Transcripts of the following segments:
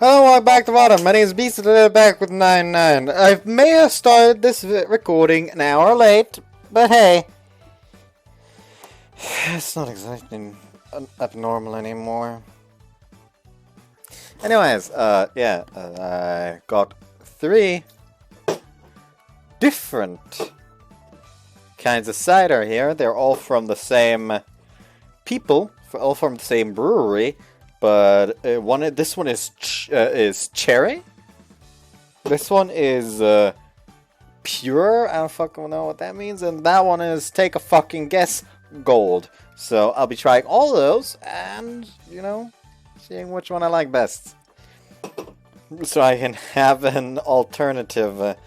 Hello, welcome back to Bottom. My name is Beast, and back with 99. I may have started this recording an hour late, but hey. It's not exactly abnormal anymore. Anyways, I got 3 different kinds of cider here. They're all from the same people, all from the same brewery. But this one is cherry. This one is pure. I don't fucking know what that means. And that one is, take a fucking guess, gold. So I'll be trying all of those and, seeing which one I like best. So I can have an alternative.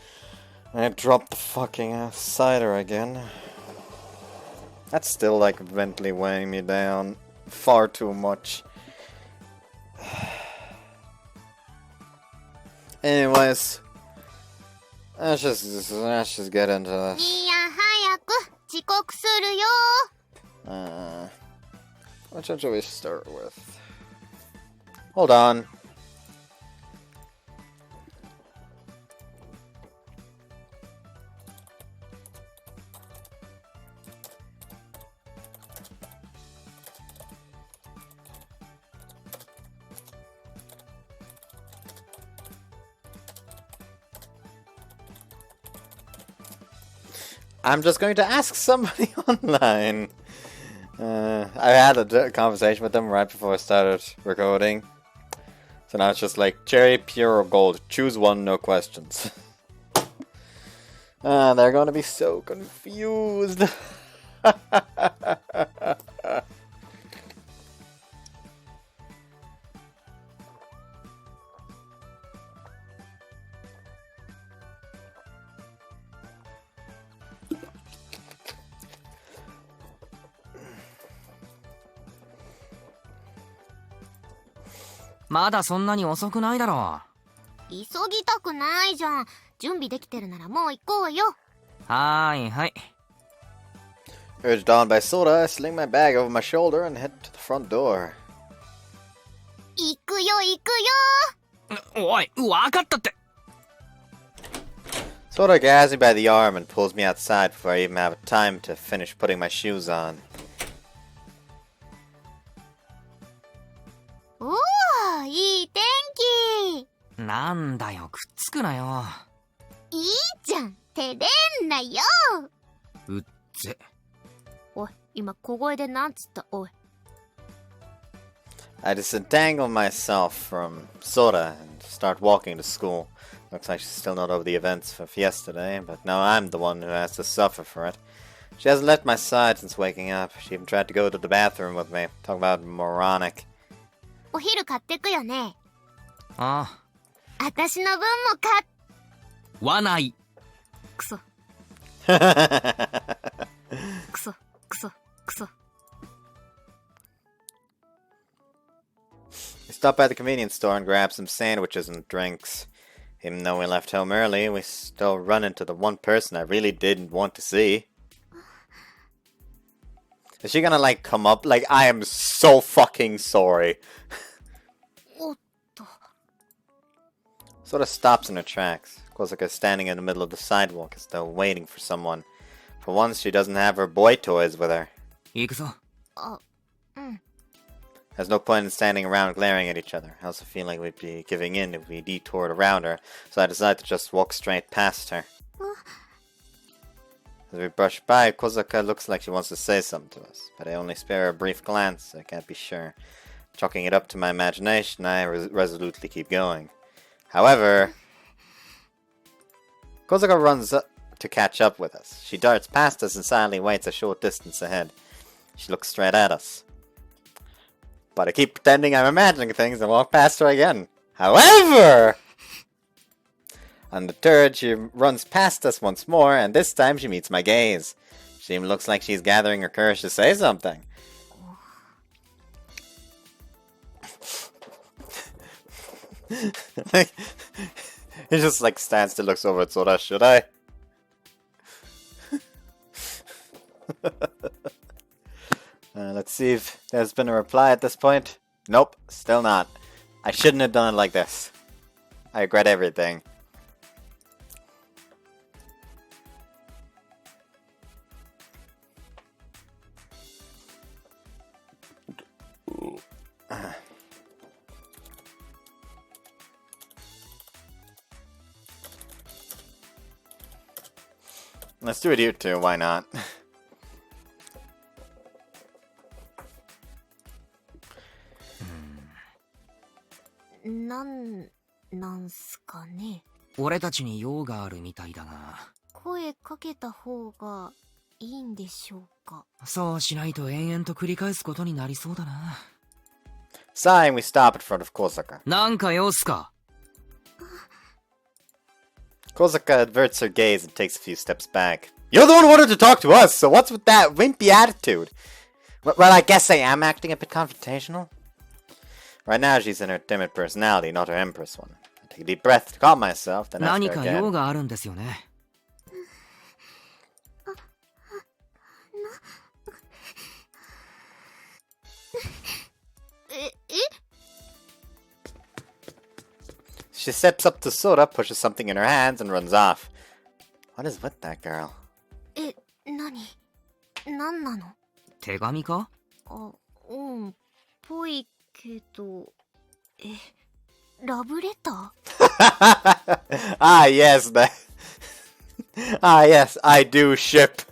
I dropped the fucking cider again. That's still like mentally weighing me down far too much. Anyways, let's just get into this. Which one should we start with? Hold on. I'm just going to ask somebody online. I had a conversation with them right before I started recording. So now it's just like, cherry, pure, or gold. Choose one, no questions. They're gonna be so confused.まだそんなに遅くないだろう。急ぎたくないじゃん。準備できてるならもう行こうよ。はーいはい。Urged on by soda, I sling my bag over my shoulder and head to the front door. 行くよ行くよ。おい、わかったって。Soda grabs me by the arm and pulls me outside before I even have time to finish putting my shoes on. おー、いい天気。なんだよ、くっつくなよ。いいじゃん、照れんなよ。うっぜ。おい、今小声でなんつった？おい。I disentangle myself from Soda and start walking to school. Looks like she's still not over the events of yesterday, but now I'm the one who has to suffer for it. She hasn't left my side since waking up. She even tried to go to the bathroom with me. Talk about moronic. お昼買ってくよね。ああ。私の分も買っ。わない。くそ。くそ、くそ、くそ。We stop by the convenience store and grab some sandwiches and drinks. Even though we left home early, we still run into the one person I really didn't want to see. Is she gonna, like, come up? Like, I am so fucking sorry. Sort of stops in her tracks. Kozaka is standing in the middle of the sidewalk as though waiting for someone. For once, she doesn't have her boy toys with her. 行くぞ。There's no point in standing around glaring at each other. I also feel like we'd be giving in if we detoured around her, so I decide to just walk straight past her. As we brush by, Kozaka looks like she wants to say something to us, but I only spare her a brief glance, so I can't be sure. Chalking it up to my imagination, I resolutely keep going. However, Kozaka runs up to catch up with us. She darts past us and silently waits a short distance ahead. She looks straight at us. But I keep pretending I'm imagining things and walk past her again. However, undeterred, she runs past us once more, and this time she meets my gaze. She even looks like she's gathering her courage to say something. He just like stands still, looks over at Soda. Should I? Let's see if there's been a reply at this point. Nope, still not. I shouldn't have done it like this. I regret everything. Let's do it here too, why not? なんすかね。俺たちに用があるみたいだが。声かけた方がいいんでしょうか。そうしないと延々と繰り返すことになりそうだな。Sighing, we stop in front of Kosaka. なんか用っすか? Kosaka averts her gaze and takes a few steps back. You're the one who wanted to talk to us, so what's with that wimpy attitude? Well, I guess I am acting a bit confrontational. Right now she's in her timid personality, not her empress one. I take a deep breath to calm myself, then ask her 何か again. 用があるんですよね。She steps up to Sora, pushes something in her hands, and runs off. What is with that girl? なんなの？手紙か？ぽいけど、ラブレター？ Ah, yes, that. Ah, yes, I do ship.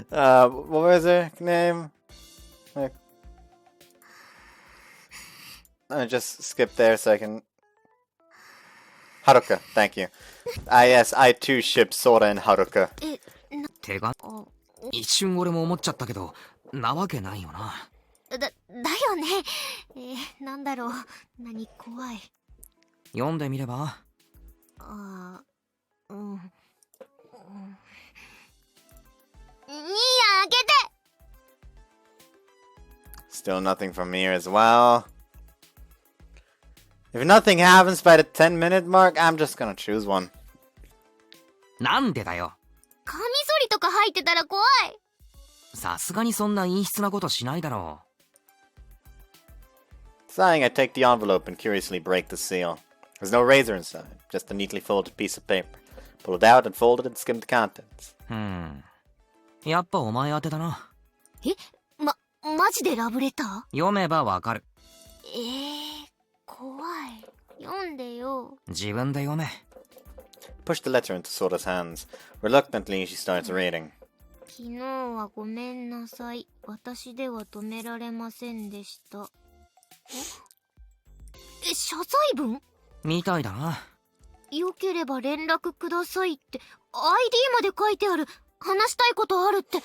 What was her name? Just skip there so I can. Haruka, thank you. Ah, yes, I too ship Sora and Haruka. 手紙？一瞬俺も思っちゃったけど、なわけないよな。だよね。なんだろう。何怖い。読んでみれば？いいや、開けて。 Still nothing from here as well. If nothing happens by the 10-minute mark, I'm just gonna choose one. なんでだよ。カミソリとか入ってたら怖い。さすがにそんな陰湿なことしないだろう。Sighing, I take the envelope and curiously break the seal. There's no razor inside, just a neatly folded piece of paper. Pull it out and fold it and skim the contents. やっぱお前宛てだな。マジでラブレター？読めばわかる。怖い。読んでよ。自分で読め。Push the letter into Sora's hands. Reluctantly, she starts reading. 昨日はごめんなさい。私では止められませんでした。謝罪文？みたいだな。よければ連絡くださいって ID まで書いてある。話したいことあるって。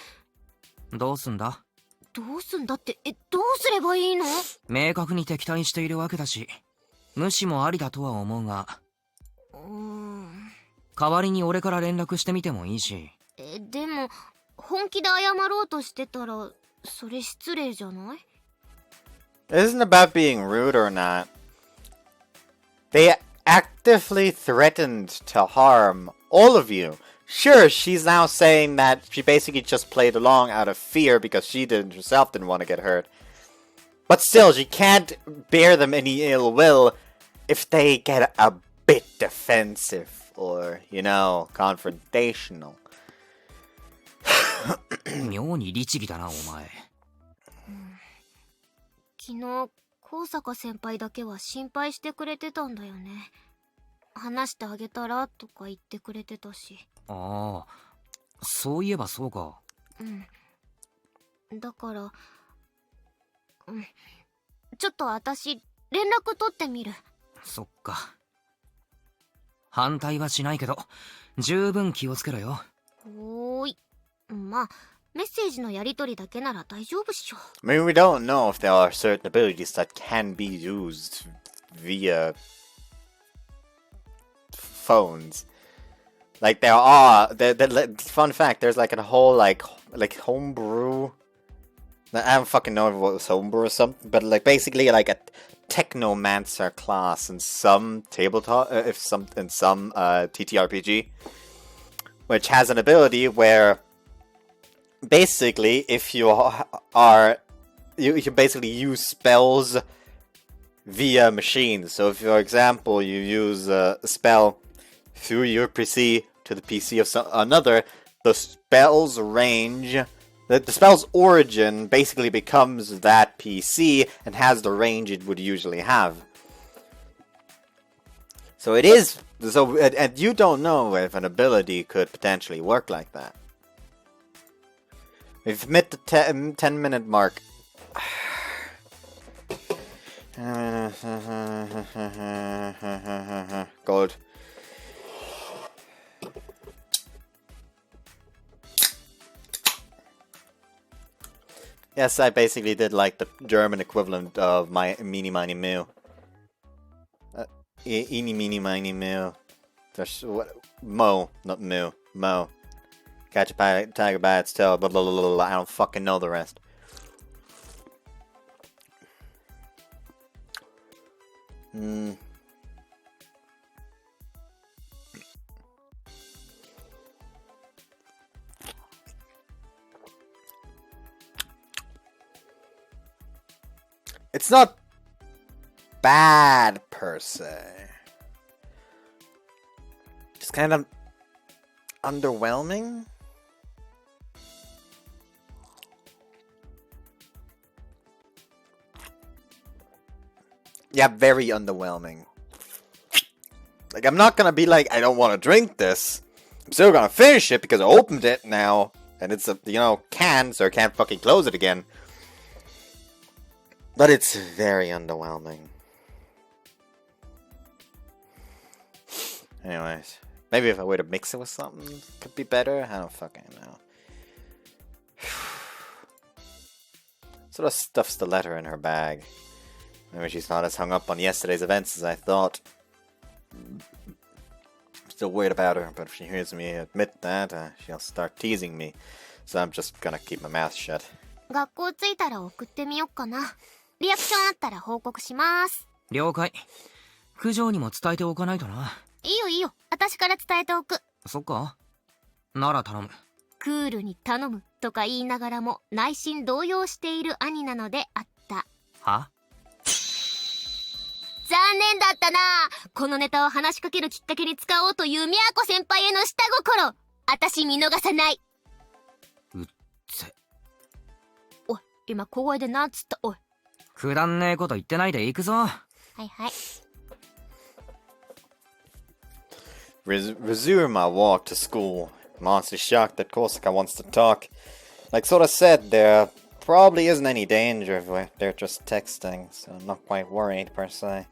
どうすんだ？どうすんだって、どうすればいいの？明確に敵対しているわけだし、無視もありだとは思うが。代わりに俺から連絡してみてもいいし。でも、本気で謝ろうとしてたら、それ失礼じゃない？ It isn't about being rude or not. They actively threatened to harm all of you. Sure, she's now saying that she basically just played along out of fear because she herself didn't want to get hurt. But still, she can't bear them any ill will if they get a bit defensive or, you know, confrontational. 妙に律儀だな、お前。昨日、高坂先輩だけは心配してくれてたんだよね。話してあげたらとか言ってくれてたし。ああ、そういえばそうか。だから、ちょっと私、連絡取ってみる。そっか。反対はしないけど、十分気をつけろよ。おーい。まあ、メッセージのやり取りだけなら大丈夫っしょ。I mean, we don't know if there are certain abilities that can be used via phones. Like there are, fun fact, there's like a whole like homebrew. I don't fucking know if it was homebrew or something, but like basically like a technomancer class in some tabletop, in some TTRPG, which has an ability where basically if you are you can basically use spells via machines. So if, for example, you use a spell through your PC to the PC of another, the spell's range, the spell's origin basically becomes that PC and has the range it would usually have. So it is, so, and you don't know if an ability could potentially work like that. We've hit the 10-minute mark. Gold. Yes, I basically did like the German equivalent of my Meeny Miny Moo. Eeny Meeny Miny Moo. There's what? Mo, not Moo. Mo. Catch a tiger by its tail, but I don't fucking know the rest. It's not bad per se. Just kind of underwhelming. Yeah, very underwhelming. Like, I'm not gonna be like, I don't want to drink this. I'm still gonna finish it because I opened it now. And it's a, can, so I can't fucking close it again. But it's very underwhelming. Anyways. Maybe if I were to mix it with something, it could be better. I don't fucking know. Sort of stuffs the letter in her bag. Maybe she's not as hung up on yesterday's events as I thought. Still worried about her, but if she hears me admit that, she'll start teasing me. So I'm just gonna keep my mouth shut. 学校着いたら送ってみよっかな。リアクションあったら報告します。了解。九条にも伝えておかないとな。いいよいいよ。私から伝えておく。そっか。なら頼む。クールに頼むとか言いながらも内心動揺している兄なのであった。は？残念だったな。このネタを話しかけるきっかけに使おうというみやこ先輩への下心。私見逃さない。うっぜ。おい、今小声でなんつった。おい。くだんねえこと言ってないで行くぞ。はいはい。Resume my walk to school. I'm honestly shocked that Kosaka wants to talk. Like Sora said, there probably isn't any danger if they're just texting, so I'm not quite worried per se.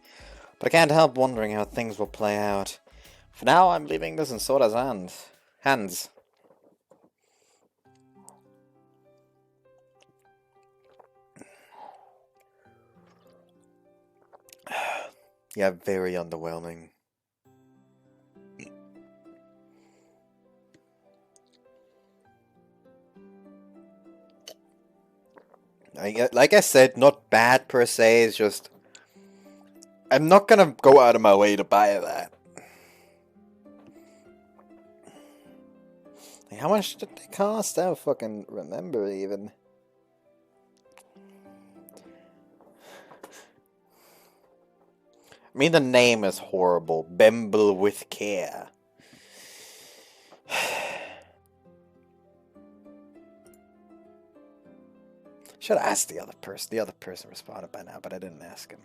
But I can't help wondering how things will play out. For now, I'm leaving this in Sora's hands. Yeah, very underwhelming. Like I said, not bad per se, it's just... I'm not gonna go out of my way to buy that. Like, how much did they cost? I don't fucking remember even. I mean, the name is horrible. Bemble with care. Should have asked the other person. The other person responded by now, but I didn't ask him.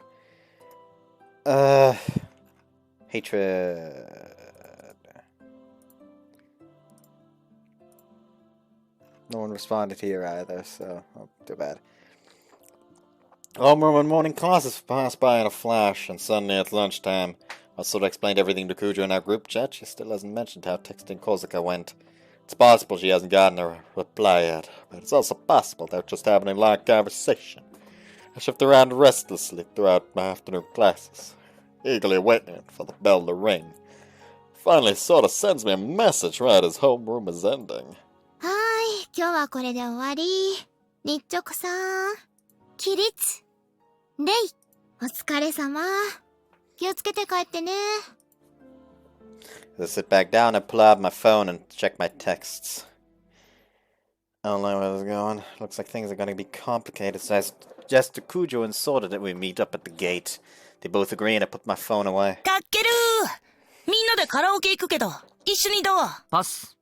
Hatred. No one responded here either, so too bad. All morning classes passed by in a flash, and suddenly at lunchtime, I sort of explained everything to Kujo in our group chat. She still hasn't mentioned how texting Kosaka went. It's possible she hasn't gotten a reply yet, but it's also possible they're just having a long conversation. I shifted around restlessly throughout my afternoon classes, eagerly waiting for the bell to ring. Finally, Soda sends me a message right as homeroom is ending. はーい、今日はこれで終わり。日直さん、起立。レイ、お疲れ様。気をつけて帰ってね。I sit back down and pull out my phone and check my texts. I don't know where this is going. Looks like things are going to be complicated, so suggest to Kujo and Soda that we meet up at the gate. They both agree and I put my phone away. かっけるー。みんなでカラオケ行くけど、一緒にどう？パス。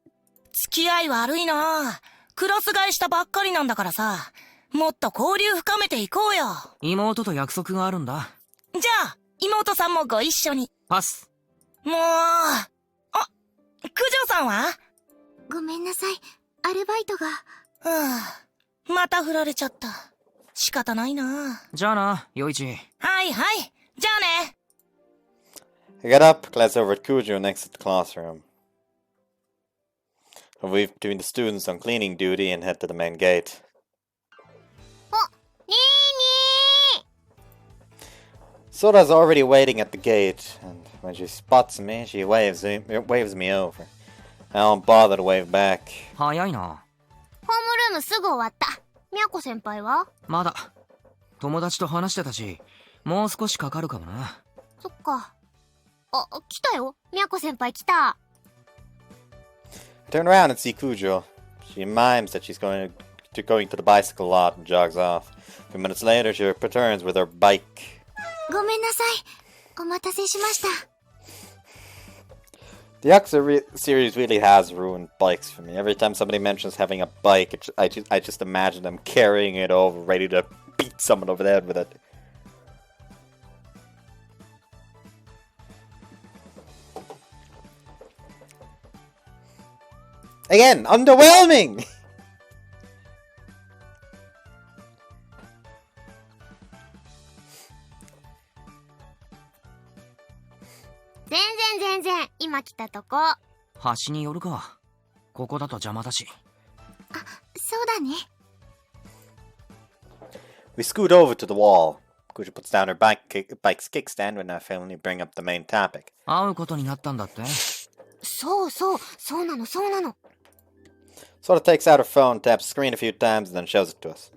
付き合い悪いな。クラス替えしたばっかりなんだからさ。もっと交流深めていこうよ。妹と約束があるんだ。じゃあ、妹さんもご一緒に。パス。もう。あ、九条さんは？ごめんなさい。アルバイトが。また振られちゃった。仕方ないな。じゃあな、陽一。はいはい。じゃあね。I got up, glanced over at Kujo next to the classroom. I weave between the students on cleaning duty and head to the main gate. にーに Soda's already waiting at the gate, and when she spots me, she waves me over. I don't bother to wave back. 早いな。ホームルームすぐ終わった。みやこ先輩は？まだ。友達と話してたし、もう少しかかるかもな。そっか。あ、来たよ。みやこ先輩来た。I turn around and see Kujo. She mimes that she's going to the bicycle lot and jogs off. A few minutes later, she returns with her bike. ごめんなさい。お待たせしました。The Yakuza series really has ruined bikes for me. Every time somebody mentions having a bike, I just imagine them carrying it over, ready to beat someone over the head with it. Again, underwhelming! 全然。今来たとこ。端に寄るか。ここだと邪魔だし。あ、そうだね。We scoot over to the wall. Kujo puts down her bike's kickstand when I finally bring up the main topic. 会うことになったんだって。そうなの。Soda takes out her phone, taps the screen a few times, and then shows it to us.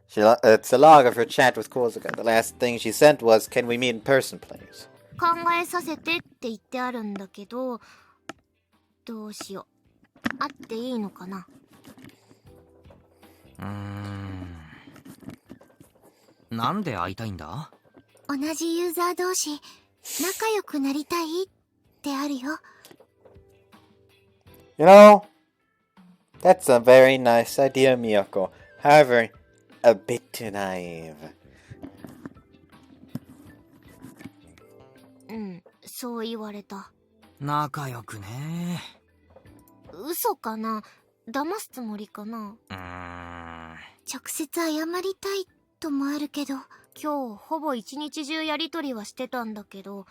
It's a log of her chat with Kozuka. The last thing she sent was, "Can we meet in person, please?" 考えさせてって言ってあるんだけど、どうしよう。会っていいのかな？なんで会いたいんだ？同じユーザー同士、仲良くなりたいってあるよ。You know, that's a very nice idea, Miyako. However, a bit too naive. そう言われた。仲良くね。嘘かな？騙すつもりかな？直接謝りたいともあるけど、今日ほぼ一日中やりとりはしてたんだけど、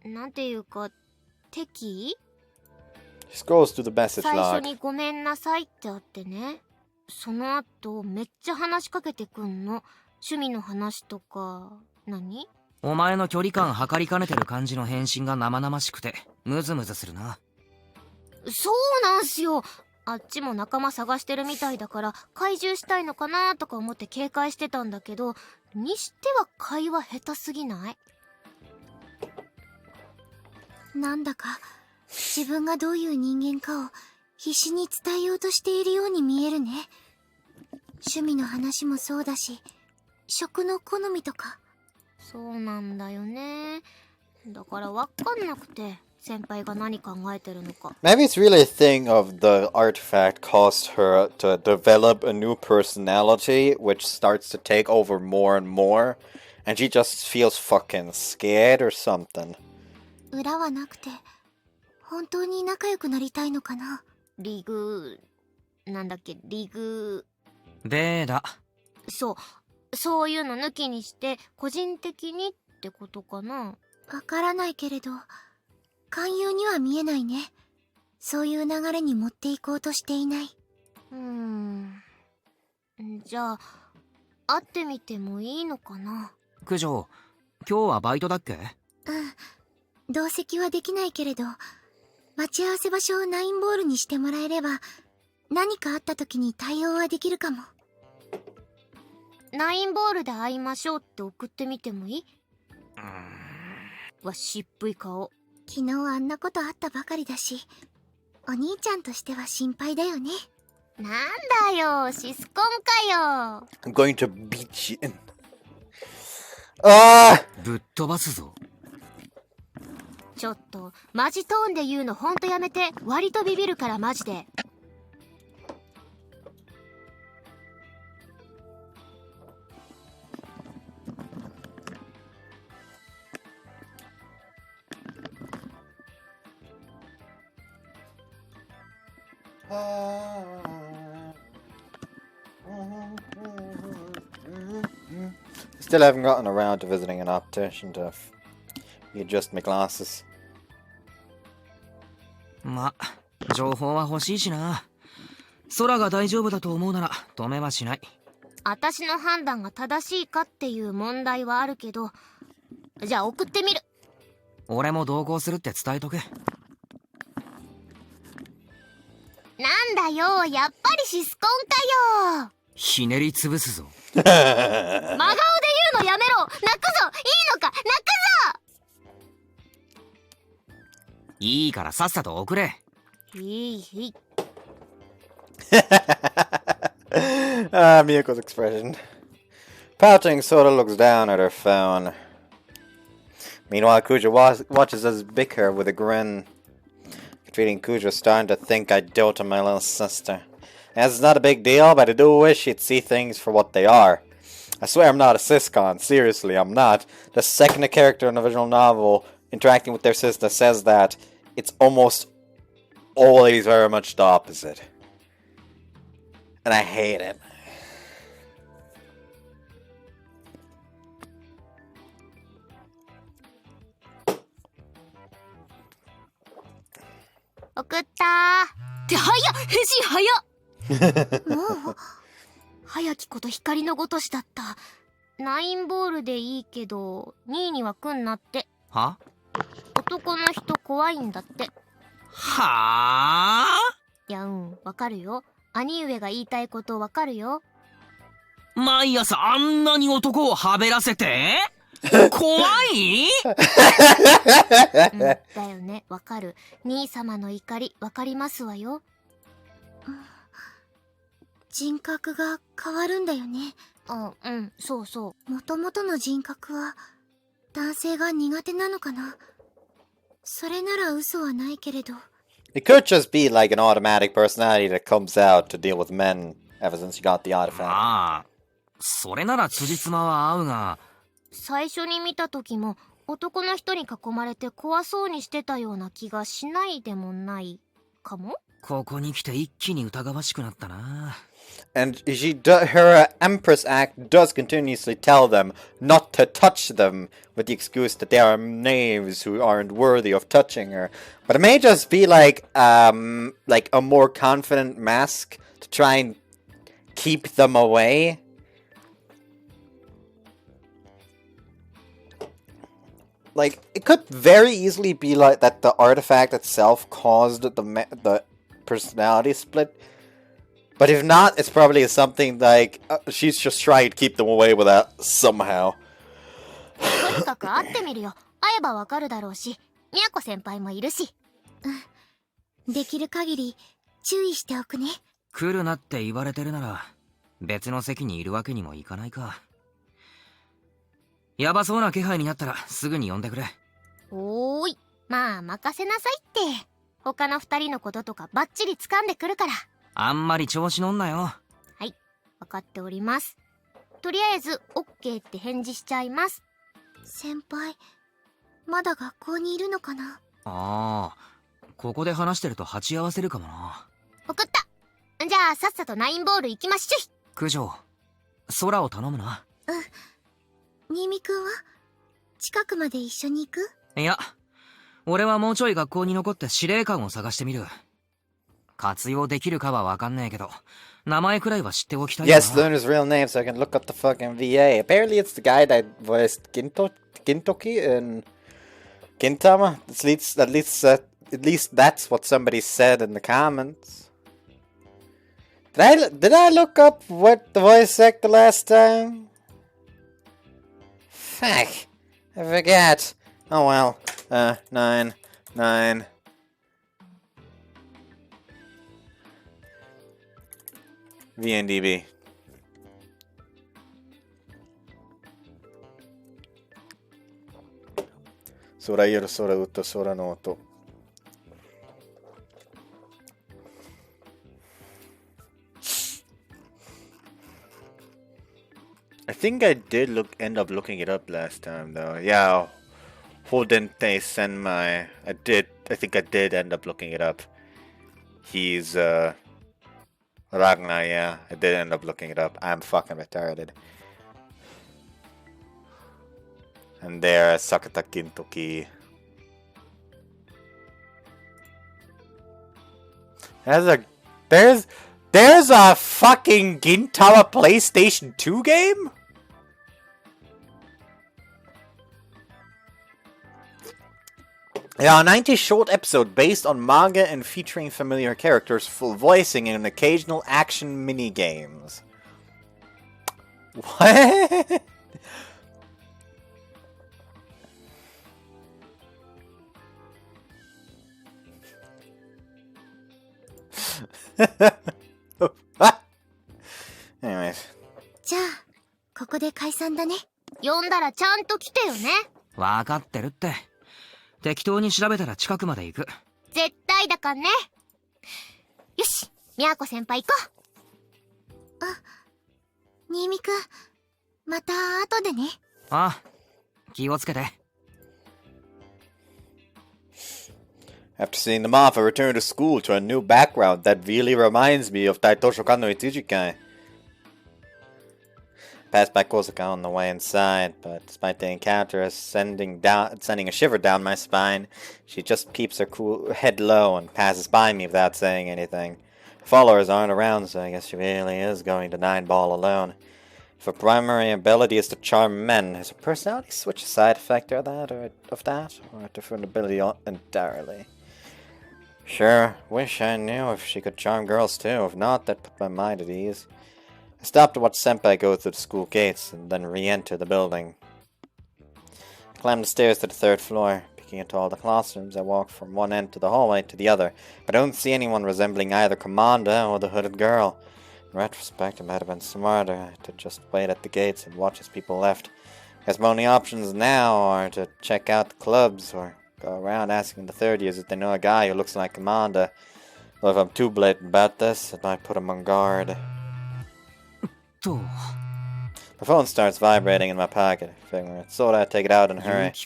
なんていうか、敵？ She scrolls through the message 最初 log. にごめんなさいってあってね。その後、めっちゃ話しかけてくんの。趣味の話とか、何？お前の距離感測りかねてる感じの返信が生々しくてムズムズするな。そうなんすよ。あっちも仲間探してるみたいだから怪獣したいのかなとか思って警戒してたんだけど、にしては会話下手すぎない？なんだか自分がどういう人間かを必死に伝えようとしているように見えるね。趣味の話もそうだし、食の好みとか。そうなんだよね。だからわかんなくて、先輩が何考えてるのか。Maybe it's really a thing of the artifact caused her to develop a new personality, which starts to take over more and more, and she just feels fucking scared or something. 裏はなくて、本当に仲良くなりたいのかな？リグベーダ。そういうの抜きにして個人的にってことかな？わからないけれど、勧誘には見えないね。そういう流れに持っていこうとしていない。じゃあ会ってみてもいいのかな？九条、今日はバイトだっけ？同席はできないけれど、待ち合わせ場所をナインボールにしてもらえれば、何かあった時に対応はできるかも。ナインボールで会いましょうって送ってみてもいい？渋い顔。昨日あんなことあったばかりだし、お兄ちゃんとしては心配だよね。なんだよ、シスコンかよ。I'm going to beat you in. Ah! ぶっ飛ばすぞ。ちょっとマジトーンで言うのほんとやめて。割とビビるからマジで。Still haven't gotten around to visiting an optician to readjust my glasses. ま、情報は欲しいしな。空が大丈夫だと思うなら止めはしない。私の判断が正しいかっていう問題はあるけど、じゃあ送ってみる。俺も同行するって伝えとけ。なんだよ、やっぱりシスコンかよ。ひねり潰すぞ。真顔で言うのやめろ。泣くぞ。いいのか、泣くぞ。いいからさっさと送れ。いい。Miyoko's expression. Pouting, Soda looks down at her phone. Meanwhile, Kuja watches us bicker with a grin. Feeling Kuja's starting to think I dote on my little sister. As it's not a big deal, but I do wish she'd see things for what they are. I swear I'm not a siscon. Seriously, I'm not. The second a character in a visual novel interacting with their sister says that, it's almost always very much the opposite. And I hate it.送ったー。って早っ。返信早っ。もう早きこと光のごとしだった。ナインボールでいいけど2位には来んなって。は？男の人怖いんだって。はあ？いや、わかるよ。兄上が言いたいことわかるよ。毎朝あんなに男をはべらせて怖い？だよね、わかる。兄様の怒りわかりますわよ。人格が変わるんだよね。そうそう。もともとの人格は男性が苦手なのかな。それなら嘘はないけれど。It could just be like an automatic personality that comes out to deal with men ever since you got the artifact. ああ、それなら辻褄は合うが。最初に見た時も男の人に囲まれて怖そうにしてたような気がしないでもないかも。ここに来て一気に疑わしくなったな。And her Empress Act does continuously tell them not to touch them with the excuse that they are knaves who aren't worthy of touching her. But it may just be like a more confident mask to try and keep them away. Like, it could very easily be like that the artifact itself caused the personality split. But if not, it's probably something like she's just trying to keep them away with that somehow. とにかく会ってみるよ。会えばわかるだろうし、みやこ先輩もいるし。できる限り注意しておくね。来るなって言われてるなら別の席にいるわけにもいかないか。やばそうな気配になったらすぐに呼んでくれ。おーい、まあ任せなさいって。他の2人のこととかバッチリ掴んでくるから。あんまり調子乗んなよ。はい、分かっております。とりあえず OK って返事しちゃいます。先輩、まだ学校にいるのかな。ああ、ここで話してると鉢合わせるかもな。送った。じゃあさっさとナインボール行きましょい。九条、空を頼むな。新見くんは近くまで一緒に行く？いや、俺はもうちょい学校に残って司令官を探してみる。活用できるかはわかんねえけど、名前くらいは知っておきたいな。Yes, learn his real name so I can look up the fucking VA. Apparently it's the guy that voiced Gintoki in Gintama. At least that's what somebody said in the comments. Did I look up what the voice actor last time? Fuck. I forgot. Oh well. 9. VNDB. 空ゆる空うと空の音。I think I did end up looking it up last time though. Yeah. Who didn't they send my... I think I did end up looking it up. He's Ragnar, yeah. I did end up looking it up. I'm fucking retarded. And there, Sakata Gintoki. There's a fucking Gintama PlayStation 2 game? Yeah, a 90 short episode based on manga and featuring familiar characters, full voicing, and occasional action mini-games. What? Anyways. じゃあ、ここで解散だね。呼んだらちゃんと来てよね。わかってるって。適当に調べたら近くまで行く。絶対だかんね。よし、みやこ先輩行こう。あ、新見くん、また後でね。ああ、気をつけて。After seeing them off, I returned to school to a new background that really reminds me of Daitoshokan no Ichijikai. Passed by Kosaka on the way inside, but despite the encounter sending a shiver down my spine, she just keeps her cool head low and passes by me without saying anything. Followers aren't around, so I guess she really is going to 9-ball alone. If her primary ability is to charm men, is her personality switch a side effect or a different ability entirely? Sure, wish I knew if she could charm girls too. If not, that put my mind at ease. I stopped to watch Senpai go through the school gates and then re-enter the building. I climbed the stairs to the 3rd floor. Peeking into all the classrooms, I walked from one end to the hallway to the other, but I don't see anyone resembling either Commander or the hooded girl. In retrospect, it might have been smarter to just wait at the gates and watch as people left. I guess my only options now are to check out the clubs or go around asking the 3rd years if they know a guy who looks like Commander. Though if I'm too blatant about this, it might put him on guard. My phone starts vibrating in my pocket. Figuring it's so I'd take it out in a hurry. It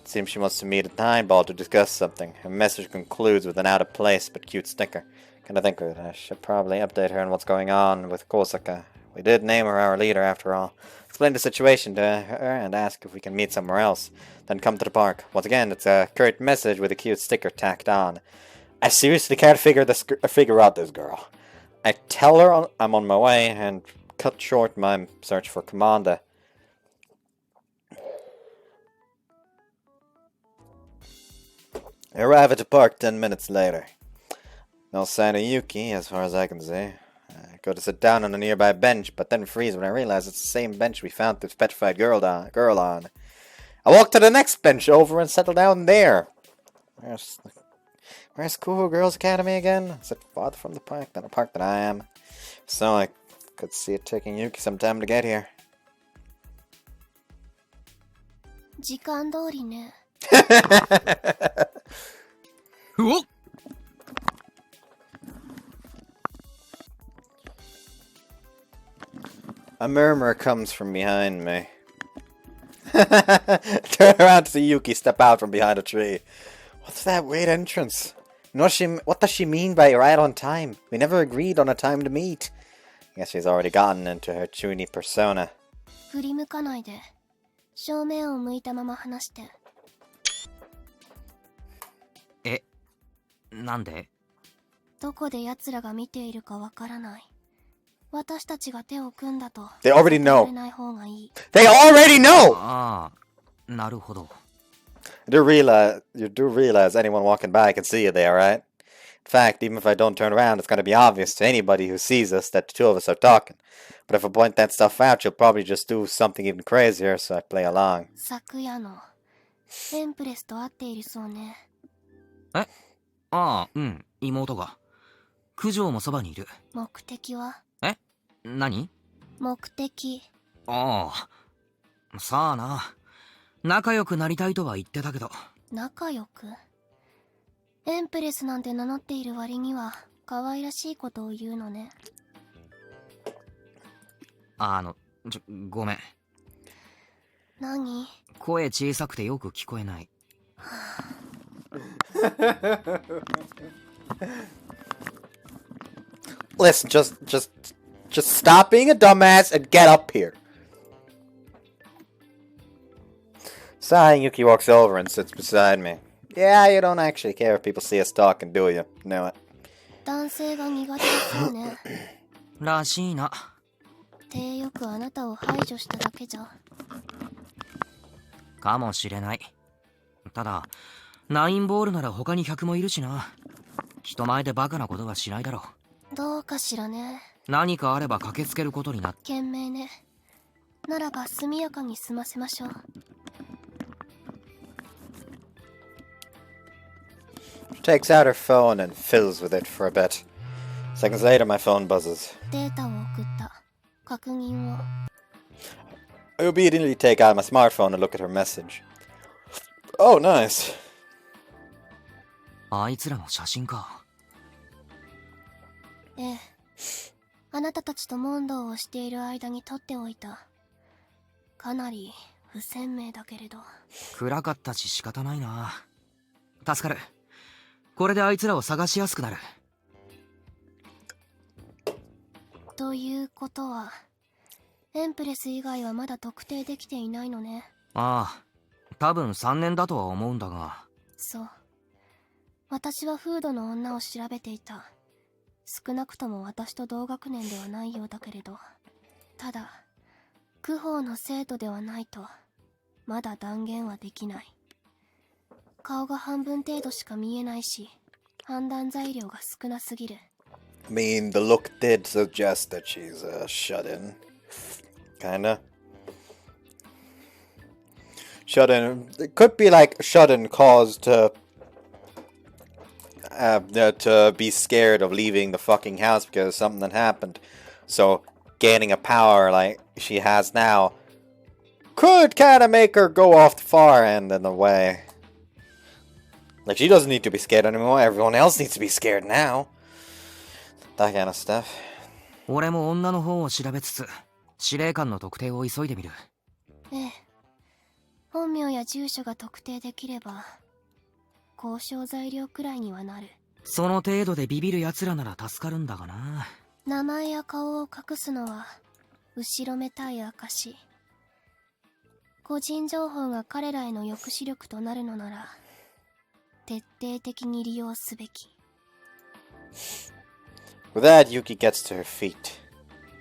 seems she wants to meet at 9-ball to discuss something. Her message concludes with an out-of-place but cute sticker. Kinda think of it, I should probably update her on what's going on with Kosaka. We did name her our leader after all. Explain the situation to her and ask if we can meet somewhere else. Then come to the park. Once again, it's a curt message with a cute sticker tacked on. I seriously can't figure out this girl. I tell her I'm on my way and cut short my search for Commander. I arrive at the park 10 minutes later. No sign of Yuki, as far as I can see. I go to sit down on a nearby bench, but then freeze when I realize it's the same bench we found this petrified girl on. I walk to the next bench over and settle down there. Where's Kuho Girls Academy again? Is it farther from the park than the park that I am? So I could see it taking Yuki some time to get here. 時間通りね。おっ A murmur comes from behind me. Turn around to see Yuki step out from behind a tree. What's that weird entrance? And what does she mean by right on time? We never agreed on a time to meet. I guess she's already gotten into her Chuni persona. 振り向かないで。正面を向いたまま話して。え、なんで？どこで奴らが見ているかわからない。私たちが手を組んだと。They already know. ない方がいい。They already know! ああ、なるほど。You do realize anyone walking by can see you there, right? In fact, even if I don't turn around, it's going to be obvious to anybody who sees us that the two of us are talking. But if I point that stuff out, you'll probably just do something even crazier, so I play along. 昨夜のエンプレスと会っているそうね。え？ああ、うん、妹が。九条もそばにいる。目的は？え？何？目的。ああ、さあな。仲良くなりたいとは言ってたけど。仲良く？エンプレスなんて名乗っている割には可愛らしいことを言うのね。ごめん。何？声小さくてよく聞こえない。Listen, just stop being a dumbass and get up here. Sighing, Yuki walks over and sits beside me. Yeah, you don't actually care if people see us talking, do you? Know it. 男性が苦手ですよね。らしいな。手よくあなたを排除しただけじゃ。かもしれない。ただ、ナインボールなら他に100もいるしな。人前でバカなことはしないだろう。どうかしらね。何かあれば駆けつけることになって。賢明ね。ならば速やかに済ませましょう。She takes out her phone and fiddles with it for a bit. Seconds later, my phone buzzes. データを送った。確認を。I obediently take out my smartphone and look at her message. Oh, nice. あいつらの写真か。ええ。あなたたちと問答をしている間に撮っておいた。かなり不鮮明だけれど。暗かったし仕方ないな。助かる。これであいつらを探しやすくなる。ということは、エンプレス以外はまだ特定できていないのね。ああ、多分3年だとは思うんだが。そう。私はフードの女を調べていた。少なくとも私と同学年ではないようだけれど。ただ、クホーの生徒ではないと、まだ断言はできない。顔が半分程度しか見えないし、判断材料が少なすぎる。I mean, the look did suggest that she's shut in. Kinda. Shut in. It could be like shut in caused to be scared of leaving the fucking house because of something that happened. So gaining a power like she has now could kind of make her go off the far end in a way. Like, she doesn't need to be scared anymore. Everyone else needs to be scared now. That kind of stuff. 俺も女の方を調べつつ、司令官の特定を急いでみる。ええ。本名や住所が特定できれば、交渉材料くらいにはなる。その程度でビビる奴らなら助かるんだがな。名前や顔を隠すのは、後ろめたい証。個人情報が彼らへの抑止力となるのなら、徹底的に利用すべき。With that, Yuki gets to her feet.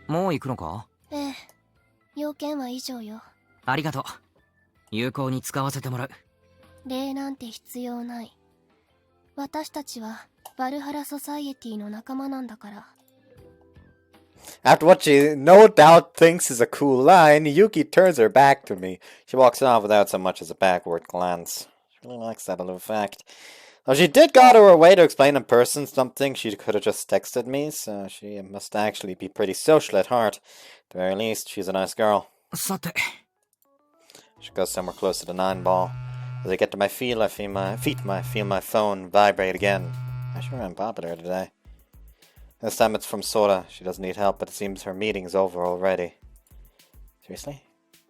もう行くのか？ええ。要件は以上よ。ありがとう。有効に使わせてもらう。礼なんて必要ない。私たちはバルハラソサイエティの仲間なんだから。After what she no doubt thinks is a cool line, Yuki turns her back to me. She walks off without so much as a backward glance. She really likes that little fact. Though she did go out of her way to explain in person something she could have just texted me, so she must actually be pretty social at heart. At the very least, she's a nice girl. さて。 She goes somewhere close to the 9-ball. As I get to my feet, I feel my phone vibrate again. I sure am popular today. This time it's from Sora. She doesn't need help, but it seems her meeting's over already. Seriously?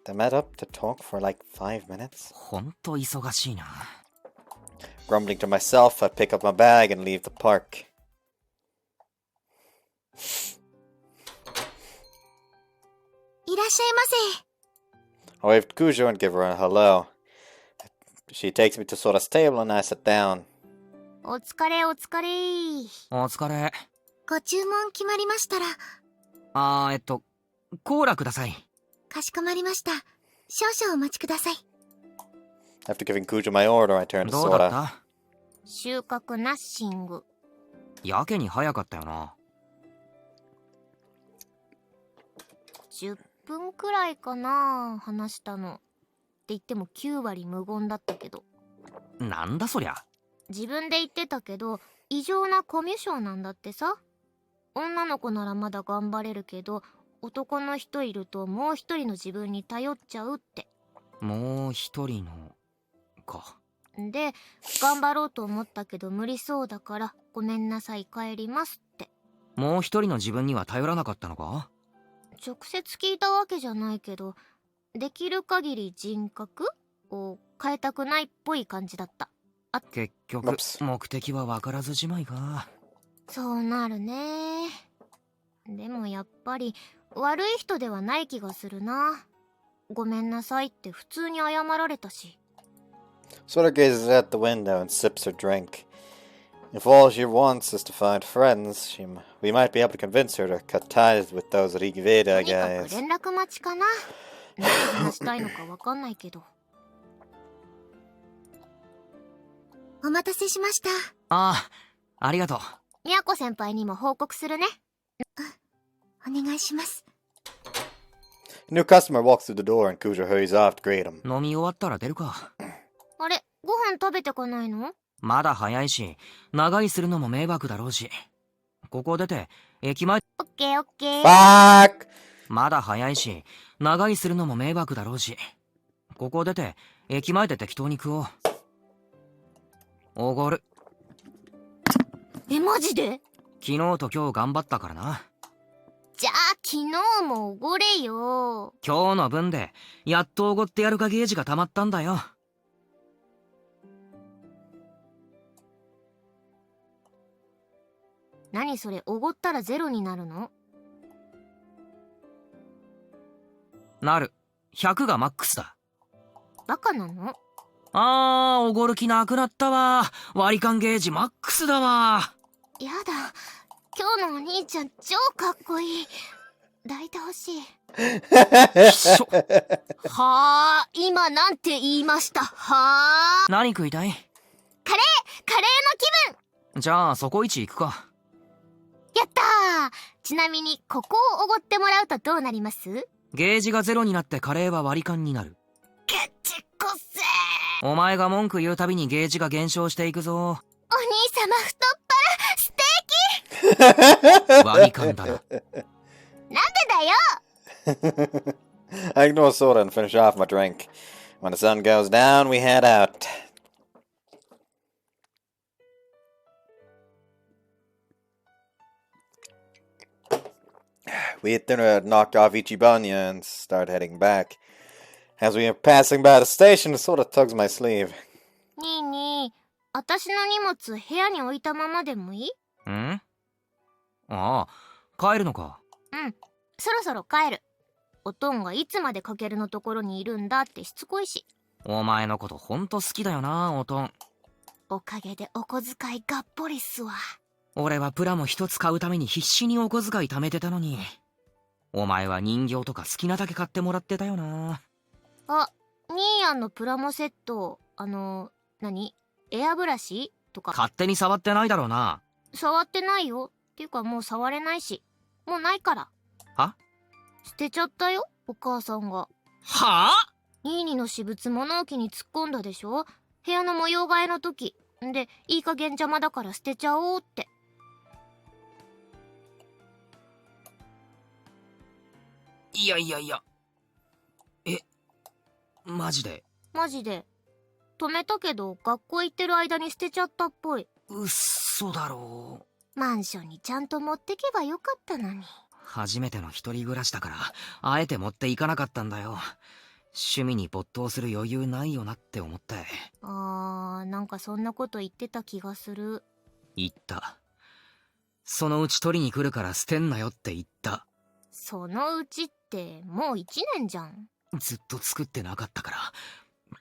They met up to talk for like 5 minutes? ほんと忙しいな。Grumbling to myself, I pick up my bag and leave the park. いらっしゃいませ。 I wave to Kujo and give her a hello. She takes me to Sora's table and I sit down. お疲れお疲れ。お疲れ。ご注文決まりましたら。コーラください。かしこまりました。少々お待ちください。After giving Kujo my order, I turn to どうだっ Sora. た？収穫ナッシング。やけに早かったよな。10分くらいかな、話したの。って言っても9割無言だったけど。なんだそりゃ。自分で言ってたけど、異常なコミュ障なんだってさ。女の子ならまだ頑張れるけど、男の人いるともう一人の自分に頼っちゃうって。もう一人のか。で、頑張ろうと思ったけど無理そうだから、ごめんなさい、帰りますって。もう一人の自分には頼らなかったのか？直接聞いたわけじゃないけど、できる限り人格を変えたくないっぽい感じだった。結局目的は分からずじまいか。そうなるね。でもやっぱり悪い人ではない気がするな。ごめんなさいって普通に謝られたし。Sora gazes out the window and sips her drink. If all she wants is to find friends, we might be able to convince her to cut ties with those Rigveda とにかく guys. 連絡待ちかな。何話したいのかわかんないけど。お待たせしました。ああ、ありがとう。みやこ先輩にも報告するね。お願いします。A new customer walks through the door and Kuja hurries off to greet him. 飲み終わったら出るか。あれ、ご飯食べてこないの？まだ早いし、長居するのも迷惑だろうし。ここ出て、駅前。オッケーオッケー。Fuck! まだ早いし、長居するのも迷惑だろうし。ここ出て、駅前で適当に食おう。おごる。マジで？昨日と今日頑張ったからな。じゃあ昨日もおごれよ。今日の分で、やっとおごってやるかゲージが溜まったんだよ。何それ、おごったらゼロになるの？なる。100がマックスだ。バカなの？おごる気なくなったわ。割り勘ゲージマックスだわ。やだ。今日のお兄ちゃん超かっこいい。抱いてほしい。はあ、今なんて言いました。はあ。何食いたい？カレーの気分。じゃあそこ一行くか。やったー。ちなみにここをおごってもらうとどうなります？ゲージがゼロになってカレーは割り勘になる。ケチこせー。お前が文句言うたびにゲージが減少していくぞ。お兄様太っ腹ステーキ。割り勘だな。なんでだよ。I ignore Sora and finish off my drink. When the sun goes down, we head out. We eat dinner at knockoff Ichibanya and start heading back. As we are passing by the station, Sora tugs my sleeve. にーにー、私の荷物部屋に置いたままでもいい？ん？ああ、帰るのか。うん、そろそろ帰る。おとんがいつまでかけるのところにいるんだってしつこいし。お前のことほんと好きだよな、おとん。おかげでお小遣いがっぽりっすわ。俺はプラモ一つ買うために必死にお小遣い貯めてたのに。お前は人形とか好きなだけ買ってもらってたよな。あ、ニーヤンのプラモセット、何？エアブラシとか。勝手に触ってないだろうな。触ってないよ。っていうかもう触れないし。もうないから。は？捨てちゃったよ、お母さんが。はあ？ニーニの私物物置に突っ込んだでしょ？部屋の模様替えの時。んで、いい加減邪魔だから捨てちゃおうって。いやいやいや。マジで？マジで。止めたけど、学校行ってる間に捨てちゃったっぽい。うっそだろう。マンションにちゃんと持ってけばよかったのに。初めての一人暮らしだから、あえて持っていかなかったんだよ。趣味に没頭する余裕ないよなって思って。なんかそんなこと言ってた気がする。言った。そのうち取りに来るから捨てんなよって言った。そのうちってもう1年じゃん。ずっと作ってなかったから、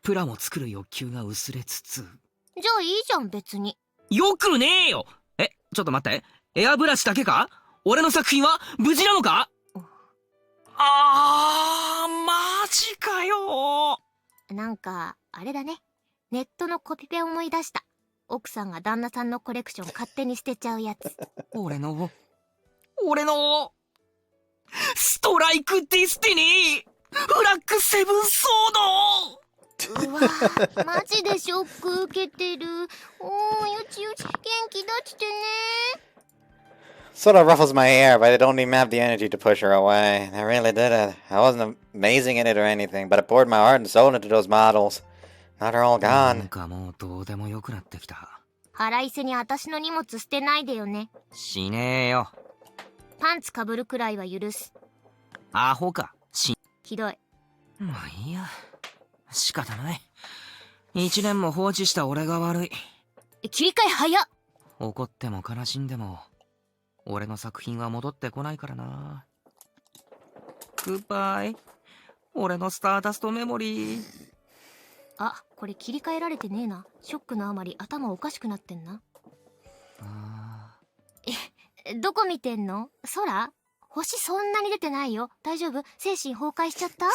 プラも作る欲求が薄れつつ。じゃあいいじゃん別に。よくねえよ。ちょっと待って。エアブラシだけか？俺の作品は無事なのか？マジかよ。なんかあれだね。ネットのコピペ思い出した。奥さんが旦那さんのコレクション勝手に捨てちゃうやつ。俺のストライクディスティニーフラッグセブンソード。うわマジでショック受けてる。おー、よちよち元気出してね。Sort of ruffles my hair, but I don't even have the energy to push her away. I really did it. I wasn't amazing in it or anything, but I poured my heart and soul into those models. Now they're all なん gone. かもうどうでもよくなってきた。腹いせに私の荷物捨てないでよね。しねえよ。パンツかぶるくらいは許す。アホか。ひどい。まあいいや。仕方ない。1年も放置した俺が悪い。切り替え早っ。怒っても悲しんでも、俺の作品は戻ってこないからな。グッバイ。俺のスターダストメモリー。あ、これ切り替えられてねえな。ショックのあまり頭おかしくなってんな。どこ見てんの？空？星そんなに出てないよ。大丈夫？精神崩壊しちゃった？は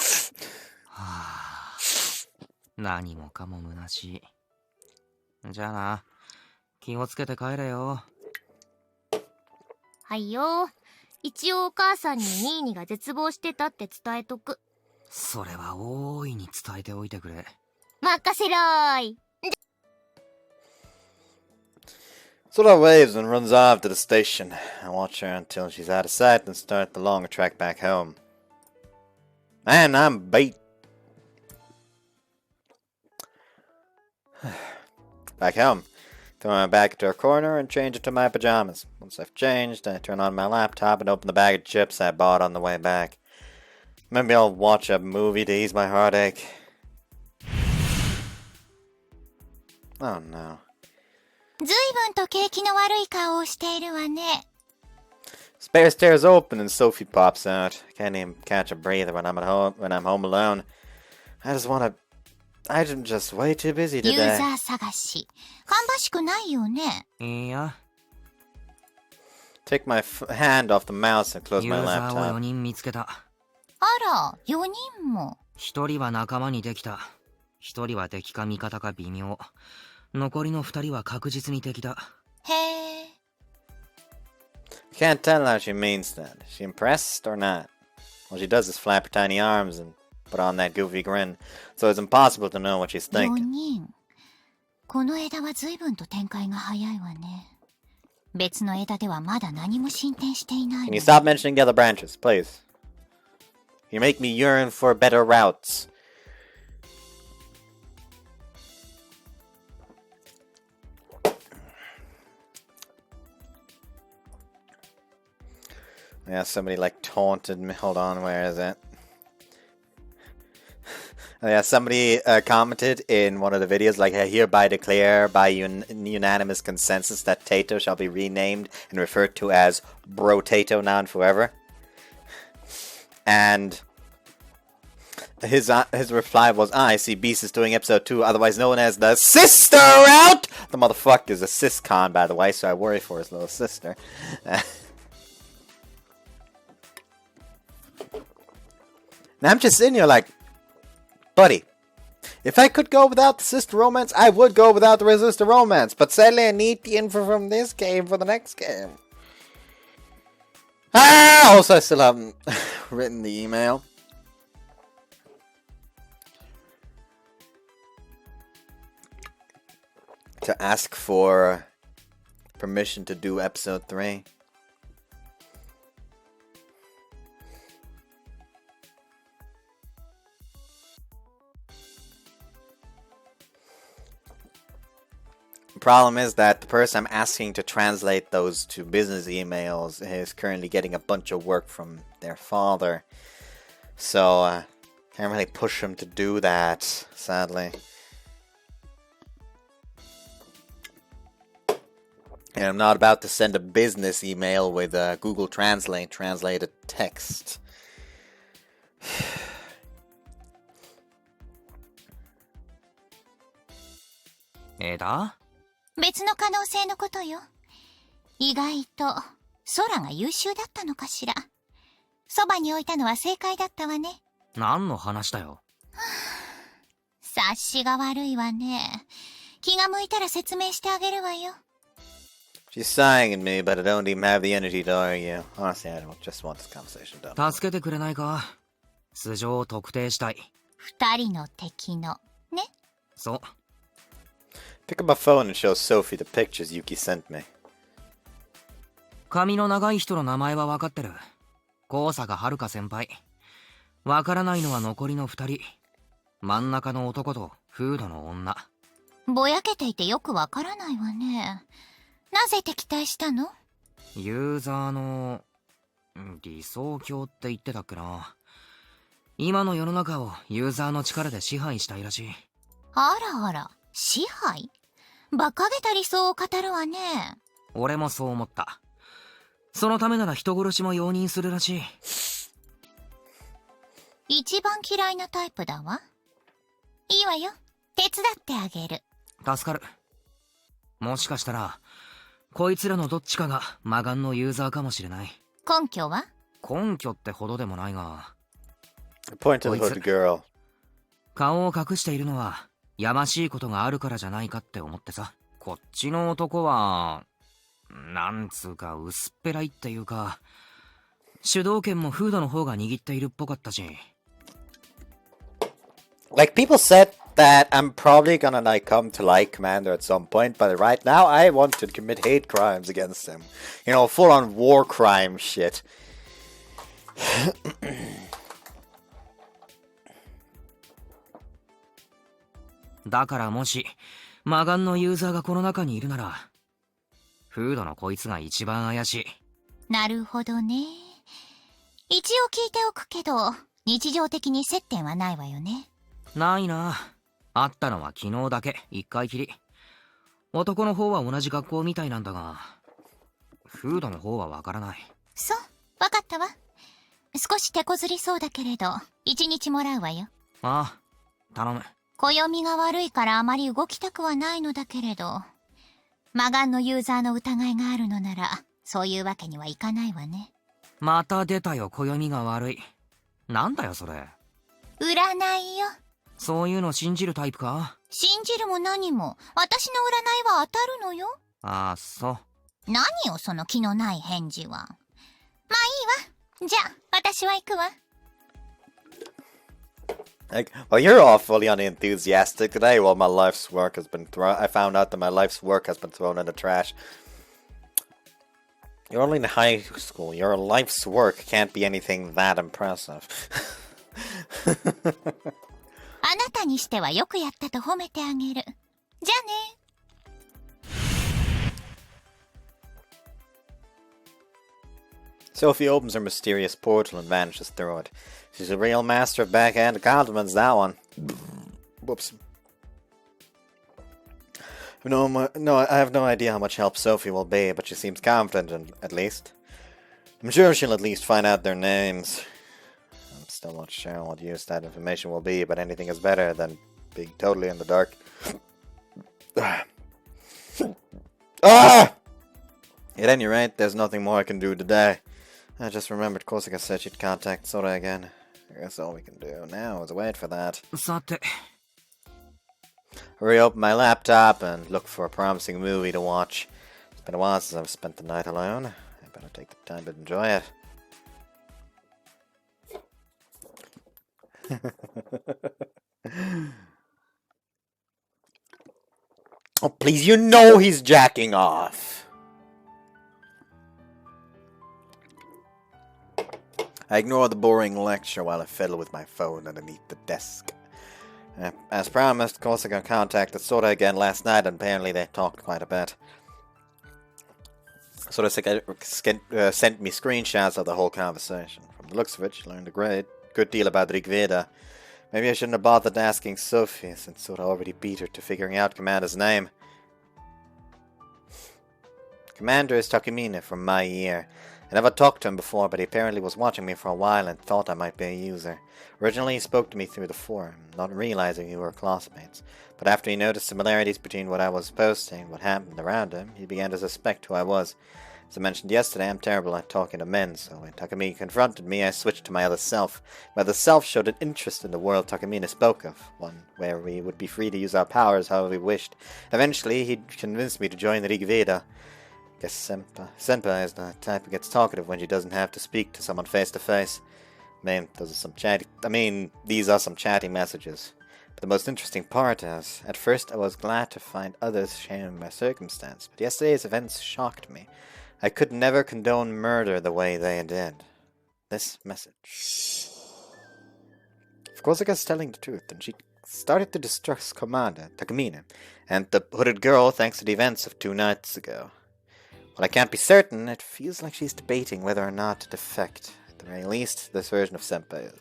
あ、何もかも虚しい。じゃあな、気をつけて帰れよ。はいよ。一応お母さんにニーニが絶望してたって伝えとく。それは大いに伝えておいてくれ。任せろーい。 Sora waves and runs off to the station. I watch her until she's out of sight and start the long trek back home. Man, I'm beat. Back home. Throw my bag into a corner and change into my pajamas. Once I've changed, I turn on my laptop and open the bag of chips I bought on the way back. Maybe I'll watch a movie to ease my heartache. Oh no. ずいぶんと景気の悪い顔をしているわね。 Spare stairs open and Sophie pops out. I can't even catch a breather when I'm home alone. I'm just way too busy ユーザ today. ー探し。芳しくないよね。いや、 Take my hand off the mouse and close ユ my ーザーを4 laptop. 人見つけた。あら、4人も。 1人は仲間にできた。1人は敵か味方か微妙。残りの2人は確実に敵だ。へえ。 Can't tell how she means that. Is she impressed or not? All she does is flap her tiny arms and put on that goofy grin, so it's impossible to know what she's 4 thinking. 人。この枝は随分と展開が早いわね。別の枝ではまだ何も進展していない Can わ you stop mentioning the other branches, please? You make me yearn for better routes. Yeah, somebody like taunted me. Hold on, where is it? Oh, yeah, somebody commented in one of the videos, like, I hereby declare by unanimous consensus that Tato shall be renamed and referred to as Bro Tato now and forever. And his reply was, I see Beast is doing episode 2, otherwise known as the sister route! The motherfucker is a cis-con, by the way, so I worry for his little sister. Now I'm just sitting here like, buddy, if I could go without the sister romance, I would go without the sister romance. But sadly, I need the info from this game for the next game. Ah! Also, I still haven't written the email. To ask for permission to do episode 3. Problem is that the person I'm asking to translate those to business emails is currently getting a bunch of work from their father. So, can't really push him to do that, sadly. And I'm not about to send a business email with Google Translate translated text. 別の可能性のことよ。意外と空が優秀だったのかしら。そばに置いたのは正解だったわね。何の話だよ。察しが悪いわね。気が向いたら説明してあげるわよ。She's sighing at me, but I don't even have the energy to argue. Honestly, I don't just want this conversation done. 助けてくれないか。素性を特定したい。二人の敵の、ね。そう。Pick up my phone and show Sophie the pictures Yuki sent me. 髪の長い人の名前は分かってる。高坂遥先輩。分からないのは残りの2人。真ん中の男とフードの女。ぼやけていてよくわからないわね。なぜ敵対したの？ユーザーの理想郷って言ってたっけな。今の世の中をユーザーの力で支配したいらしい。あらあら、支配？馬鹿げた理想を語るわね。俺もそう思った。そのためなら人殺しも容認するらしい。一番嫌いなタイプだわ。いいわよ。手伝ってあげる。助かる。もしかしたらこいつらのどっちかが魔眼のユーザーかもしれない。根拠は？根拠ってほどでもないが。 Point to the hood girl. 顔を隠しているのはやましいことがあるからじゃないかって思ってさ。こっちの男はなんつうか薄っぺらいっていうか、主導権もフードの方が握っているっぽかったし。Like, people said that I'm probably gonna, like, come to like Commander at some point, but right now I want to commit hate crimes against him. You know, full-on war crime shit. だからもし魔眼のユーザーがこの中にいるなら、フードのこいつが一番怪しい。なるほどね。一応聞いておくけど、日常的に接点はないわよね。ないな。あったのは昨日だけ、一回きり。男の方は同じ学校みたいなんだが、フードの方はわからない。そう、わかったわ。少し手こずりそうだけれど、一日もらうわよ。ああ、頼む。暦が悪いからあまり動きたくはないのだけれど、魔眼のユーザーの疑いがあるのなら、そういうわけにはいかないわね。また出たよ、暦が悪い。なんだよそれ。占いよ。そういうの信じるタイプか？信じるも何も、私の占いは当たるのよ。ああ、そう。何よその気のない返事は。まあいいわ。じゃあ、私は行くわ。Like, well, you're awfully unenthusiastic today. Well, my life's work has been thrown. I found out that my life's work has been thrown in the trash. You're only in high school. Your life's work can't be anything that impressive. あなたにしてはよくやったと褒めてあげる。じゃあね。Sophie opens her mysterious portal and vanishes through it. She's a real master of backhand compliments, that one. Whoops. I have no idea how much help Sophie will be, but she seems confident, at least. I'm sure she'll at least find out their names. I'm still not sure what use that information will be, but anything is better than being totally in the dark. Ah! At any rate, there's nothing more I can do today. I just remembered Kosaka said she'd contact Sora again. I guess all we can do now is wait for that. さて。 Reopen my laptop and look for a promising movie to watch. It's been a while since I've spent the night alone. I better take the time to enjoy it. Oh, please, you know he's jacking off. I ignore the boring lecture while I fiddle with my phone underneath the desk. As promised, Kosaka contacted Sora again last night, and apparently they talked quite a bit. Sora sent me screenshots of the whole conversation. From the looks of it, she learned a good deal about Rig Veda. Maybe I shouldn't have bothered asking Sophie, since Sora already beat her to figuring out Commander's name. Commander is Takemine from my year. I never talked to him before, but he apparently was watching me for a while and thought I might be a user. Originally, he spoke to me through the forum, not realizing we were classmates. But after he noticed similarities between what I was posting and what happened around him, he began to suspect who I was. As I mentioned yesterday, I'm terrible at talking to men, so when Takemine confronted me, I switched to my other self. My other self showed an interest in the world Takemine spoke of, one where we would be free to use our powers however we wished. Eventually, he convinced me to join the Rig Veda. I guess Senpai is the type who gets talkative when she doesn't have to speak to someone face to face. These are some chatty messages. But the most interesting part is, at first I was glad to find others sharing my circumstance, but yesterday's events shocked me. I could never condone murder the way they did. This message. Of course, I was telling the truth, and she started to distrust Commander Takamine and the hooded girl thanks to the events of 2 nights ago. While I can't be certain, it feels like she's debating whether or not to defect. At the very least, this version of Senpai is.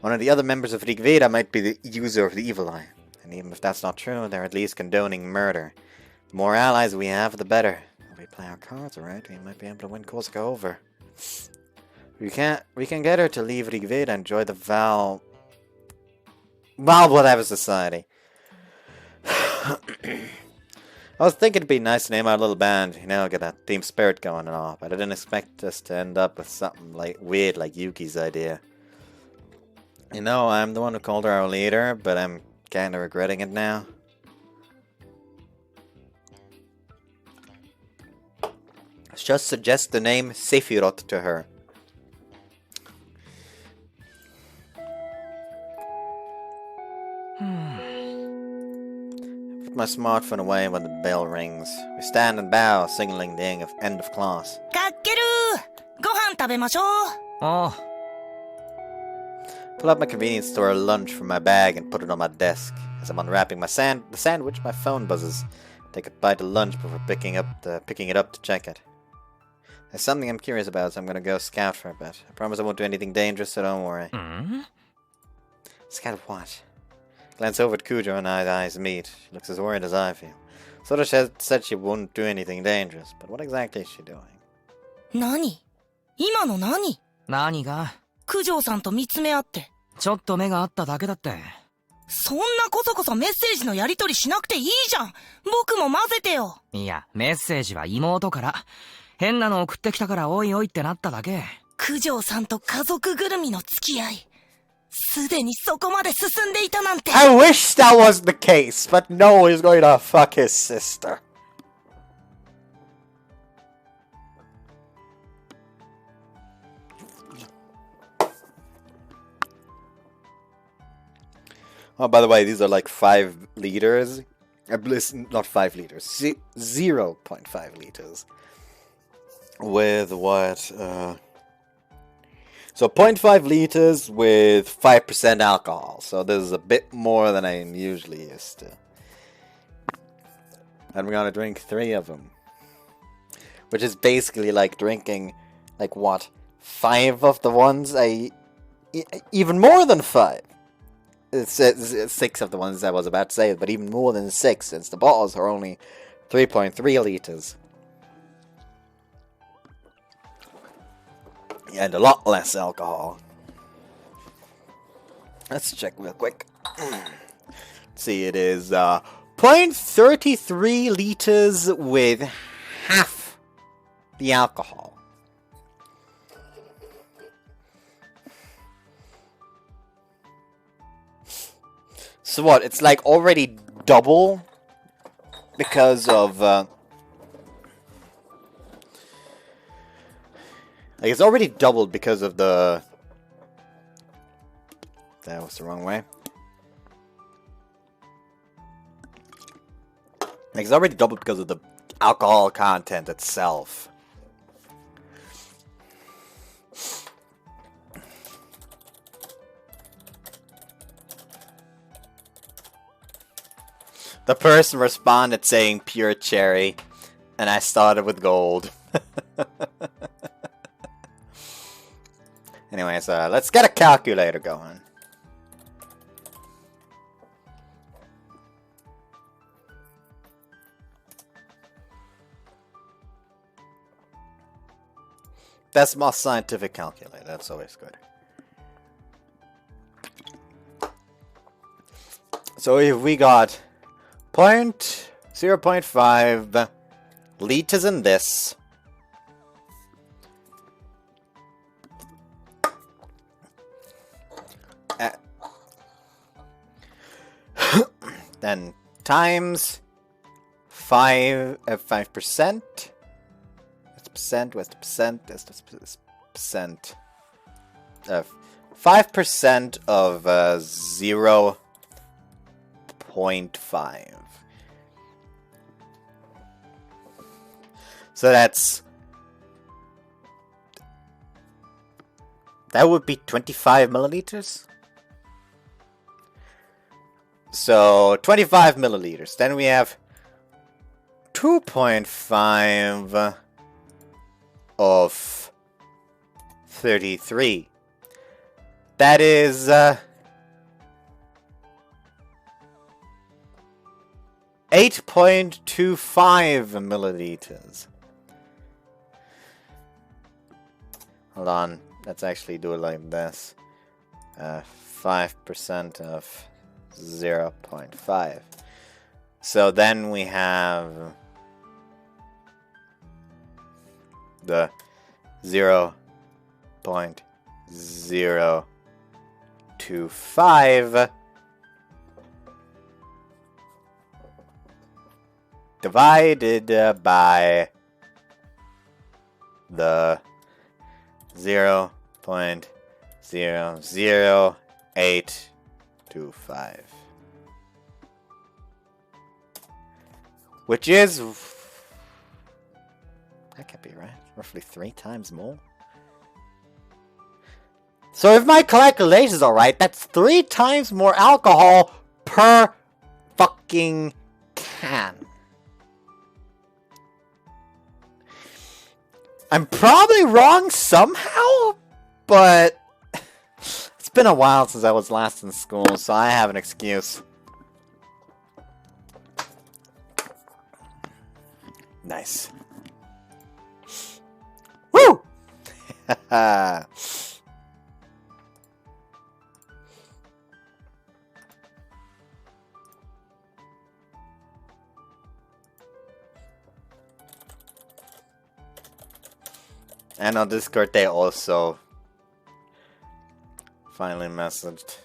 One of the other members of Rigveda might be the user of the evil eye, and even if that's not true, they're at least condoning murder. The more allies we have, the better. If we play our cards right, we might be able to win Korsaka over. We can get her to leave Rigveda and join the whatever society. I was thinking it'd be nice to name our little band, get that team spirit going and all, but I didn't expect us to end up with something weird like Yuki's idea. I'm the one who called her our leader, but I'm kinda regretting it now. Let's just suggest the name Sephiroth to her. Put my smartphone away when the bell rings. We stand and bow, signaling the end of class. かっけるーご飯食べましょうあ Pull out my convenience store lunch from my bag and put it on my desk. As I'm unwrapping the sandwich, my phone buzzes. Take a bite of lunch before picking it up to check it. There's something I'm curious about, so I'm gonna go scout for a bit. I promise I won't do anything dangerous, so don't worry. Scout what? Glance over at Cujo and our eyes meet. She looks as worried as I feel. Sora said she won't do anything dangerous, but what exactly is she doing? 何今の何何が九条さんと見つめ合って。ちょっと目が合っただけだって。そんなこそこそメッセージのやり取りしなくていいじゃん。僕も混ぜてよ。いや、メッセージは妹から。変なの送ってきたからおいおいってなっただけ。九条さんと家族ぐるみの付き合い。すでにそこまで進んでいたなんて。I wish that was the case, but no, he's going to fuck his sister. Oh, by the way, these are like 5 liters. Not 5 liters. 0.5 liters. With what? So 0.5 liters with 5% alcohol. So this is a bit more than I'm usually used to. And we're gonna drink 3 of them. Which is basically like drinking, 5 of the ones even more than 5. It's 6 of the ones I was about to say, but even more than 6, since the bottles are only 3.3 liters. And a lot less alcohol. Let's check real quick. Let's see, it is 0.33 liters with half the alcohol. So what? It's like already double because of it's already doubled because of the... That was the wrong way. It's already doubled because of the alcohol content itself. The person responded saying pure cherry, and I started with gold. Anyways, let's get a calculator going. That's my scientific calculator. That's always good. So if we got 0.5 liters in this, then times 5%. What's the percent? What's the percent? That's the percent. 5% of 0.5. So that would be 25 milliliters. So 25 milliliters. Then we have 2.5 of 33. That is 8.25 milliliters. Hold on, let's actually do it like this. 5% of 0.5. So then we have the 0.025 divided by the 0.00825, which is, that can't be right, roughly 3 times more. So if my calculations are right, that's 3 times more alcohol per fucking can. I'm probably wrong somehow, but it's been a while since I was last in school, so I have an excuse. Nice. Woo! And on Discord they also finally messaged.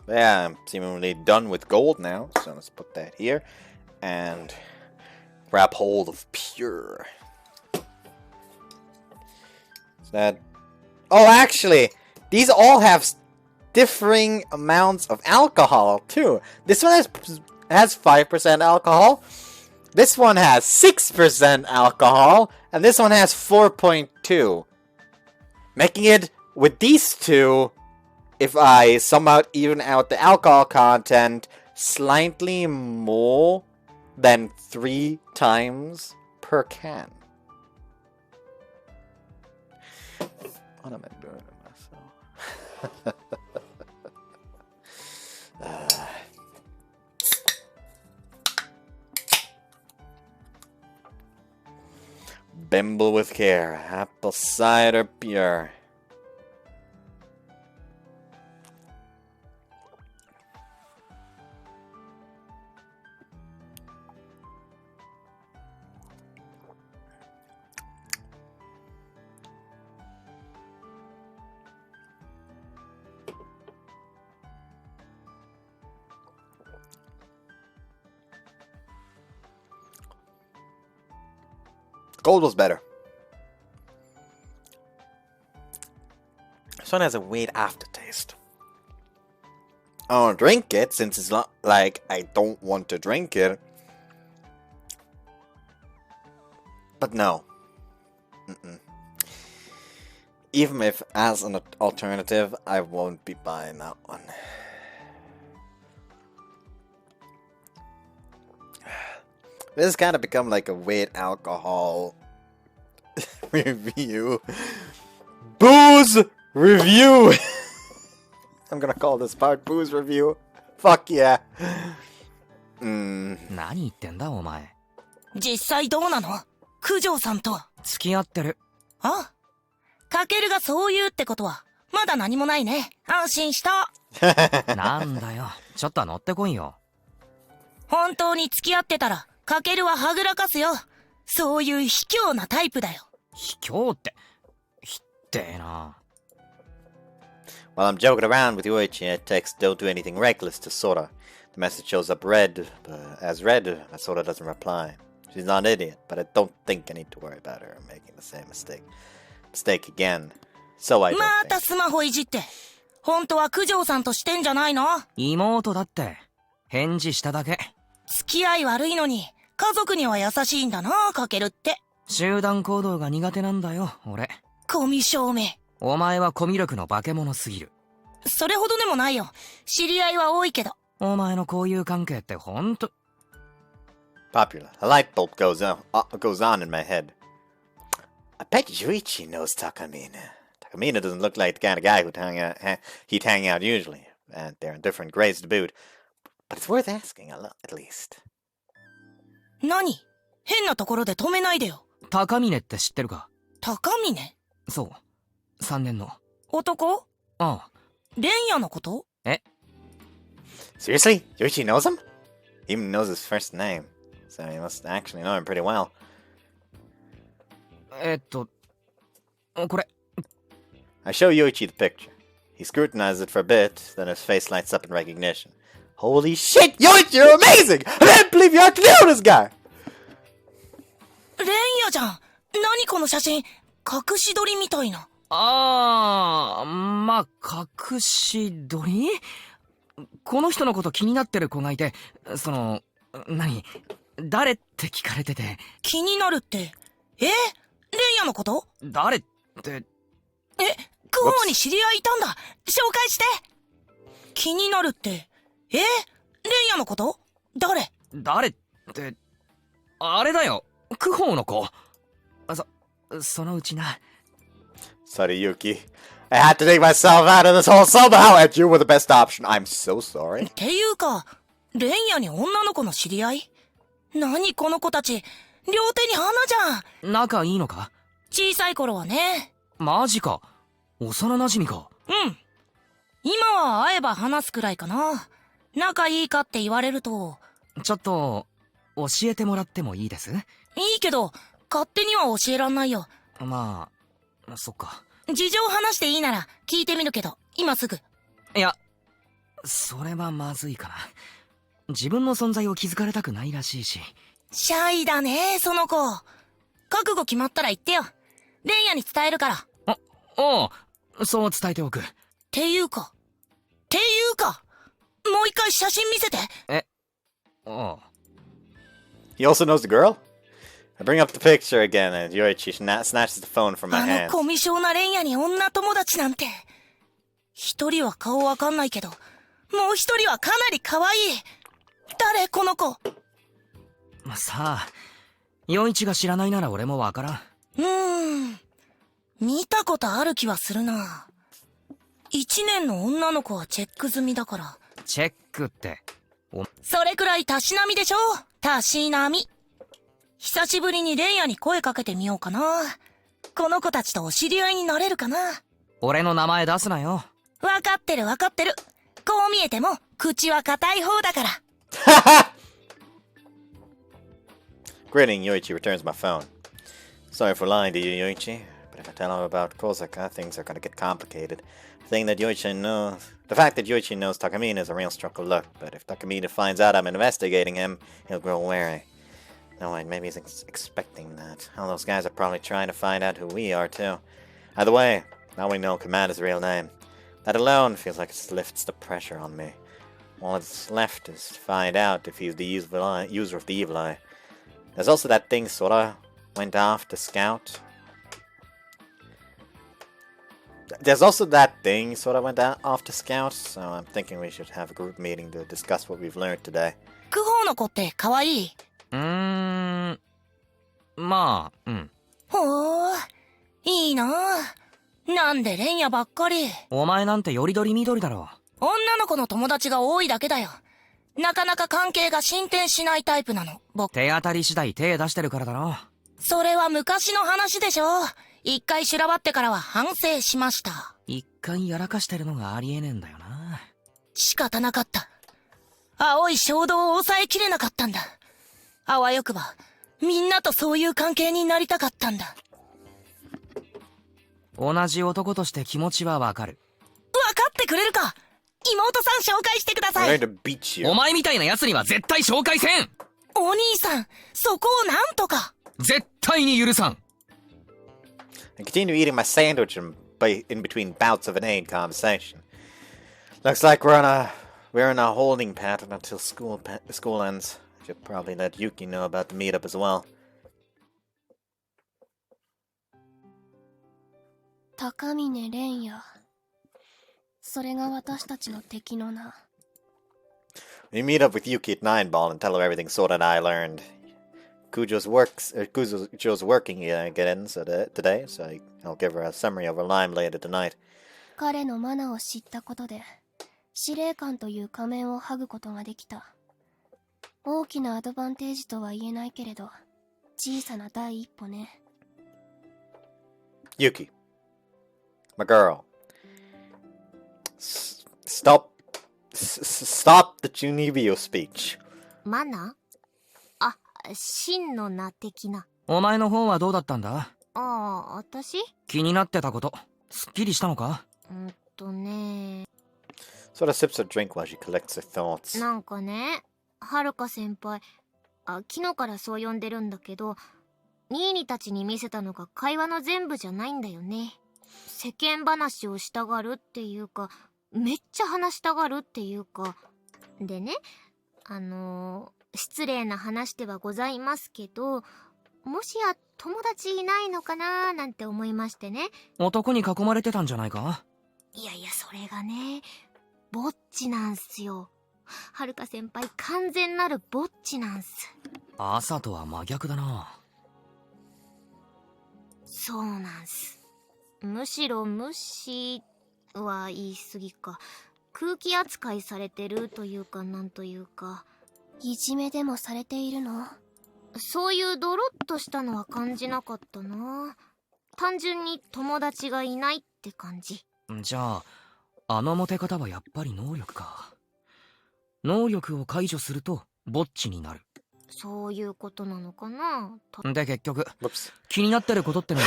Yeah, I'm seemingly done with gold now, so let's put that here and grab hold of pure. That, oh, actually, these all have differing amounts of alcohol too. This one has 5% alcohol. This one has 6% alcohol, and this one has 4.2, making it with these two, if I somehow even out the alcohol content, slightly more than 3 times per can. What am I doing to myself? Bimble with care. Apple cider pure. Gold was better. This one has a weird aftertaste. I don't drink it since it's not like I don't want to drink it. But no. Even if as an alternative, I won't be buying that one. This has kind of become like a weird alcohol review. Booze review! I'm gonna call this part Booze review. Fuck yeah. 何言ってんだお前。実際どうなの？九条さんと。付き合ってる。あ？かけるがそう言うってことは、まだ何もないね。安心した。なんだよ。ちょっと乗ってこいよ。本当に付き合ってたら、かけるははぐらかすよ。そういう卑怯なタイプだよ。卑怯って。ひってえな。While I'm joking around with Yoichi, text don't do anything reckless to Sora. The message shows up red, as red, but Sora doesn't reply. She's not an idiot, but I don't think I need to worry about her making the same mistake again. So I don't ま think. たスマホいじって。本当は九条さんとしてんじゃないの？妹だって。返事しただけ。付き合い悪いのに、家族には優しいんだな、かけるって。集団行動が苦手なんだよ、俺。コミ証明。お前はコミュ力の化け物すぎる。それほどでもないよ。知り合いは多いけど。お前の交友関係ってほんと。Popular. A light bulb goes on in my head. I bet Yuichi knows Takamine. Takamine doesn't look like the kind of guy he'd hang out usually. And they're in different grades to boot. But it's worth asking, at least. 何？変なところで止めないでよ。高峰って知ってるか？高峰？そう。3年の。男？ああ。レンヤのこと？え？ Seriously? Yuichi knows him? He even knows his first name. So he must actually know him pretty well. これ。I show Yuichi the picture. He scrutinizes it for a bit, then his face lights up in recognition. Holy shit, Yuichi, you're amazing! I can't believe you actually know this guy! レンヤじゃん。何この写真？隠し撮りみたいな。ああ、まあ、隠し撮り？この人のこと気になってる子がいて、誰って聞かれてて。気になるって。レンヤのこと？誰って。クホに知り合いいたんだ。紹介して。気になるって。レンヤのこと？誰って、あれだよ。クホの子。そのうちな。Sorry, Yuki. I had to take myself out of this hole somehow, and you were the best option. I'm so sorry. っていうか、レンヤに女の子の知り合い？何この子たち、両手に花じゃん。仲いいのか？小さい頃はね。マジか。幼馴染か。うん。今は会えば話すくらいかな。仲いいかって言われると。ちょっと、教えてもらってもいいです？いいけど、勝手には教えらんないよ。まあ、そっか。事情話していいなら聞いてみるけど、今すぐ。いや、それはまずいかな。自分の存在を気づかれたくないらしいし。シャイだね、その子。覚悟決まったら言ってよ。レンヤに伝えるから。おう、そう伝えておく。っていうか、もう一回写真見せて。おう。He also knows the girl? I bring up the picture again, and Yuichi snatches the phone from my あ hands. のコミショなレンヤに女友達なんて。一人は顔わかんないけど、もう一人はかなり可愛い。誰この子？さあ、陽一が知らないなら俺もわからん。見たことある気はするな。1年の女の子はチェック済みだから。チェックって。それくらいたしなみでしょ？たしなみ。久しぶりにレンヤに声かけてみようかな。この子たちとお知り合いになれるかな。俺の名前出すなよ。わかってる。こう見えても口は硬い方だから。Grinning, Yuichi returns my phone. Sorry for lying to you, Yuichi, but if I tell him about Kozaka, things are gonna get complicated. The fact that Yuichi knows Takamine is a real stroke of luck, but if Takamine finds out I'm investigating him, he'll grow wary. No, wait, maybe he's expecting that. All those guys are probably trying to find out who we are, too. Either way, now we know Commander's real name. That alone feels like it lifts the pressure on me. All that's left is to find out if he's the user of the evil eye. There's also that thing Sora went off to scout. So I'm thinking we should have a group meeting to discuss what we've learned today. クホの子って可愛い？まあ、うん。ほー、いいな。なんでレンヤばっかり。お前なんてよりどりみどりだろ。女の子の友達が多いだけだよ。なかなか関係が進展しないタイプなの、僕。手当たり次第手出してるからだろ。それは昔の話でしょ。一回修羅場ってからは反省しました。一回やらかしてるのがありえねえんだよな。仕方なかった。青い衝動を抑えきれなかったんだ。あわよくば、みんなとそういう関係になりたかったんだ。同じ男として気持ちはわかる。わかってくれるか？妹さん紹介してください。お前みたいな奴には絶対紹介せん。お兄さん、そこをなんとか。絶対に許さん。 I continue eating my sandwich in between bouts of inane conversation. Looks like we're in a holding pattern until school ends. I should probably let Yuki know about the meetup as well. 高峰蓮也。それが私たちの敵の名。We meet up with Yuki at 9 Ball and tell her everything Sora and I learned. Kujo's working again today, so I'll give her a summary of her line later tonight. 彼のマナーを知ったことで、司令官という仮面を剥ぐことができた。大きなアドバンテージとは言えないけれど、小さな第一歩ね。Yuki, my girl, stop the Junibio speech. マナ？あ、真の名的な。お前の方はどうだったんだ？ああ、私？気になってたこと、すっきりしたのか？ね。Sora sips her drink while she collects her thoughts. なんかね、はるか先輩、昨日からそう呼んでるんだけど、ニーニたちに見せたのが会話の全部じゃないんだよね。世間話をしたがるっていうか、めっちゃ話したがるっていうか。でね、失礼な話ではございますけど、もしや友達いないのかなーなんて思いましてね。男に囲まれてたんじゃないか？いやいや、それがね、ぼっちなんすよ。はるか先輩、完全なるぼっちなんす。朝とは真逆だな。そうなんす。むしろ無視は言い過ぎか。空気扱いされてるというか、なんというか。いじめでもされているの？そういうドロッとしたのは感じなかったな。単純に友達がいないって感じ。じゃあ、あのモテ方はやっぱり能力か。能力を解除するとぼっちになる。そういうことなのかな。で結局 Whoops. 気になってることってのは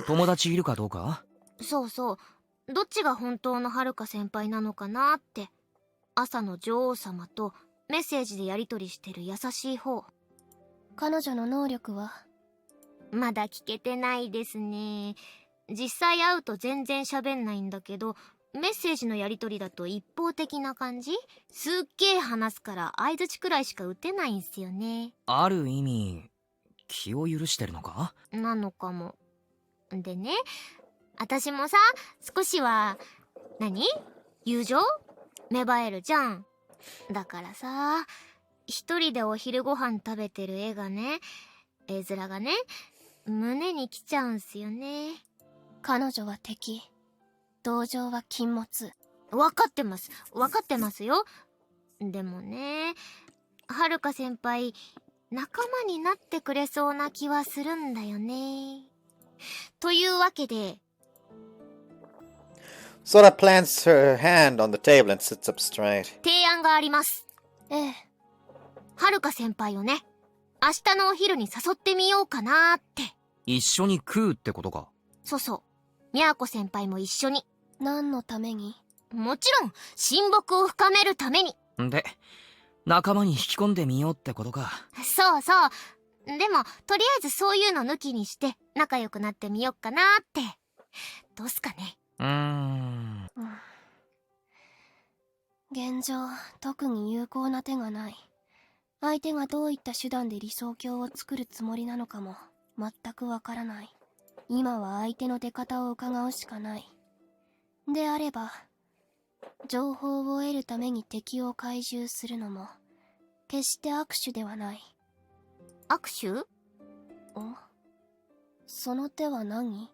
友達いるかどうか？そうそう。どっちが本当のはるか先輩なのかなって。朝の女王様とメッセージでやり取りしてる優しい方。彼女の能力は？まだ聞けてないですね。実際会うと全然喋んないんだけど、メッセージのやり取りだと一方的な感じ？すっげー話すから相槌くらいしか打てないんすよね。ある意味気を許してるのか？なのかも。でね、私もさ、少しは友情芽生えるじゃん。だからさ、一人でお昼ご飯食べてる絵がね、絵面がね、胸に来ちゃうんすよね。彼女は敵、同情は禁物。分かってますよ。でもね、はるか先輩仲間になってくれそうな気はするんだよね。というわけで、Sora plants her hand on the table and sits up straight. 提案があります。ええ。はるか先輩をね、明日のお昼に誘ってみようかなーって。一緒に食うってことか？そうそう。みやこ先輩も一緒に。何のために？もちろん親睦を深めるために。で仲間に引き込んでみようってことか。そうそう。でもとりあえずそういうの抜きにして仲良くなってみよっかなーって。どうすかね。現状特に有効な手がない。相手がどういった手段で理想郷を作るつもりなのかも全くわからない。今は相手の出方を伺うしかない。であれば情報を得るために敵を懐柔するのも決して握手ではない。握手？その手は何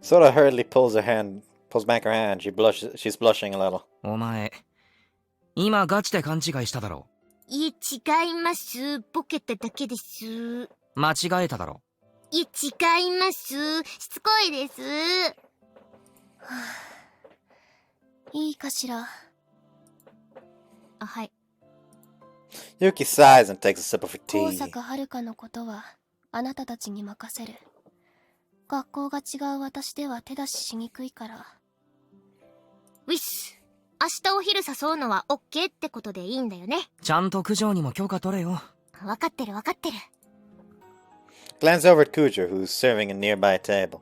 ？Sora hurriedly pulls back her hand. She's blushing a little. お前今ガチで勘違いしただろ？いえ、違います。ボケただけです。間違えただろ？いえ、違います。しつこいです。いいかしら。はい。Yuki sighs and takes a sip of her 高 tea. 坂遥のことはあなたたちに任せる。学校が違う私では手出ししにくいから。ウィッス。明日お昼誘うのはオッケーってことでいいんだよね。ちゃんと九条にも許可取れよ。わかってるわかってる。Glance over at Kujo, who's serving a nearby table.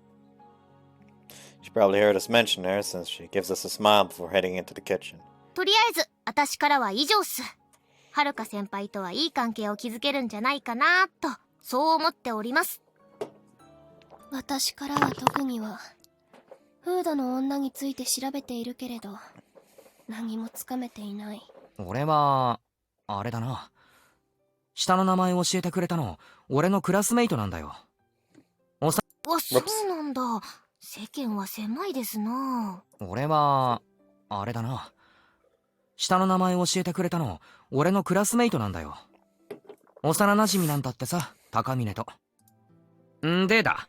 She probably heard us mention her since she gives us a smile before heading into the kitchen. とりあえず、私からは以上っす。はるか先輩とはいい関係を築けるんじゃないかなと、そう思っております。私からは特には、フードの女について調べているけれど、何もつかめていない。俺は、あれだな。下の名前教えてくれたの、俺のクラスメイトなんだよ。わ、そうなんだ。世間は狭いですな。俺は、あれだな。下の名前教えてくれたの、俺のクラスメイトなんだよ。幼馴染なんだってさ、高峰と。んでだ。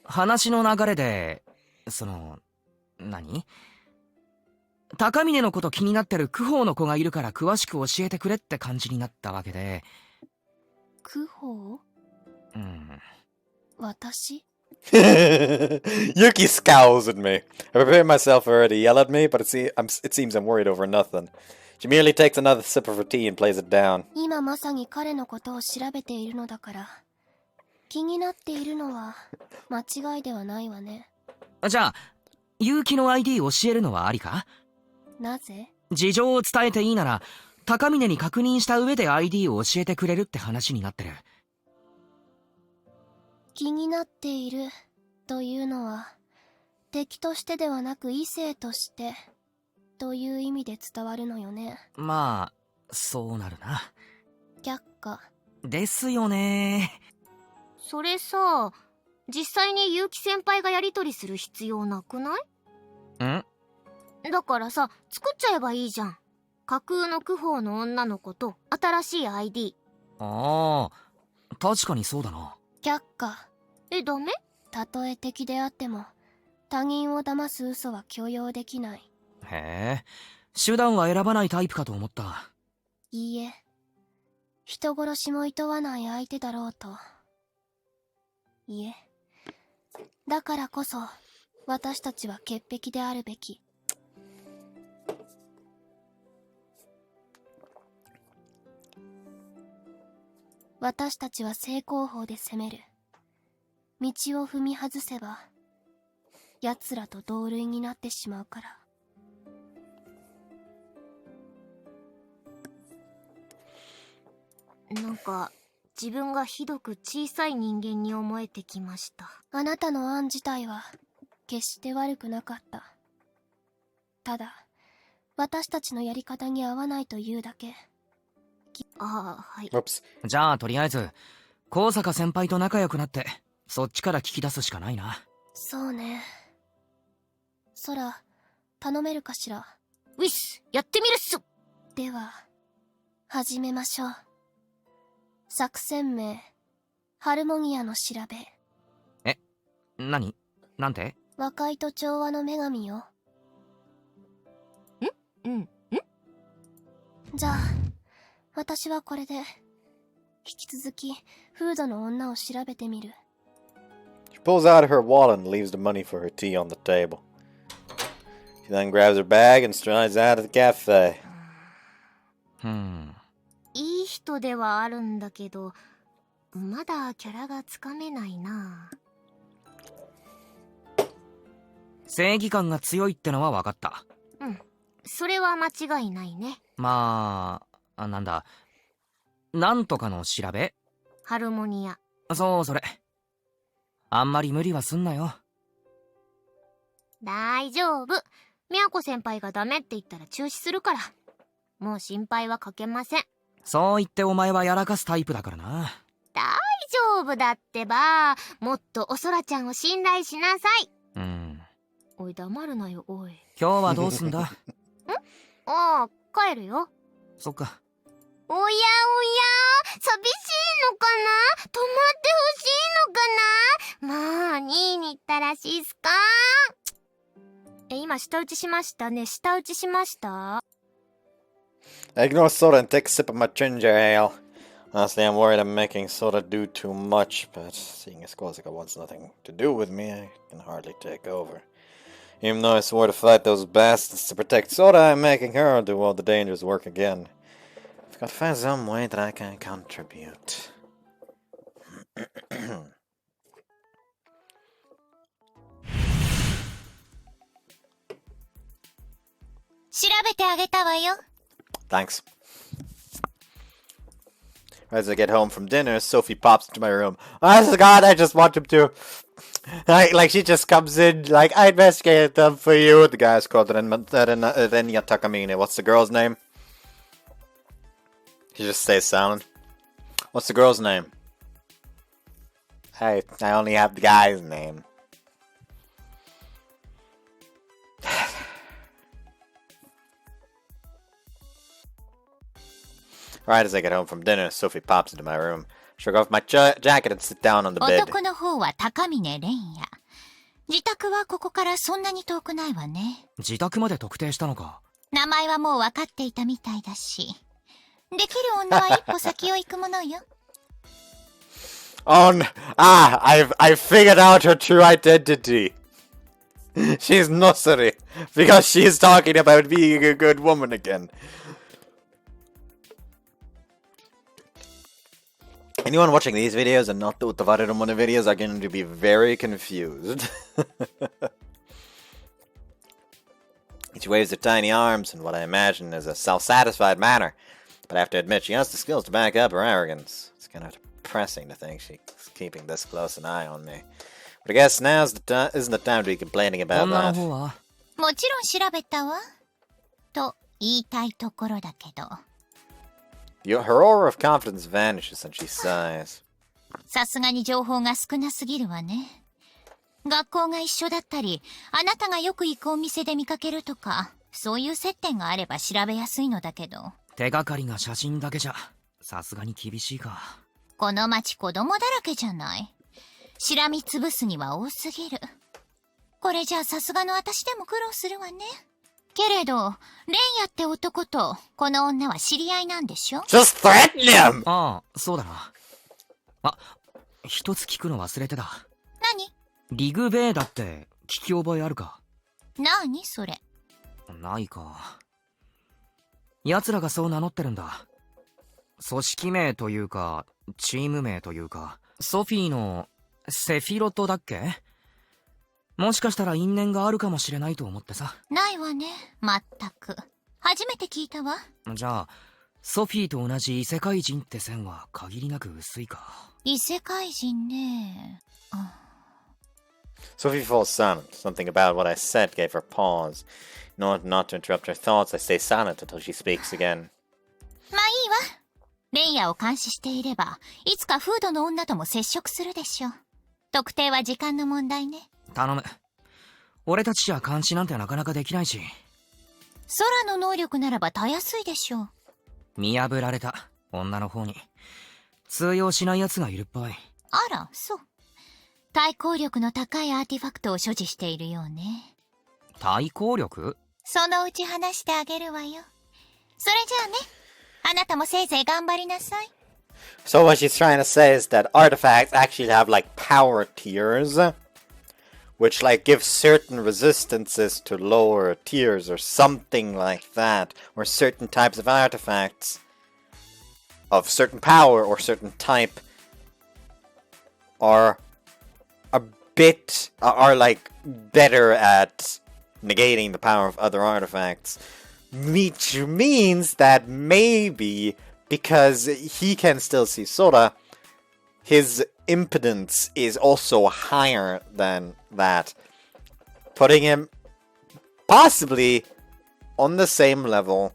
話の流れで、何？高峰のこと気になってるクホーの子がいるから詳しく教えてくれって感じになったわけで。クホー？うん。私？ Yuki scowls at me. I prepared myself for her to yell at me, but it seems I'm worried over nothing. She merely takes another sip of her tea and plays it down. 今まさに彼のことを調べているのだから、気になっているのは間違いではないわね。じゃあ、結城の ID 教えるのはありか？なぜ？事情を伝えていいなら、高峰に確認した上で ID を教えてくれるって話になってる。気になっているというのは、敵としてではなく異性としてという意味で伝わるのよね。まあ、そうなるな。却下。ですよね。それさ、実際に結城先輩がやりとりする必要なくない？ん？だからさ、作っちゃえばいいじゃん。架空のクホーの女の子と新しい ID。ああ、確かにそうだな。却下。ダメ？たとえ敵であっても、他人を騙す嘘は許容できない。へえ、手段は選ばないタイプかと思った。いいえ、人殺しも厭わない相手だろうと。いえ、だからこそ、私たちは潔癖であるべき。私たちは正攻法で攻める。道を踏み外せば、奴らと同類になってしまうから。なんか、自分がひどく小さい人間に思えてきました。あなたの案自体は、決して悪くなかった。ただ、私たちのやり方に合わないというだけ。ああ、はい。Whoops. じゃあ、とりあえず、高坂先輩と仲良くなって、そっちから聞き出すしかないな。そうね。空、頼めるかしら。ウィス、やってみるっす。では、始めましょう。作戦名、ハルモニアの調べ。何？なんて？和解と調和の女神よ。じゃあ、私はこれで、引き続き、フードの女を調べてみる。She pulls out her wallet and leaves the money for her tea on the table. She then grabs her bag and strides out of the cafe. いい人ではあるんだけど、まだキャラがつかめないな。正義感が強いってのは分かった。うん、それは間違いないね。まあ、なんだ。なんとかの調べ？ハルモニア。そう、それ。あんまり無理はすんなよ。大丈夫。みやこ先輩がダメって言ったら中止するから。もう心配はかけません。そう言ってお前はやらかすタイプだからな。大丈夫だってば。もっとおそらちゃんを信頼しなさい。おい、黙るなよ、おい。今日はどうすんだ？ああ、帰るよ。そっか。おやおや、寂しいのかな？泊まってほしいのかな？まあ、ニーニったらしいっすか？今、舌打ちしましたね。舌打ちしました？ I ignore soda and take a sip of my ginger ale. Honestly, I'm worried I'm making Soda do too much, but seeing as Korsaka wants nothing to do with me, I can hardly take over. Even though I swore to fight those bastards to protect Soda, I'm making her do all the dangerous work again. I've got to find some way that I can contribute. 調べてあげたわよ。 Thanks. As I get home from dinner, Sophie pops into my room. Oh God, I just want him to. Like she just comes in, like, I investigated them for you. The guy's called Renya Takamine. What's the girl's name? He just stays silent. What's the girl's name? I only have the guy's name. Right as I get home from dinner, Sophie pops into my room. Shrug off my jacket and sit down on the bed. 男の方は高峰蓮也。自宅はここからそんなに遠くないわね。自宅まで特定したのか。名前はもう分かっていたみたいだし。できる女は一歩先を行くものよ。Oh, I've figured out her true identity. She's nursery because she's talking about being a good woman again. Anyone watching these videos and not the Utavarerumone videos are going to be very confused. She waves her tiny arms in what I imagine is a self-satisfied manner, but I have to admit she has the skills to back up her arrogance. It's kind of depressing to think she's keeping this close an eye on me. But I guess now isn't the time to be complaining about 女の that. 方は。もちろん調べたわ。と言いたいところだけど。Her aura of confidence vanishes and she sighs. さすがに情報が少なすぎるわね。学校が一緒だったり、あなたがよく行くお店で見かけるとか、そういう接点があれば調べやすいのだけど。手がかりが写真だけじゃ、さすがに厳しいか。この町子供だらけじゃない。しらみつぶすには多すぎる。これじゃあさすがの私でも苦労するわね。けれど、レンヤって男とこの女は知り合いなんでしょ？ Just threaten him! ああ、そうだな。あ、一つ聞くの忘れてた。何？リグベーダって聞き覚えあるか？何それ？ないか。奴らがそう名乗ってるんだ。組織名というか、チーム名というか、ソフィーのセフィロトだっけ？もしかしたら因縁があるかもしれないと思ってさ。ないわね、まったく。初めて聞いたわ。じゃあ、ソフィーと同じ異世界人って線は限りなく薄いか。異世界人ね。Sophie falls silent. Something about what I said gave her pause. In order not to interrupt her thoughts, I stay silent until she speaks again. まあいいわ。レンヤを監視していれば、いつかフードの女とも接触するでしょう。特定は時間の問題ね。頼む。俺たちじゃ監視なんてなかなかできないし。空の能力ならばたやすいでしょう。見破られた、女の方に。通用しない奴がいるっぽい。あら、そう。対抗力の高いアーティファクトを所持しているようね。対抗力？そのうち話してあげるわよ。それじゃあね。あなたもせいぜい頑張りなさい。So what she's trying to say is that artifacts actually have like power tiers, which like give certain resistances to lower tiers or something like that, or certain types of artifacts of certain power or certain type are are like better at negating the power of other artifacts, which means that maybe because he can still see Sora, his impotence is also higher than that, putting him possibly on the same level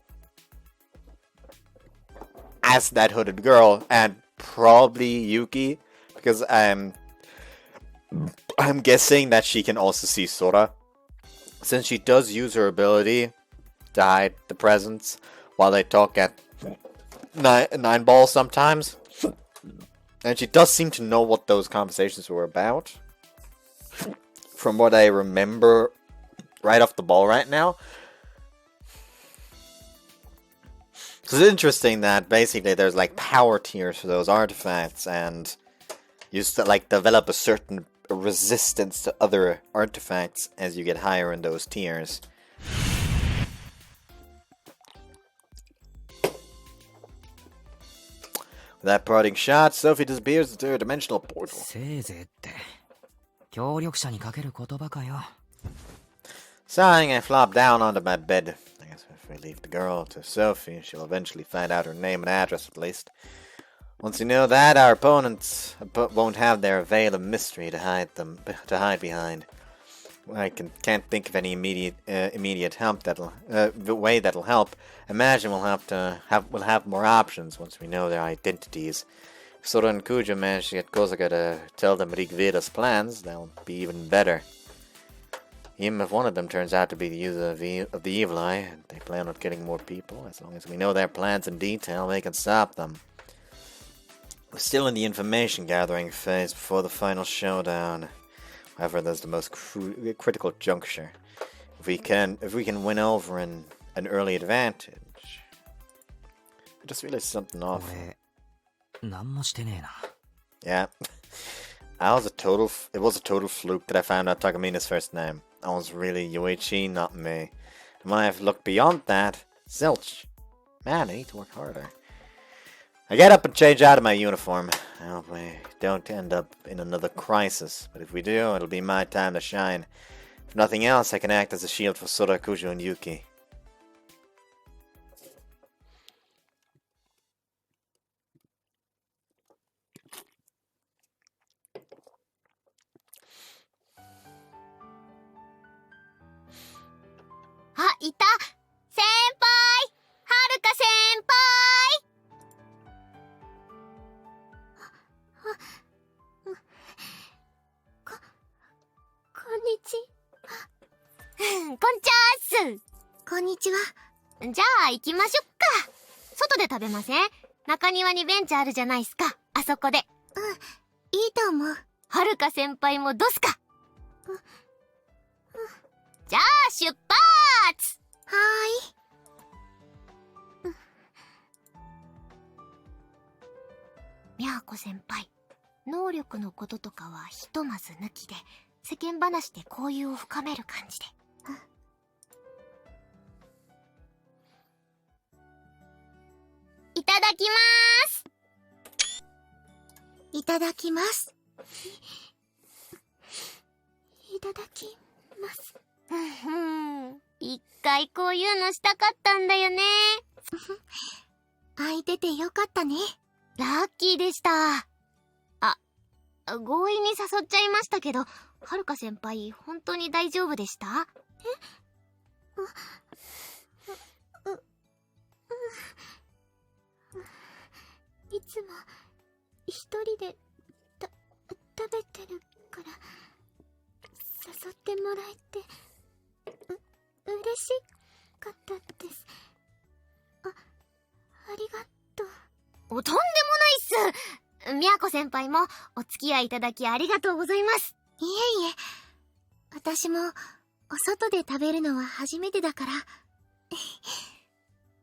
as that hooded girl, and probably Yuki, because I'm guessing that she can also see Sora, since she does use her ability to hide the presence while they talk at nine ball sometimes. And she does seem to know what those conversations were about, from what I remember right off the ball right now. So it's interesting that basically there's like power tiers for those artifacts, and you like develop a certain resistance to other artifacts as you get higher in those tiers. With that parting shot, Sophie disappears into a dimensional portal. せいぜいって協力者にかける言葉かよ。 Sighing, I flop down onto my bed. I guess if we leave the girl to Sophie, she'll eventually find out her name and address at least. Once we know that, our opponents won't have their veil of mystery to hide behind. I can't think of any immediate help the way that'll help. Imagine we'll have more options once we know their identities. If Sora and Kuja manage to get Kozaka to tell them Rigveda's plans, they'll be even better. Even if one of them turns out to be the user of the evil eye, and they plan on killing more people, as long as we know their plans in detail, we can stop them. We're still in the information gathering phase before the final showdown. However, there's the most critical juncture. If we can win over an early advantage, I just realized something off. 俺何もしてねえな。 Yeah, it was a total fluke that I found out Tagamina's first name. I was really Yuichi, not me. And when I've looked beyond that, zilch. Man, I need to work harder. I get up and change out of my uniform. I hope we don't end up in another crisis, but if we do, it'll be my time to shine. If nothing else, I can act as a shield for Sora, Kujo, and Yuki. Ah, いた！先輩！はるか先輩！こんにちこんちゃーす。こんにちは。じゃあ行きましょっか。外で食べません？中庭にベンチあるじゃないっすか。あそこで。いいと思う。はるか先輩もどすか。じゃあ出発！はーい。みゃーこ先輩、能力のこととかはひとまず抜きで、世間話で交友を深める感じで。いただきまーす。いただきます。いただきます。一回こういうのしたかったんだよね。空いててよかったね。ラッキーでした。あ、強引に誘っちゃいましたけど、はるか先輩、本当に大丈夫でした？いつも一人で食べてるから誘ってもらえて嬉しかったです。ありがとう。とんでもないっす。みやこ先輩もお付き合いいただきありがとうございます。いえいえ。私もお外で食べるのは初めてだから。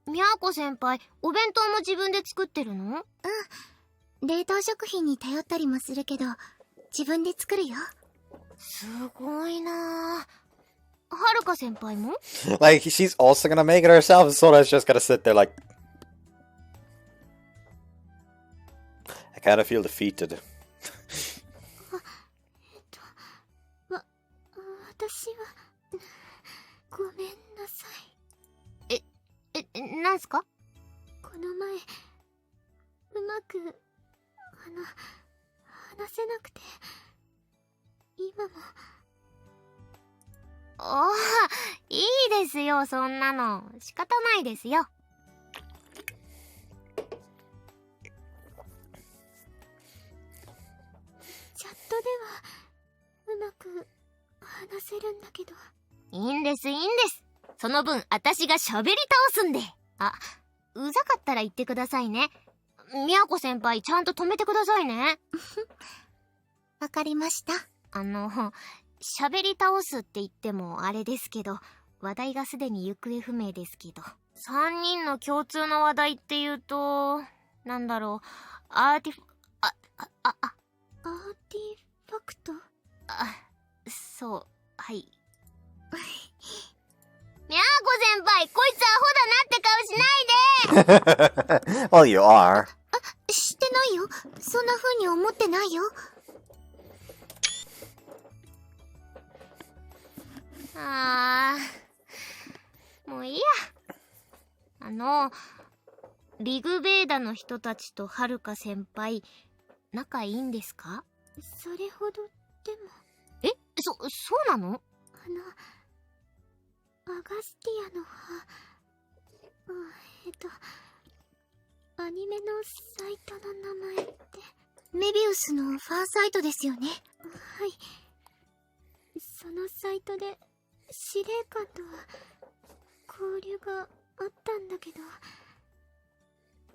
みやこ先輩、お弁当も自分で作ってるの？うん。冷凍食品に頼ったりもするけど、自分で作るよ。すごいなぁ。はるか先輩も？ Like, she's also gonna make it herself, and Sora's just gonna sit there like... I kind of feel defeated. 私は、ごめんなさい。なんすか？この前、うまく、話せなくて、今も。おー、いいですよ、そんなの。仕方ないですよ。チャットでは、うまく話せるんだけど。いいんです、いいんです。その分、私が喋り倒すんで。あ、うざかったら言ってくださいね。みやこ先輩、ちゃんと止めてくださいね。わかりました。喋り倒すって言ってもあれですけど、話題がすでに行方不明ですけど。3人の共通の話題っていうと、なんだろう、アーティファクト？そう、はい。みゃーこ先輩、こいつアホだなって顔しないで。 Well, you are. してないよ。そんな風に思ってないよ。もういいや。リグベーダの人たちとはるか先輩、仲いいんですか？それほどでも。そうなの？アガスティアのアニメのサイトの名前って。メビウスのファンサイトですよね。はい。そのサイトで司令官とは交流があったんだけど、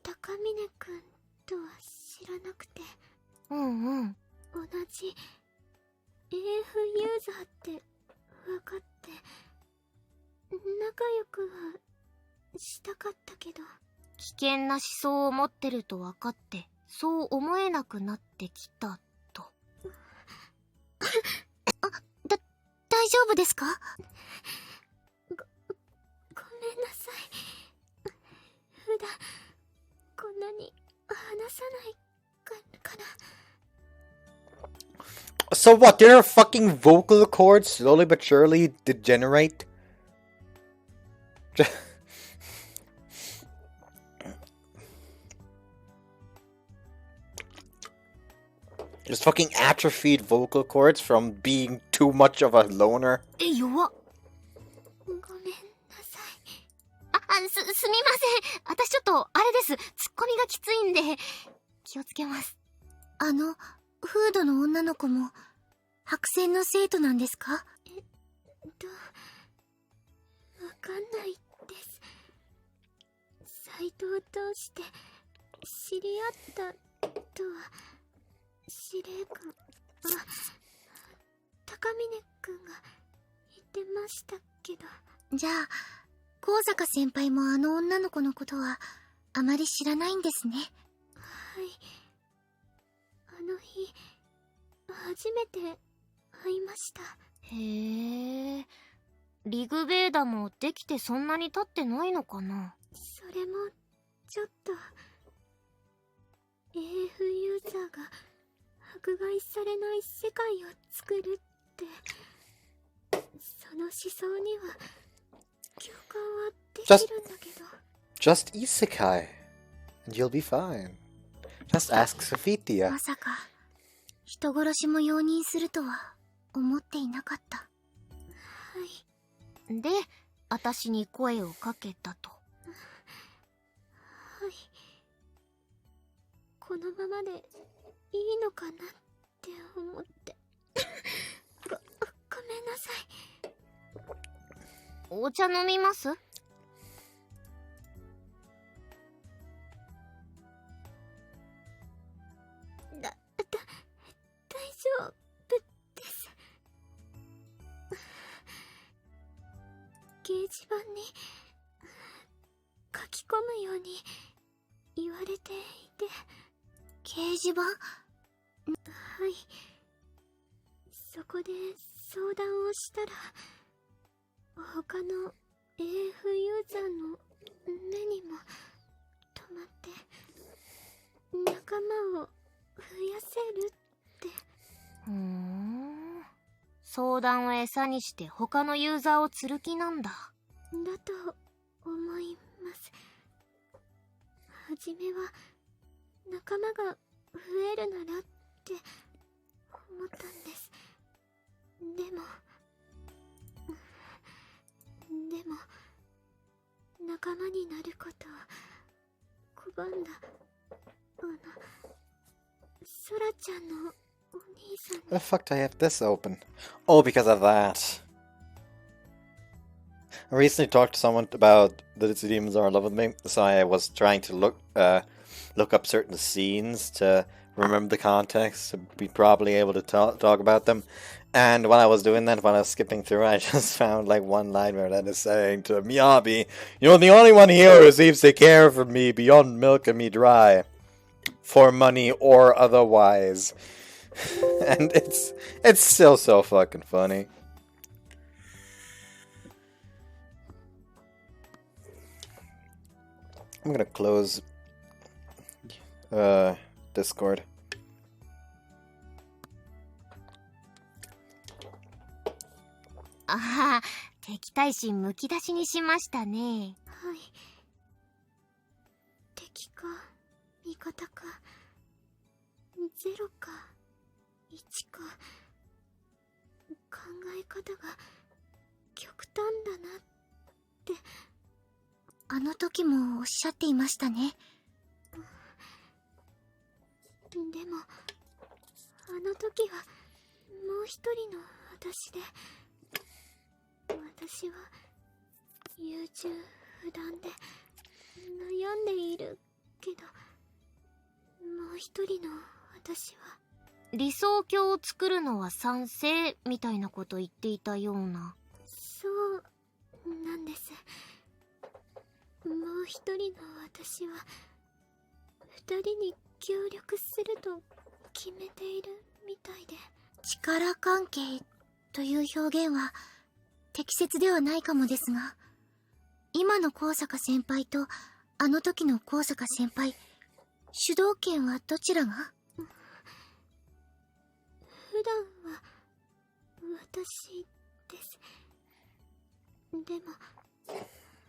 高峰くんとは知らなくて。うんうん。同じ AF ユーザーって分かって、仲良くはしたかったけど。危険な思想を持ってると分かって、そう思えなくなってきたと。大丈夫ですか？ごめんなさい。普段こんなに話さないから。 So what, did her fucking vocal cords slowly but surely degenerate? Just fucking atrophied vocal cords from being too much of a loner. 弱っ。ごめんなさい。すみません。私ちょっと、あれです。ツッコミがきついんで、気をつけます。フードの女の子も白線の生徒なんですか？わかんないです。サイトを通して知り合ったとは。司令官は高峰くんが言ってましたけど。じゃあ高坂先輩もあの女の子のことはあまり知らないんですね。はい。あの日初めて会いました。へえ。リグベーダもできてそんなに経ってないのかな？それもちょっと AF ユーザーが迫害されない世界を作るって、その思想には共感はできるんだけど。 Just isekai, and you'll be fine. Just ask Sophitia. まさか人殺しも容認するとは思っていなかった。はい。で、私に声をかけたと。はい。このままでいいのかなって思って。ごめんなさい。お茶飲みます？大丈夫です。掲示板に書き込むように言われていて。掲示板？はい。そこで相談をしたら、他の AF ユーザーの目にも留まって、仲間を増やせるって。相談を餌にして他のユーザーを釣る気なんだ。だと思います。はじめは仲間が増えるならって思ったんです。でも仲間になることを拒んだソラちゃんのお兄さんに。 Why the fuck do I have this open? Oh, because of that. I recently talked to someone about that the demons are in love with me, so I was trying to look up certain scenes to remember the context to be probably able to talk about them. And while I was doing that, while I was skipping through, I just found like one line where that is saying to Miyabi, "You're the only one here who seems to care for me beyond milking me dry, for money or otherwise." And it's still so fucking funny. I'm gonna close Discord.ああ、敵対心むき出しにしましたね。はい。敵か味方か0か1か、考え方が極端だなってあの時もおっしゃっていましたね。でもあの時はもう一人の私で、私は優柔不断で悩んでいるけど、もう一人の私は理想郷を作るのは賛成みたいなこと言っていたような。そうなんです。もう一人の私は二人に協力すると決めているみたいで、力関係という表現は適切ではないかもですが、今の高坂先輩とあの時の高坂先輩、主導権はどちらが？普段は私です。でも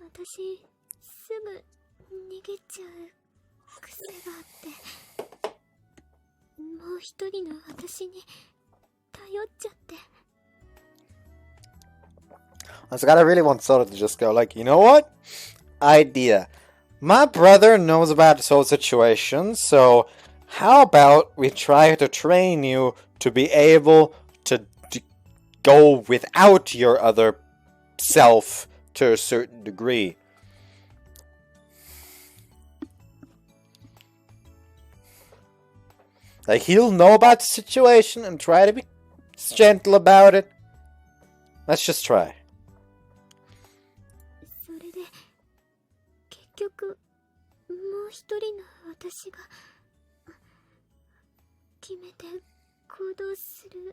私すぐ逃げちゃう癖があって、もう一人の私に頼っちゃって。So I really want Soda to just go like, you know what? Idea. My brother knows about this whole situation, so how about we try to train you to be able to go without your other self to a certain degree. Like, he'll know about the situation and try to be gentle about it. Let's just try. それで結局もう一人の私が決めて行動するよ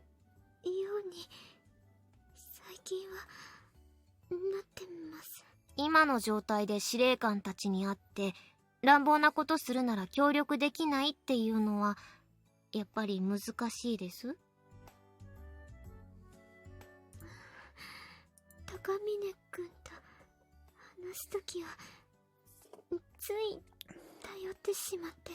うに最近はなってます。今の状態で司令官たちに会って乱暴なことするなら協力できないっていうのはやっぱり難しいです。高峰君と話すときはつい頼ってしまって。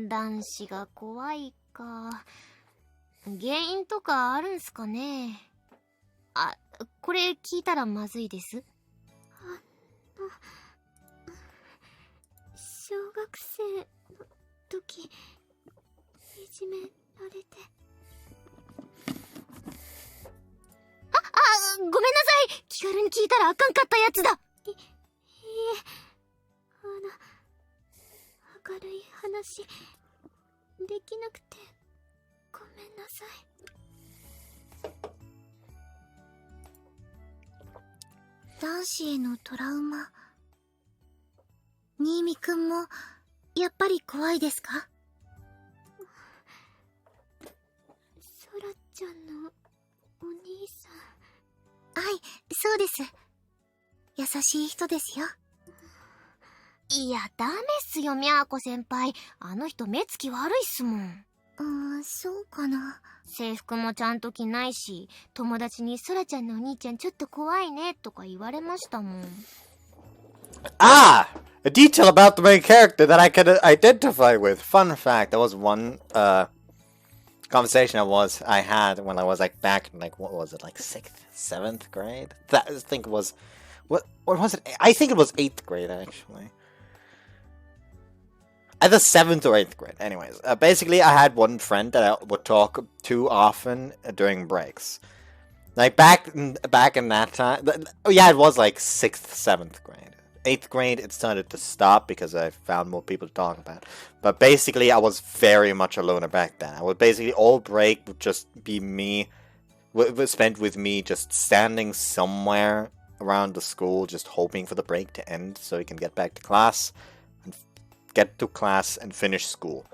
男子が怖いか。原因とかあるんすかね。あ、これ聞いたらまずいです。小学生の時いじめられて。ごめんなさい。気軽に聞いたらあかんかったやつだ。いえ、明るい話できなくてごめんなさい。男子へのトラウマ、新見くんもやっぱり怖いですか？ソラちゃんのお兄さん。はい、そうです。優しい人ですよ。いや、ダメっすよ、みゃーこ先輩。あの人目つき悪いっすもん。そうかな。制服もちゃんと着ないし、友達にソラちゃんのお兄ちゃんちょっと怖いねとか言われましたもん。Ah! A detail about the main character that I could identify with. Fun fact, there was one conversation I had when I was like back in like, what was it, like 6th, 7th grade? That I think it was, what was it? I think it was 8th grade actually. Either 7th or 8th grade. Anyways, basically I had one friend that I would talk to often during breaks. Like back in that time, yeah, it was like 6th, 7th grade. 8th grade, it started to stop because I found more people to talk about. But basically, I was very much a loner back then. I would basically, all break would just be me, was spent with me just standing somewhere around the school, just hoping for the break to end so we can get back to class, and finish school.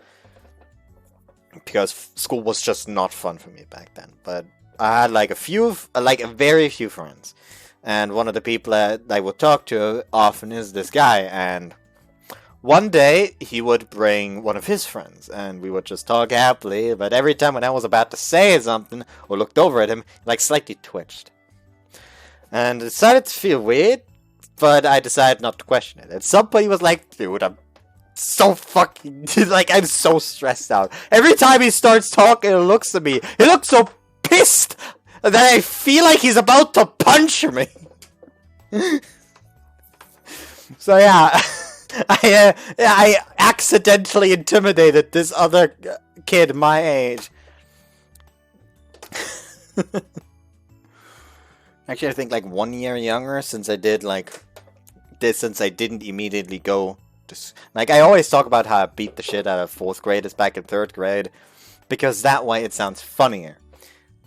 Because school was just not fun for me back then. But I had like a very few friends. And one of the people that I would talk to often is this guy. And one day, he would bring one of his friends. And we would just talk happily. But every time when I was about to say something, or looked over at him, like slightly twitched. And it started to feel weird. But I decided not to question it. And somebody was like, dude, I'm so fucking... like, I'm so stressed out. Every time he starts talking and looks at me, he looks so pissed that I feel like he's about to punch me. So yeah, I accidentally intimidated this other kid my age. Actually, I think like 1 year younger, since I didn't immediately go to... Like, I always talk about how I beat the shit out of 4th graders back in 3rd grade, because that way it sounds funnier.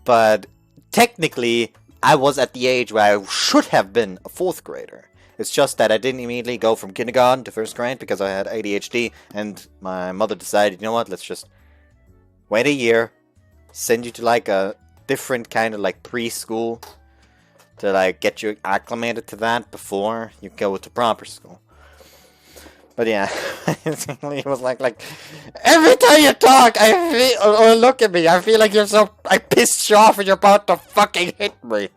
But technically, I was at the age where I should have been a 4th grader. It's just that I didn't immediately go from kindergarten to 1st grade because I had ADHD, and my mother decided, you know what, let's just wait a year, send you to like a different kind of like preschool to like get you acclimated to that before you go to proper school. But yeah, it was like every time you talk, I feel, or look at me, I feel like I pissed you off and you're about to fucking hit me.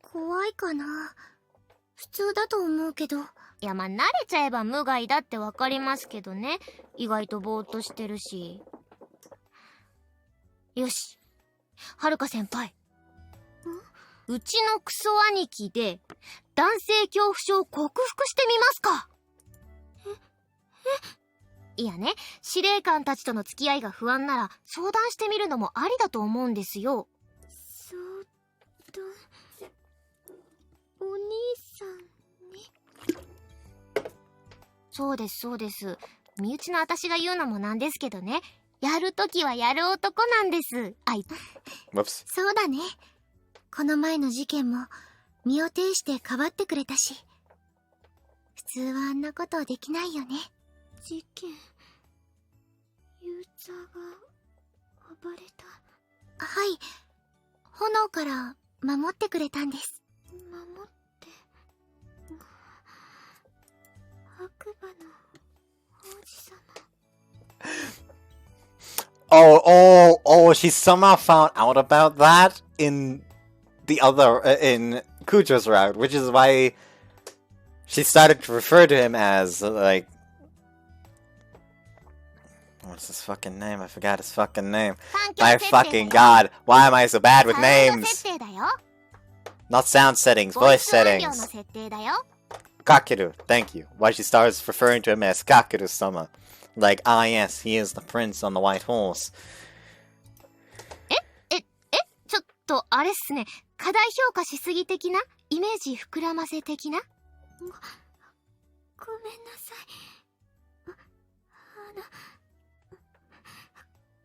怖いかな。普通だと思うけど。いや、まあ、慣れちゃえば無害だってわかりますけどね。意外とぼーっとしてるし。よし。はるか先輩。うちのクソ兄貴で、男性恐怖症を克服してみますか？いやね、司令官たちとの付き合いが不安なら、相談してみるのもありだと思うんですよ。そうだ。お兄さんに。そうです、そうです。身内の私が言うのもなんですけどね。やるときはやる男なんです。あいつ。そうだね。この前の事件も身を挺してかばってくれたし、普通はあんなことできないよね。事件、ユーザーが暴れた。はい、炎から守ってくれたんです。守って、白馬の王子様。Oh, she somehow found out about that in Kujo's route, which is why she started to refer to him as, like... What's his fucking name? I forgot his fucking name. My fucking god, why am I so bad with names? Not sound settings, voice settings. Kakeru, thank you. Why she starts referring to him as Kakeru-sama. Like, ah yes, he is the prince on the white horse. ちょっとあれっすね。過大評価しすぎ的な？イメージ膨らませ的な？ごめんなさい。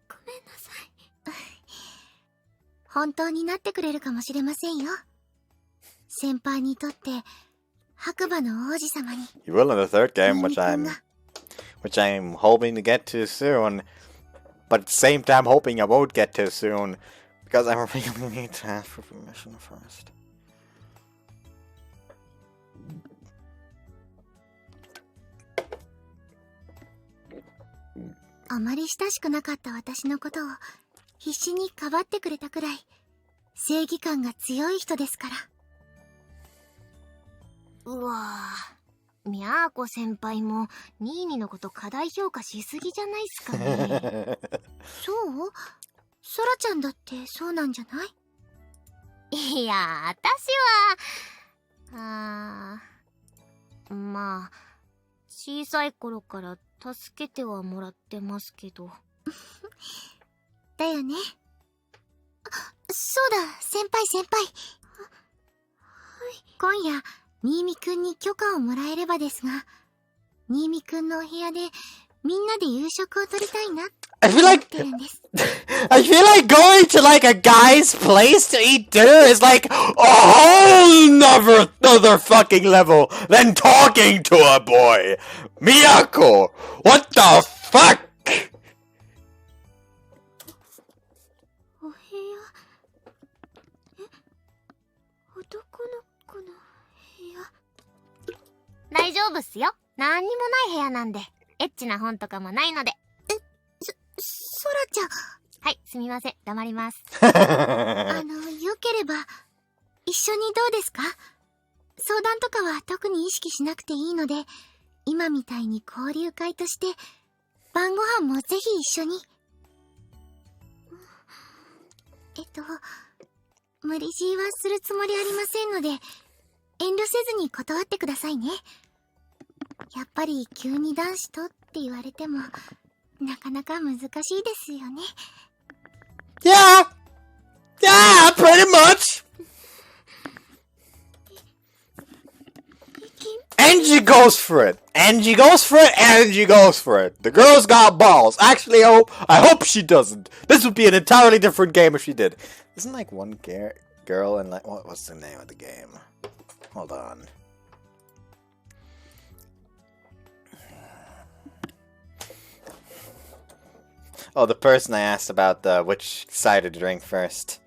ごめんなさい。本当になってくれるかもしれませんよ。先輩にとって白馬の王子様に。You will in the third game, which I'm hoping to get to soon, but at the same time hoping I won't get to soon, because I really need to ask for permission first.あまり親しくなかった私のことを必死にかばってくれたくらい正義感が強い人ですから。うわぁ。みゃーこ先輩もニーニのこと過大評価しすぎじゃないっすかね。そう？ソラちゃんだってそうなんじゃない？いや、私は、まあ、小さい頃から助けてはもらってますけど。だよね。そうだ、先輩。今夜、新見くんに許可をもらえればですが、新見くんのお部屋でみんなで夕食をとりたいなって I feel 思っ like てるんです。 I feel like going to like a guy's place to eat dinner is like a whole another fucking level than talking to a boy. Miyako, what the fuck? お部屋、男の子の部屋。大丈夫っすよ。なんにもない部屋なんで。エッチな本とかもないので。ソラちゃん、はい、すみません。黙ります。よければ、一緒にどうですか？相談とかは特に意識しなくていいので、今みたいに交流会として、晩ご飯もぜひ一緒に。無理強いはするつもりありませんので、遠慮せずに断ってくださいね。やっぱり急に男子とって言われても、なかなか難しいですよね。Yeah! Yeah, pretty much! Angie goes for it! Angie goes for it! Angie goes for it! The girl's got balls! Actually, I hope she doesn't! This would be an entirely different game if she did. Isn't like one girl and like... What's the name of the game? Hold on. Oh, the person I asked about which cider to drink first.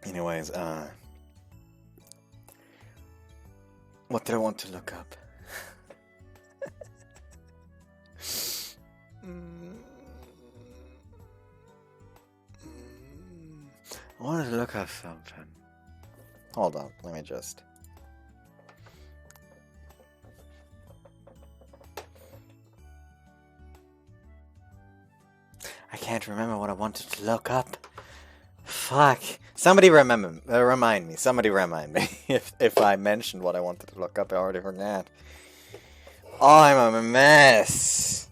Anyways, what did I want to look up? I wanted to look up something. Hold on, let me just... I can't remember what I wanted to look up. Fuck. Somebody remind me. Somebody remind me. If I mentioned what I wanted to look up, I already forgot. Oh, I'm a mess.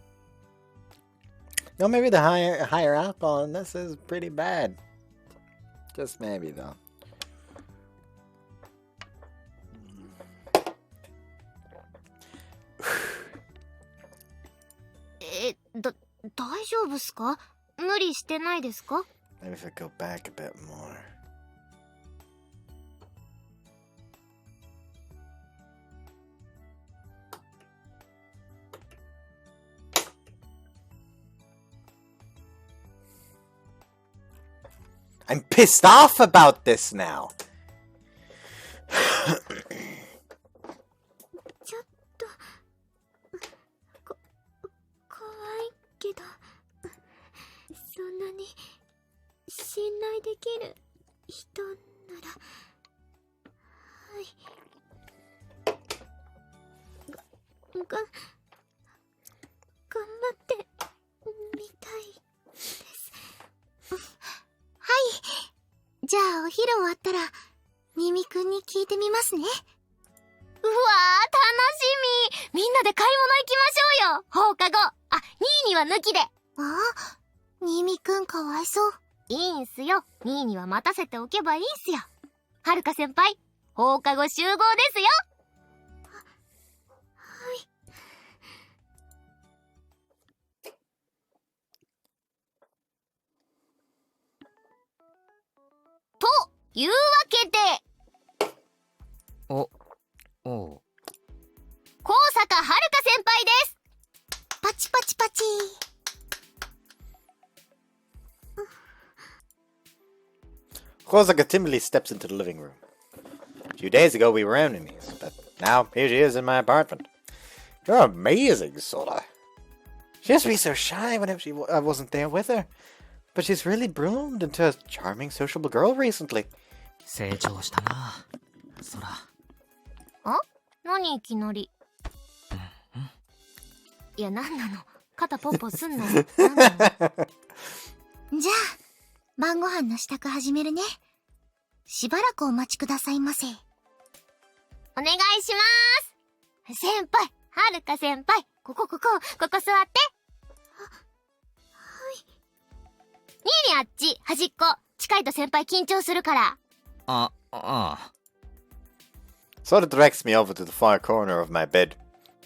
No, maybe the higher alcohol in this is pretty bad. Just maybe, though.大丈夫っすか？無理してないですか？ Maybe if I go back a bit more. I'm pissed off about this now. ちょっと、怖いけど、そんなに信頼できる人なら、はい。頑張ってみたいです。はい。じゃあお昼終わったら、ミミくんに聞いてみますね。うわー、楽しみ。みんなで買い物行きましょうよ。放課後。あ、ニーニは抜きで。あ、ミミくんかわいそう。いいんすよ。ニーニは待たせておけばいいんすよ。はるか先輩、放課後集合ですよ。はい。というわけで、おう。高坂はるか先輩です。パチパチパチ。Kozaka timidly steps into the living room. A few days ago we were enemies, but now here she is in my apartment. You're amazing, Soda. She used to be so shy whenever I wasn't there with her. But she's really bloomed into a charming, sociable girl recently. 成長したな、そら。あ？何いきなり。いや、なんなの。肩ポッポすんなよ。なんなの。じゃあ、晩ご飯の支度始めるね。しばらくお待ちくださいませ。お願いします。先輩、はるか先輩、ここ座って。はい。にーにあっち、端っこ。近いと先輩緊張するから。ああ。Soda directs me over to the far corner of my bed.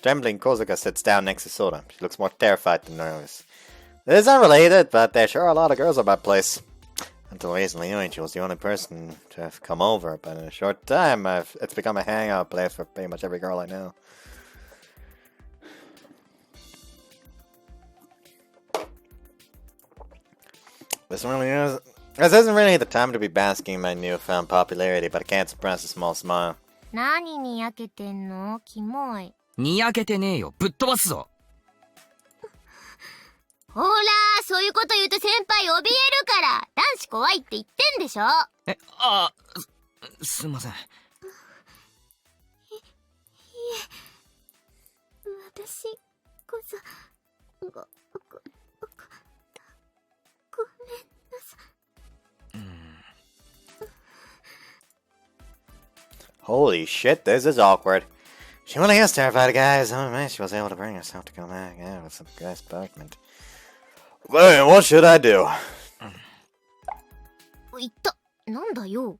Trembling, Kozaka sits down next to Soda. She looks more terrified than nervous. It is unrelated, but there sure are a lot of girls at my place. Until recently, she was the only person to have come over, but in a short time, it's become a hangout place for pretty much every girl I know. This isn't really the time to be basking in my newfound popularity, but I can't suppress a small smile. 何にやけてんの？キモい。にやけてねえよ。ぶっ飛ばすぞ。ほら、そういうこと言うと先輩怯えるから。男子怖いって言ってんでしょ。すいません。私こそ、ごめんなさい。Holy shit, this is awkward. She really is terrified, guys. Oh man, she was able to bring herself to come back. Yeah, with some guy's apartment. Well, what should I do? いった。なんだよ。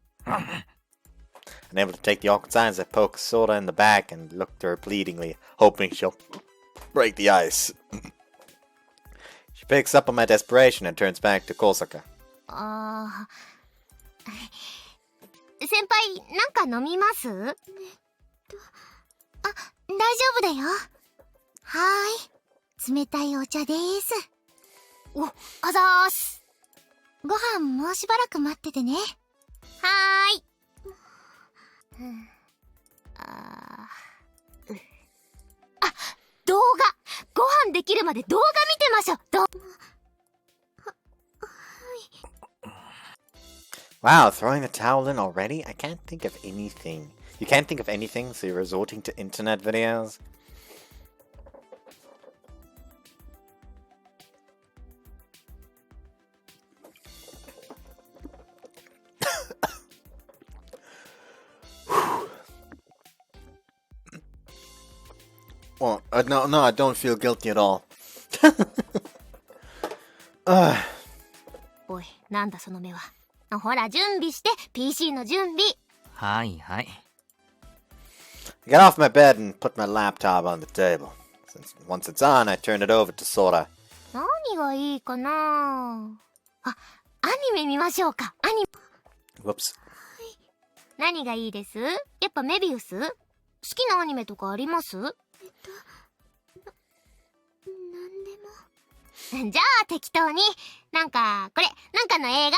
Unable to take the awkward silence, I poke Soda in the back and look to her pleadingly, hoping she'll break the ice. She picks up on my desperation and turns back to Kosaka. 先輩、なんか飲みます？大丈夫だよ。はーい。冷たいお茶です。お、あざーす。ご飯もうしばらく待っててね。はーい。動画。ご飯できるまで動画見てましょ。Wow, throwing the towel in already? I can't think of anything. You can't think of anything, so you're resorting to internet videos? Well, no, I don't feel guilty at all. おい、なんだその目は。ほら、準備して、PC の準備。はいはい。I get off my bed and put my laptop on the table. Once it's on, I turn it over to Sora. 何がいいかなあ、アニメ見ましょうか。Whoops. 何がいいです？やっぱメビウス？好きなアニメとかあります？なんでも。じゃあ適当に。なんかの映画。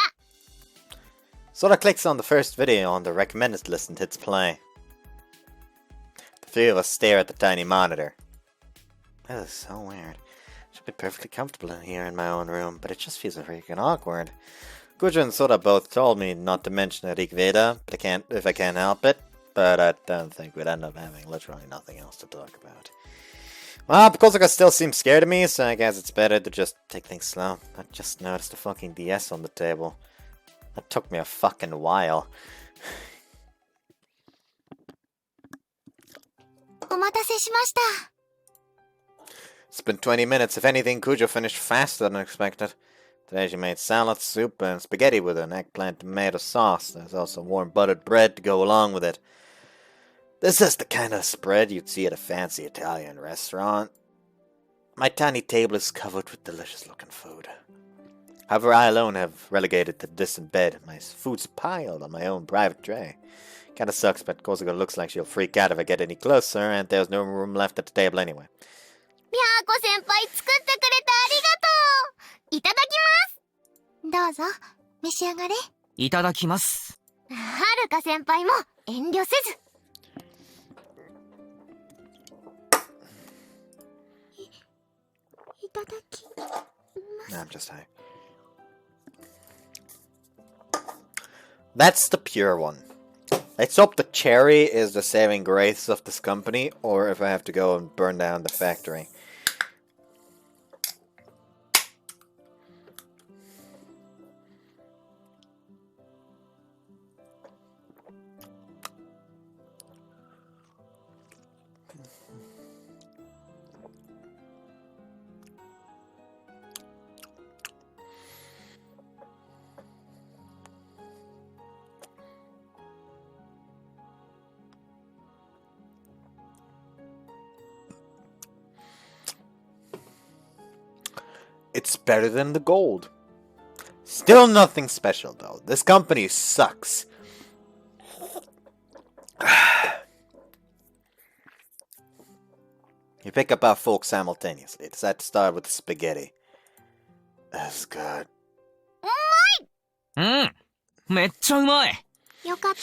Sora clicks on the first video on the recommended list and hits play. The three of us stare at the tiny monitor. This is so weird. Should be perfectly comfortable in here in my own room, but it just feels freaking awkward. Guja and Sora both told me not to mention Rik Veda, but if I can't help it. But I don't think we'd end up having literally nothing else to talk about. Well, Kosaka still seems scared of me, so I guess it's better to just take things slow. I just noticed the fucking DS on the table. That took me a fucking while. お待たせしました。It's been 20 minutes. If anything, Kujo finished faster than expected. Today she made salad, soup, and spaghetti with an eggplant tomato sauce. There's also warm buttered bread to go along with it. This is the kind of spread you'd see at a fancy Italian restaurant. My tiny table is covered with delicious looking food. However, I alone have relegated to the distant bed. My food's piled on my own private tray. Kinda sucks, but Kosaka looks like she'll freak out if I get any closer, and there's no room left at the table anyway. みゃーこ先輩作ってくれてありがとう。いただきどうぞ、召し上がれ。いただきます。ます。はるか先輩も遠慮せず。いただきます。 I'm just high. That's the pure one. Let's hope the cherry is the saving grace of this company, or if I have to go and burn down the factory. It's better than the gold. Still nothing special, though. This company sucks. You pick up our folk simultaneously. Decide to start with the spaghetti. That's good. うん。めっちゃうまい。よかった。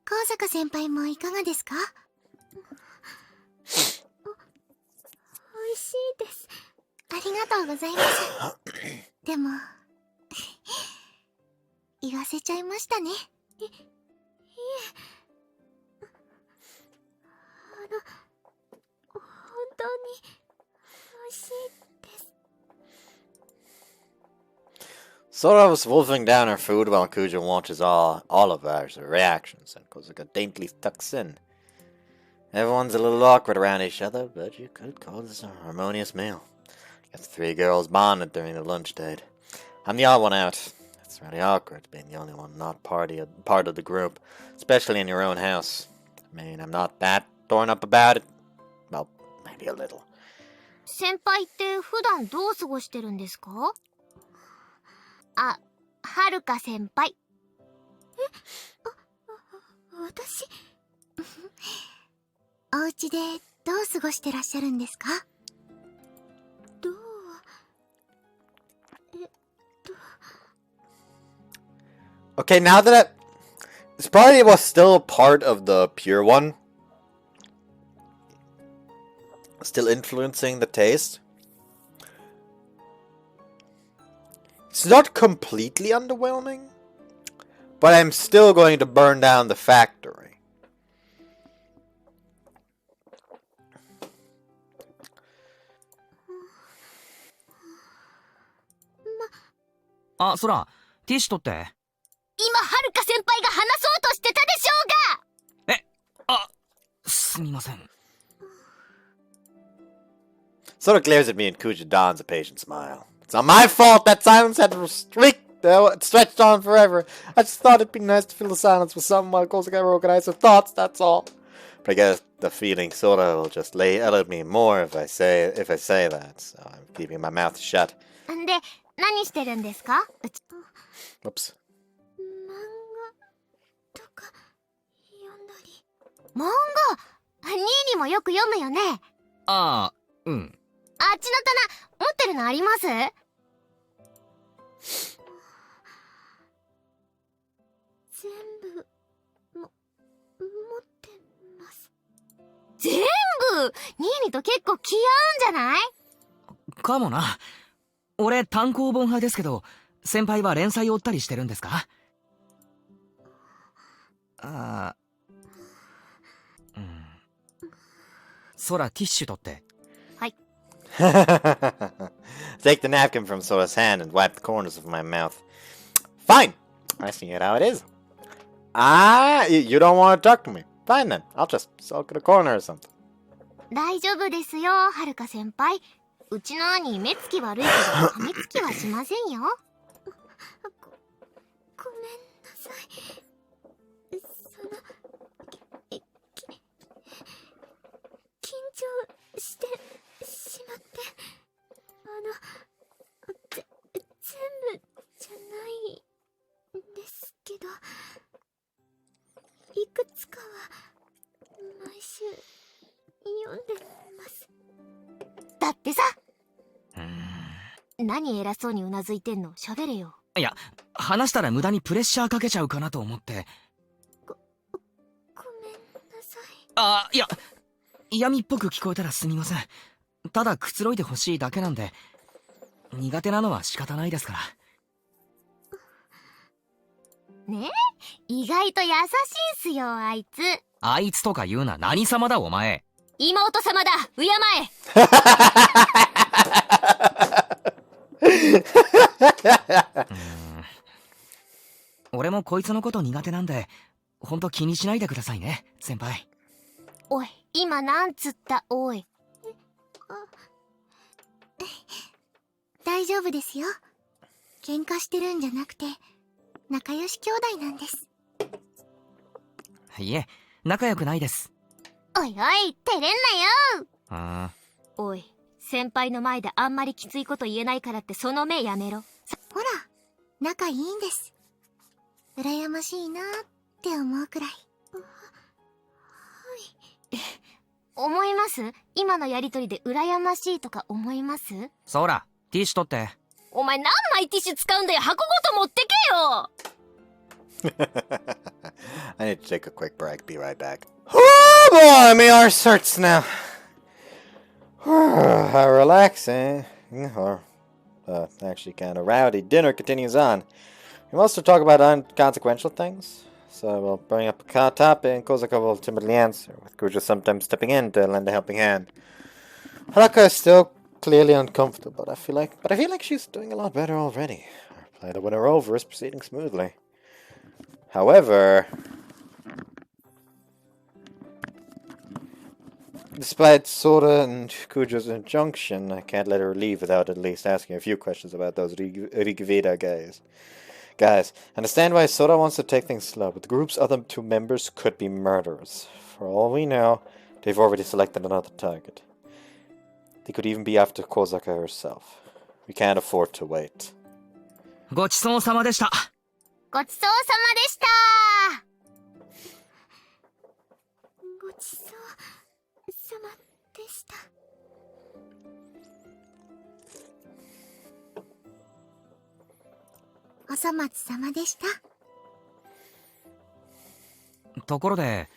高坂先輩もいかがですか？美味しいです。ありがとうございます。でも、言わせちゃいましたね。いえ。本当に美味しいです。Sora was wolfing down her food while Kuja watches all of her reactions, and Kozaka daintily tucks in. Everyone's a little awkward around each other, but you could call this a harmonious meal. Get the three girls bonded during the lunch date. I'm the odd one out. It's really awkward being the only one not part of the group, especially in your own house. I mean, I'm not that torn up about it. Well, maybe a little. 先輩って普段どう過ごしてるんですか？あ、はるか先輩。私お家でどう過ごしてらっしゃるんですか？どうOkay, now that this party was still part of the pure one, still influencing the taste. It's not completely underwhelming, but I'm still going to burn down the factory. Ah, Sora, ティッシュ取って。今はるか先輩が話そうとしてたでしょうが。すみません。Sora glares at me and Kuja dons a patient smile. It's not my fault that silence had stretched on forever. I just thought it'd be nice to fill the silence with something while Kozaka organized her thoughts, that's all. But I get the feeling Sora will just lay out at me more if I say that, so I'm keeping my mouth shut. んで、何してるんですか？ Whoops. 漫画とか読んだり。漫画？ニーニもよく読むよね。ああ、うん。あっちの棚、持ってるのあります？全部持ってます。全部？ニーニと結構気合うんじゃない？かもな。俺単行本派ですけど、先輩は連載を追ったりしてるんですか？ああ、うん。Sora、ティッシュ取って。はい。Take the napkin from Sora's hand and wipe the corners of my mouth. Fine! I see it how it is. You don't want to talk to me. Fine then. I'll just sulk in a corner or something. 大丈夫ですよ、はるか先輩。うちの兄、目つき悪いけど、噛みつきはしませんよ。ごめんなさい。緊張してしまって、全部じゃないんですけど、いくつかは毎週読んでます。だってさ。何偉そうにうなずいてんの？喋れよ。いや、話したら無駄にプレッシャーかけちゃうかなと思って。ごめんなさい。あ、いや、嫌味っぽく聞こえたらすみません。ただくつろいでほしいだけなんで、苦手なのは仕方ないですから。ねえ、意外と優しいんすよ、あいつ。あいつとか言うな、何様だお前。妹様だ、敬え。俺もこいつのこと苦手なんで、ほんと気にしないでくださいね、先輩。おい、今なんつった？おい。大丈夫ですよ。喧嘩してるんじゃなくて、仲良し兄弟なんです。いえ、仲良くないです。おいおい、照れんなよ。あおい、先輩の前であんまりきついこと言えないからってその目やめろ。ほら、仲いいんです。羨ましいなって思うくらい。思います？今のやりとりで羨ましいとか思います？そら、ティッシュ取って。お前何枚ティッシュ使うんだよ。箱ごと持ってけよ。I need to take a quick break. Be right back. Oh boy, my arse hurts now. How relaxing. Or, actually kind of rowdy. Dinner continues on. We must talk about inconsequential things. So we'll bring up a topic and Kozaka will timidly answer, with Kuja sometimes stepping in to lend a helping hand. Haraka is still clearly uncomfortable, but I feel like she's doing a lot better already. Our play to win her over is proceeding smoothly. However, despite Sora and Kujo's injunction, I can't let her leave without at least asking a few questions about those Rigveda guys. Understand why Sora wants to take things slow, but the group's other two members could be murderers. For all we know, they've already selected another target. They could even be after Kozaka herself. We can't afford to wait. ごちそうさまでした。ごちそうさまでした。ごちそうさまでした。おさまつさまでした。ところで、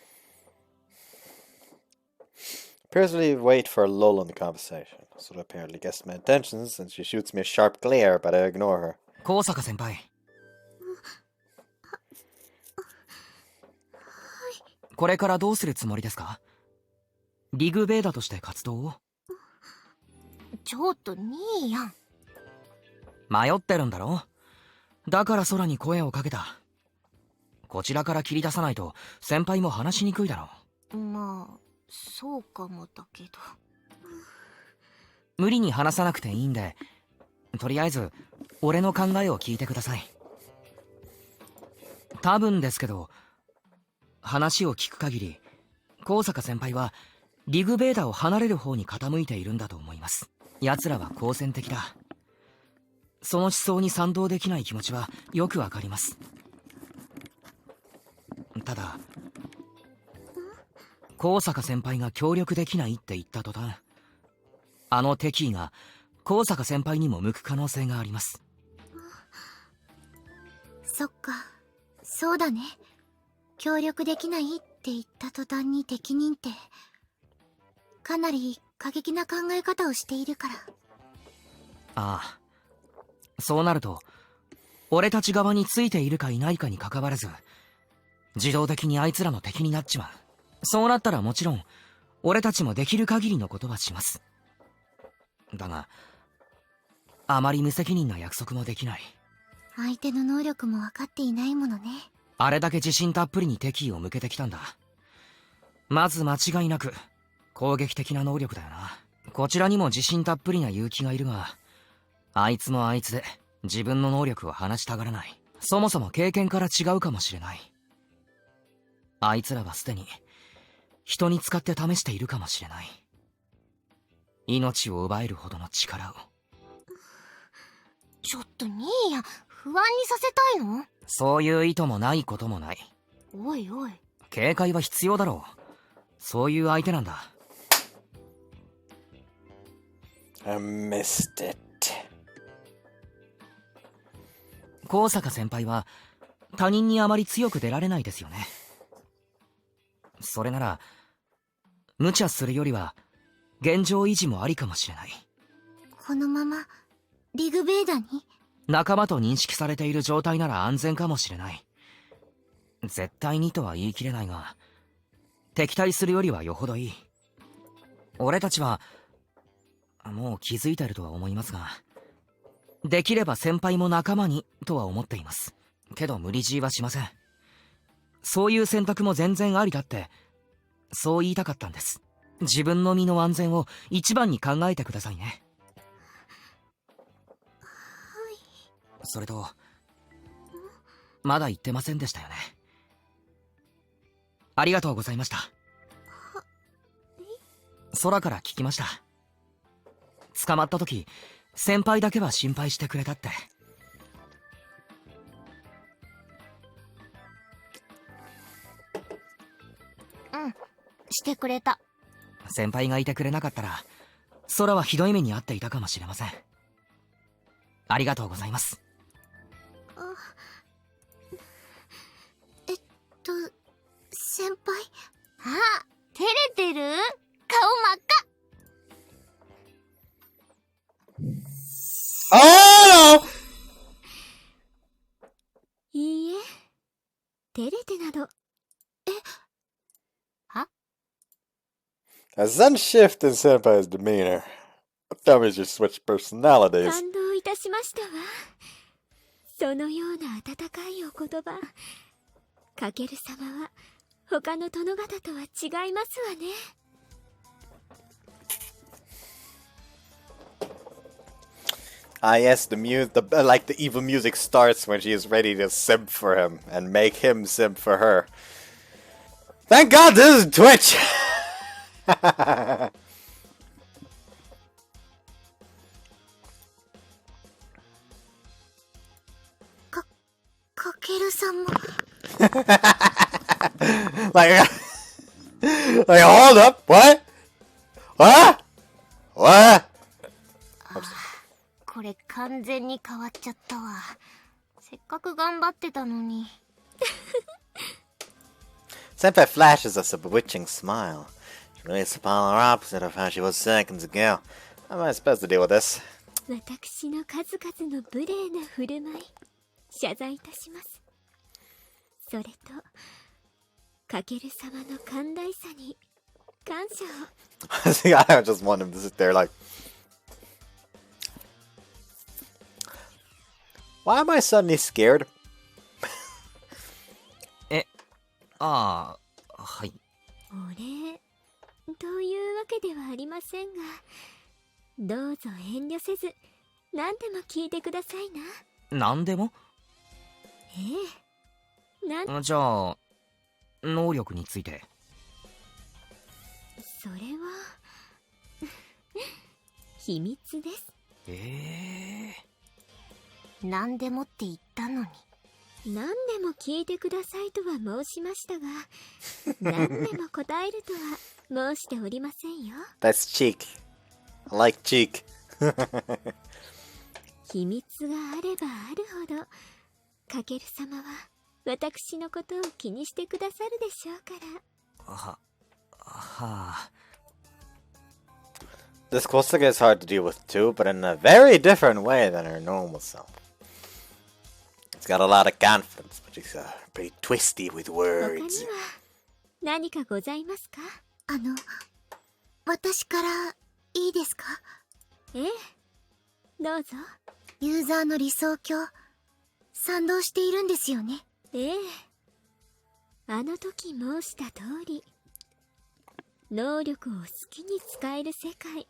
Appears we wait for a lull in the conversation. Sora apparently guessed my intentions, and she shoots me a sharp glare, but I ignore her. 高坂先輩。これからどうするつもりですか？リグベーダとして活動を？ちょっと兄やん。迷ってるんだろ？だから空に声をかけた。こちらから切り出さないと先輩も話しにくいだろ。まあそうかもだけど。無理に話さなくていいんで、とりあえず俺の考えを聞いてください。多分ですけど、話を聞く限り高坂先輩はリグベーダを離れる方に傾いているんだと思います。奴らは好戦的だ。その思想に賛同できない気持ちはよくわかります。ただ高坂先輩が協力できないって言った途端、あの敵意が高坂先輩にも向く可能性があります。そっか、そうだね。協力できないって言った途端に敵認定。かなり過激な考え方をしているから。ああ、そうなると俺たち側についているかいないかに関わらず自動的にあいつらの敵になっちまう。そうなったらもちろん俺たちもできる限りのことはします。だがあまり無責任な約束もできない。相手の能力も分かっていないものね。あれだけ自信たっぷりに敵意を向けてきたんだ。まず間違いなく攻撃的な能力だよな。こちらにも自信たっぷりな勇気がいるが、あいつもあいつで自分の能力を話したがらない。そもそも経験から違うかもしれない。あいつらはすでに人に使って試しているかもしれない。命を奪えるほどの力を。ちょっと兄やん、不安にさせたいの？そういう意図もないこともない。おいおい、警戒は必要だろう。そういう相手なんだ。I missed it. 高坂先輩は他人にあまり強く出られないですよね。それなら無茶するよりは現状維持もありかもしれない。このままリグベーダに？仲間と認識されている状態なら安全かもしれない。絶対にとは言い切れないが、敵対するよりはよほどいい。俺たちはもう気づいてるとは思いますが、できれば先輩も仲間にとは思っています。けど無理強いはしません。そういう選択も全然ありだって、そう言いたかったんです。自分の身の安全を一番に考えてくださいね。それとまだ言ってませんでしたよね。ありがとうございました。空から聞きました。捕まった時、先輩だけは心配してくれたって。うん、してくれた。先輩がいてくれなかったら、空はひどい目に遭っていたかもしれません。ありがとうございます。先輩。あ、照れてる？顔真っ赤。Oh! いいえ、照れてなど。は？ A sudden shift in Senpai's demeanor. Tell me you switched personalities. 感動いたしましたわ。そのような温かいお言葉。かける様は他の殿方とは違いますわね。Ah, yes, the like the evil music starts when she is ready to simp for him and make him simp for her. Thank God this is Twitch. かけるさんも。like, hold up, what? What? What? これ完全に変わっちゃったわ。せっかく頑張ってたのに。Senpai flashes us a bewitching smile. She really is the polar opposite of how she was seconds ago. How am I supposed to deal with this? 私の数々の無礼な振る舞い、謝罪いたします。それと、かける様の寛大さに感謝を。See, I just want him to sit there like, why am I suddenly scared? ああ、はい。お礼というわけではありませんが、どうぞ遠慮せず何でも聞いてくださいな。何でも？じゃあ、能力について。それは秘密です。何でもって言ったのに。何でも聞いてくださいとは申しましたが、何でも答えるとは申しておりませんよ。That's cheek. I like cheek. 秘密があればあるほど、かける様は私のことを気にしてくださるでしょうから。This Kosuke is hard to deal with too, but in a very different way than her normal self. He's got a lot of confidence, but he's pretty twisty with 他に words. は何かございますか？私からいいですか？ええ、どうぞ。ユーザーの理想郷、賛同しているんですよね。ええ、あの時申した通り、能力を好きに使える世界、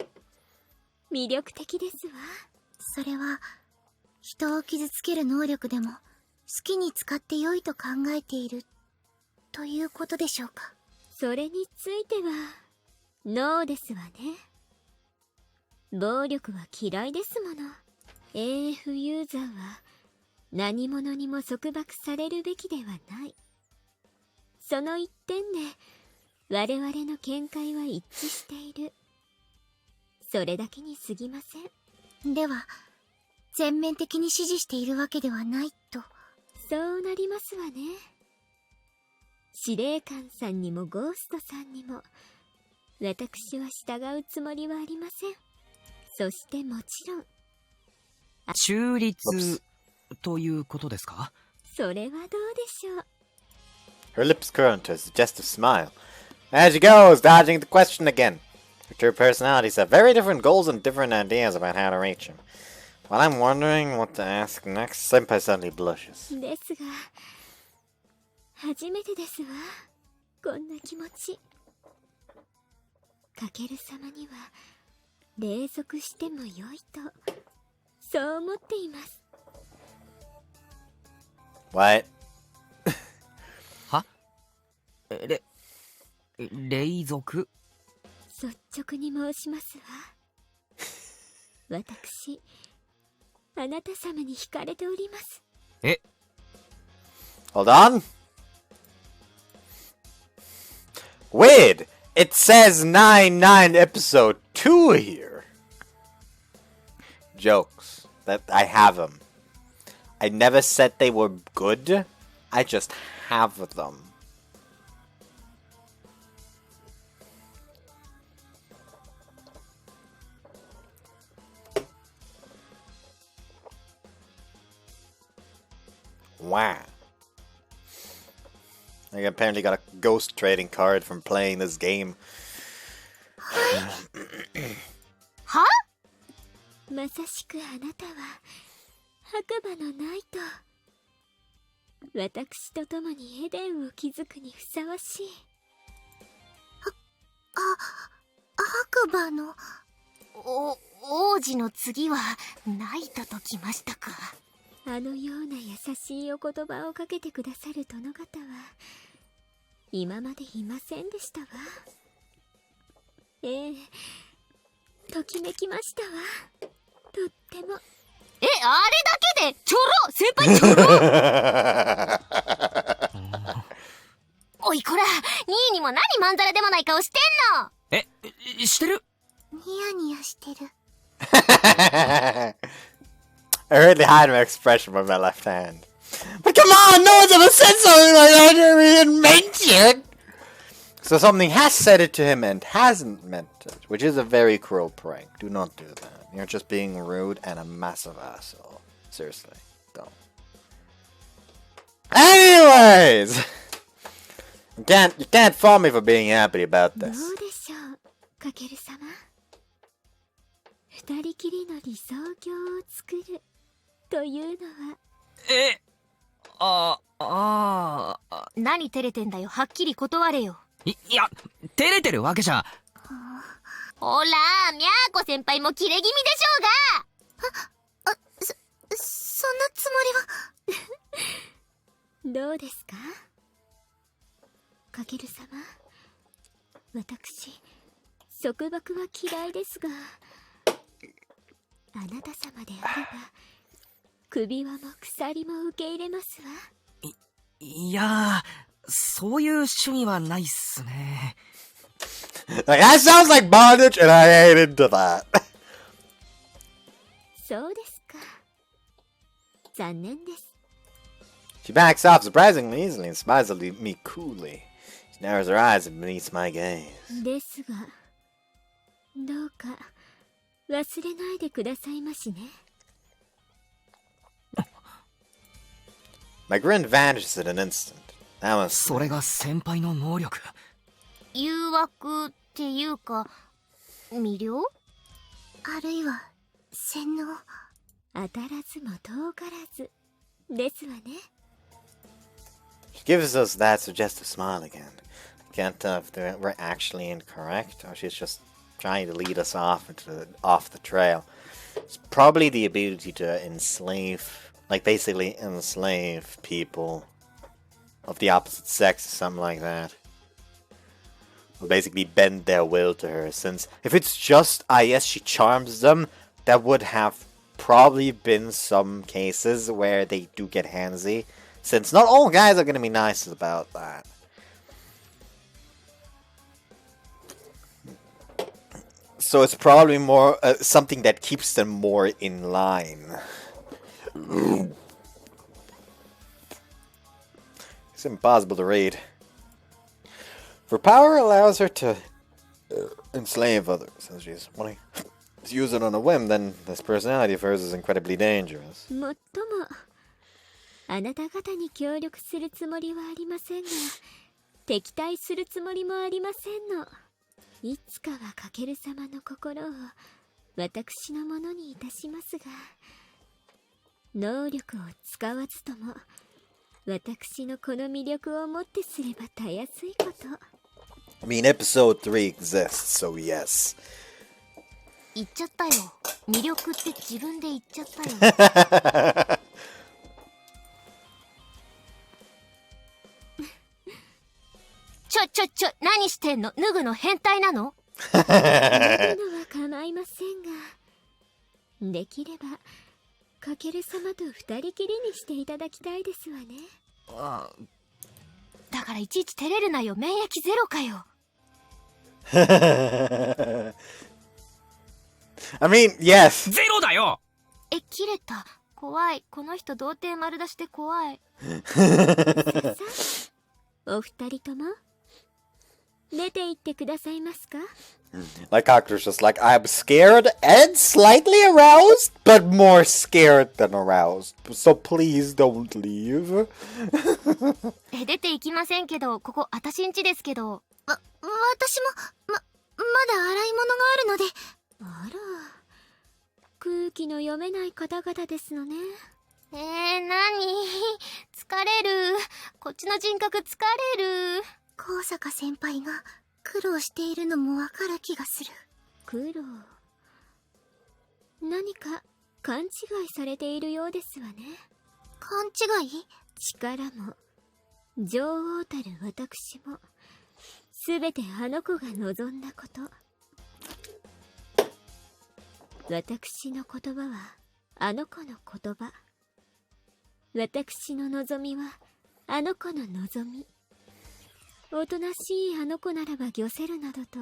魅力的ですわ。それは、人を傷つける能力でも、好きに使って良いと考えている、ということでしょうか。それについては、ノーですわね。暴力は嫌いですもの。AF ユーザーは、何者にも束縛されるべきではない。その一点で、我々の見解は一致している。それだけに過ぎません。では、全面的に支持しているわけではないと。そうなりますわね。司令官さんにもゴーストさんにも、私は従うつもりはありません。そしてもちろん、中立ということですか？それはどうでしょう。 Her lips curl into a suggestive smile. As she goes, dodging the question again. Her two personalities have very different goals and different ideas about how to reach him. While I'm wondering what to ask next, Senpai suddenly blushes. ですが、初めてですわ。こんな気持ち。かける様には、隷属してもよいと、そう思っています。What? は？隷属？率直に申しますわ。私、あなた様に惹かれております。え、 Hold on. Wait, it says 99 episode 2 here. Jokes. That I have them. I never said they were good. I just have them. Wow. I apparently got a ghost trading card from playing this game. は？まさしくあなたは白馬のナイト。私と共にエデンを築くにふさわしい。白馬の王子の次はナイトときましたか。あのような優しいお言葉をかけてくださる殿方は今までいませんでしたわ。ええ、ときめきましたわ。とっても。え、あれだけでちょろ先輩ちょろおいこら、ニーにも何まんざらでもない顔してんの。え、してる？ニヤニヤしてる。I hardly hide my expression with my left hand. But come on, no one's ever said something like that to me and meant it! So something has said it to him and hasn't meant it, which is a very cruel prank. Do not do that. You're just being rude and a massive asshole. Seriously, don't. Anyways! You can't fault me for being happy about どう this. でしょう、かける様。二人きりの理想郷を作るというのは。え、あ。何照れてんだよ、はっきり断れよ。いや、照れてるわけじゃ。ほら、みゃーこ先輩もキレ気味でしょうが。そんなつもりは。どうですか、かける様。私、束縛は嫌いですが、あなた様であれば首輪も鎖も受け入れますわ。いや、そういう趣味はないっすね。Like, that sounds like bondage, and I ain't into that. そうですか。残念です。She backs off surprisingly easily and smiles at me coolly. She narrows her eyes and beneath my gaze. ですが、どうか忘れないでくださいましね。My grin vanishes in an instant. That was それが先輩の能力。誘惑っていうか、魅了？あるいは洗脳。当たらずも遠からずですわね。She gives us that suggestive smile again. I can't tell if we're actually incorrect or she's just trying to lead us off the trail. It's probably the ability to enslave, like basically enslave people of the opposite sex or something like that. Or basically bend their will to her, since if it's just, yes, she charms them, that would have probably been some cases where they do get handsy, since not all guys are going to be nice about that. So it's probably more something that keeps them more in line. It's impossible to read. For power allows her to enslave others. As she's wanting to use it on a whim, then this personality of hers is incredibly dangerous. もっとも、あなた方に協力するつもりはありませんが、敵対するつもりもありませんの。いつかはかける様の心を私のものにいたしますが、能力を使わずとも私のこの魅力をもってすればたやすいこと。I mean, episode 3 exists, so yes. 言っちゃったよ。魅力って自分で言っちゃったよ。何してんの？脱ぐの変態なの？脱ぐのは構いませんが、できればかける様と二人きりにしていただきたいですわね。あ、だからいちいち照れるなよ。免疫ゼロかよ。I mean, yes. ゼロだよ。切れた。怖い。この人童貞丸出しで怖い。お二人とも出て行ってくださいますか？ My character's just like, I'm scared and slightly aroused, but more scared than aroused. So please don't leave. 出て行きませんけど、ここあたしんちですけど。私も、まだ洗い物があるので。あら、空気の読めない方々ですのね。何？疲れる。こっちの人格疲れる。高坂先輩が苦労しているのもわかる気がする。苦労。何か勘違いされているようですわね。勘違い？力も女王たる私もすべてあの子が望んだこと。私の言葉はあの子の言葉。私の望みはあの子の望み。おとなしいあの子ならば御せるなどと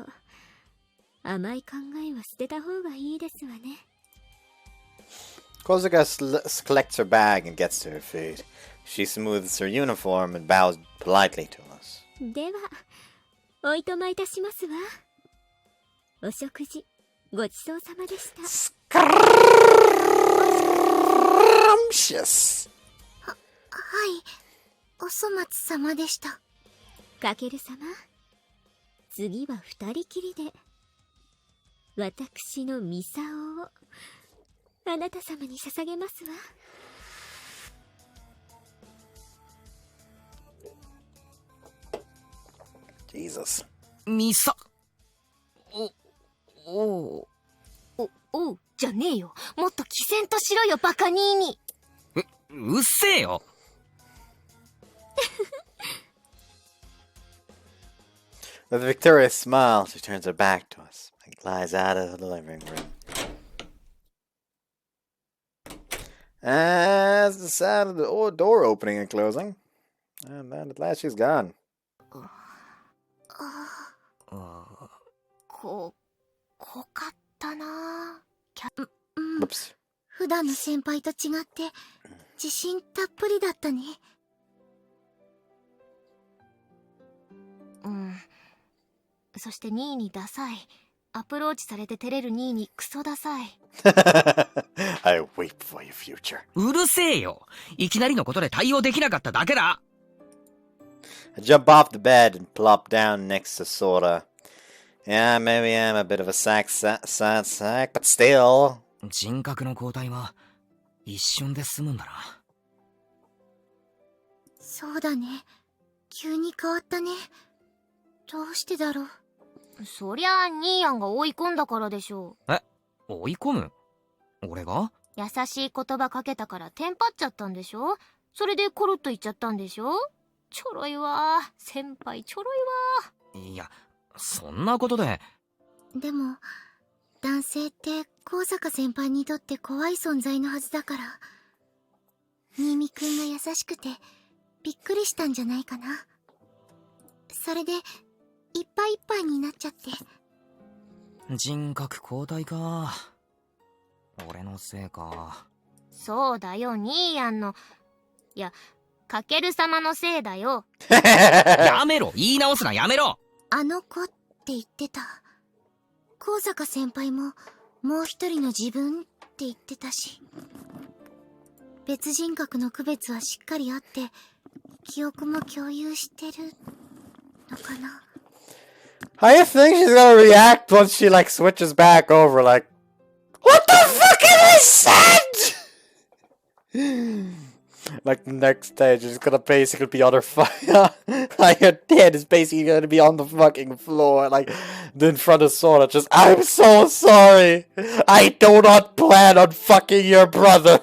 甘い考えは捨てた方がいいですわね。Kozuka collects her bag and gets to her feet. She smooths her uniform and bows politely to us. ではおいとまいたしますわ。お食事ごちそうさまでした。Scrumptious. はい、お粗末様でした。かける様、次は二人きりで私のミサオをあなた様に捧げますわ。Jesus. ミサ。おうじゃねえよ。もっと毅然としろよ、バカニーニ。うっせえよ。With a victorious smile, she turns her back to us and glides out of the living room. As the sound of the door opening and closing, and then at last she's gone. 濃かったな。Oops. 普段の先輩と違って自信たっぷりだったね。そしてニーニダサい。アプローチされて照れるニーニクソダサい。I weep for your future. うるせえよ。いきなりのことで対応できなかっただけだ。I jump off the bed and plop down next to Sora. Yeah, maybe I'm a bit of a sad sack, but still. 人格の交代は一瞬で済むんだな。そうだね。急に変わったね。どうしてだろう。そりゃあニーヤンが追い込んだからでしょう。追い込む？俺が？優しい言葉かけたからテンパっちゃったんでしょ。それでコロッと言っちゃったんでしょ。ちょろいわ先輩、ちょろいわ。いや、そんなことで。でも男性って高坂先輩にとって怖い存在のはずだから、新見くんが優しくてびっくりしたんじゃないかな。それでいっぱいいっぱいになっちゃって。人格交代か。俺のせいか。そうだよ、ニーヤンの、いや、かける様のせいだよ。やめろ、言い直すな、やめろ。あの子って言ってた。高坂先輩ももう一人の自分って言ってたし、別人格の区別はしっかりあって記憶も共有してるのかな。How do you think she's gonna react once she like switches back over? Like, what the fuck is I said? Like the next stage is gonna basically be on her like her head is basically gonna be on the fucking floor, like in front of Sora. Just, I'm so sorry. I do not plan on fucking your brother.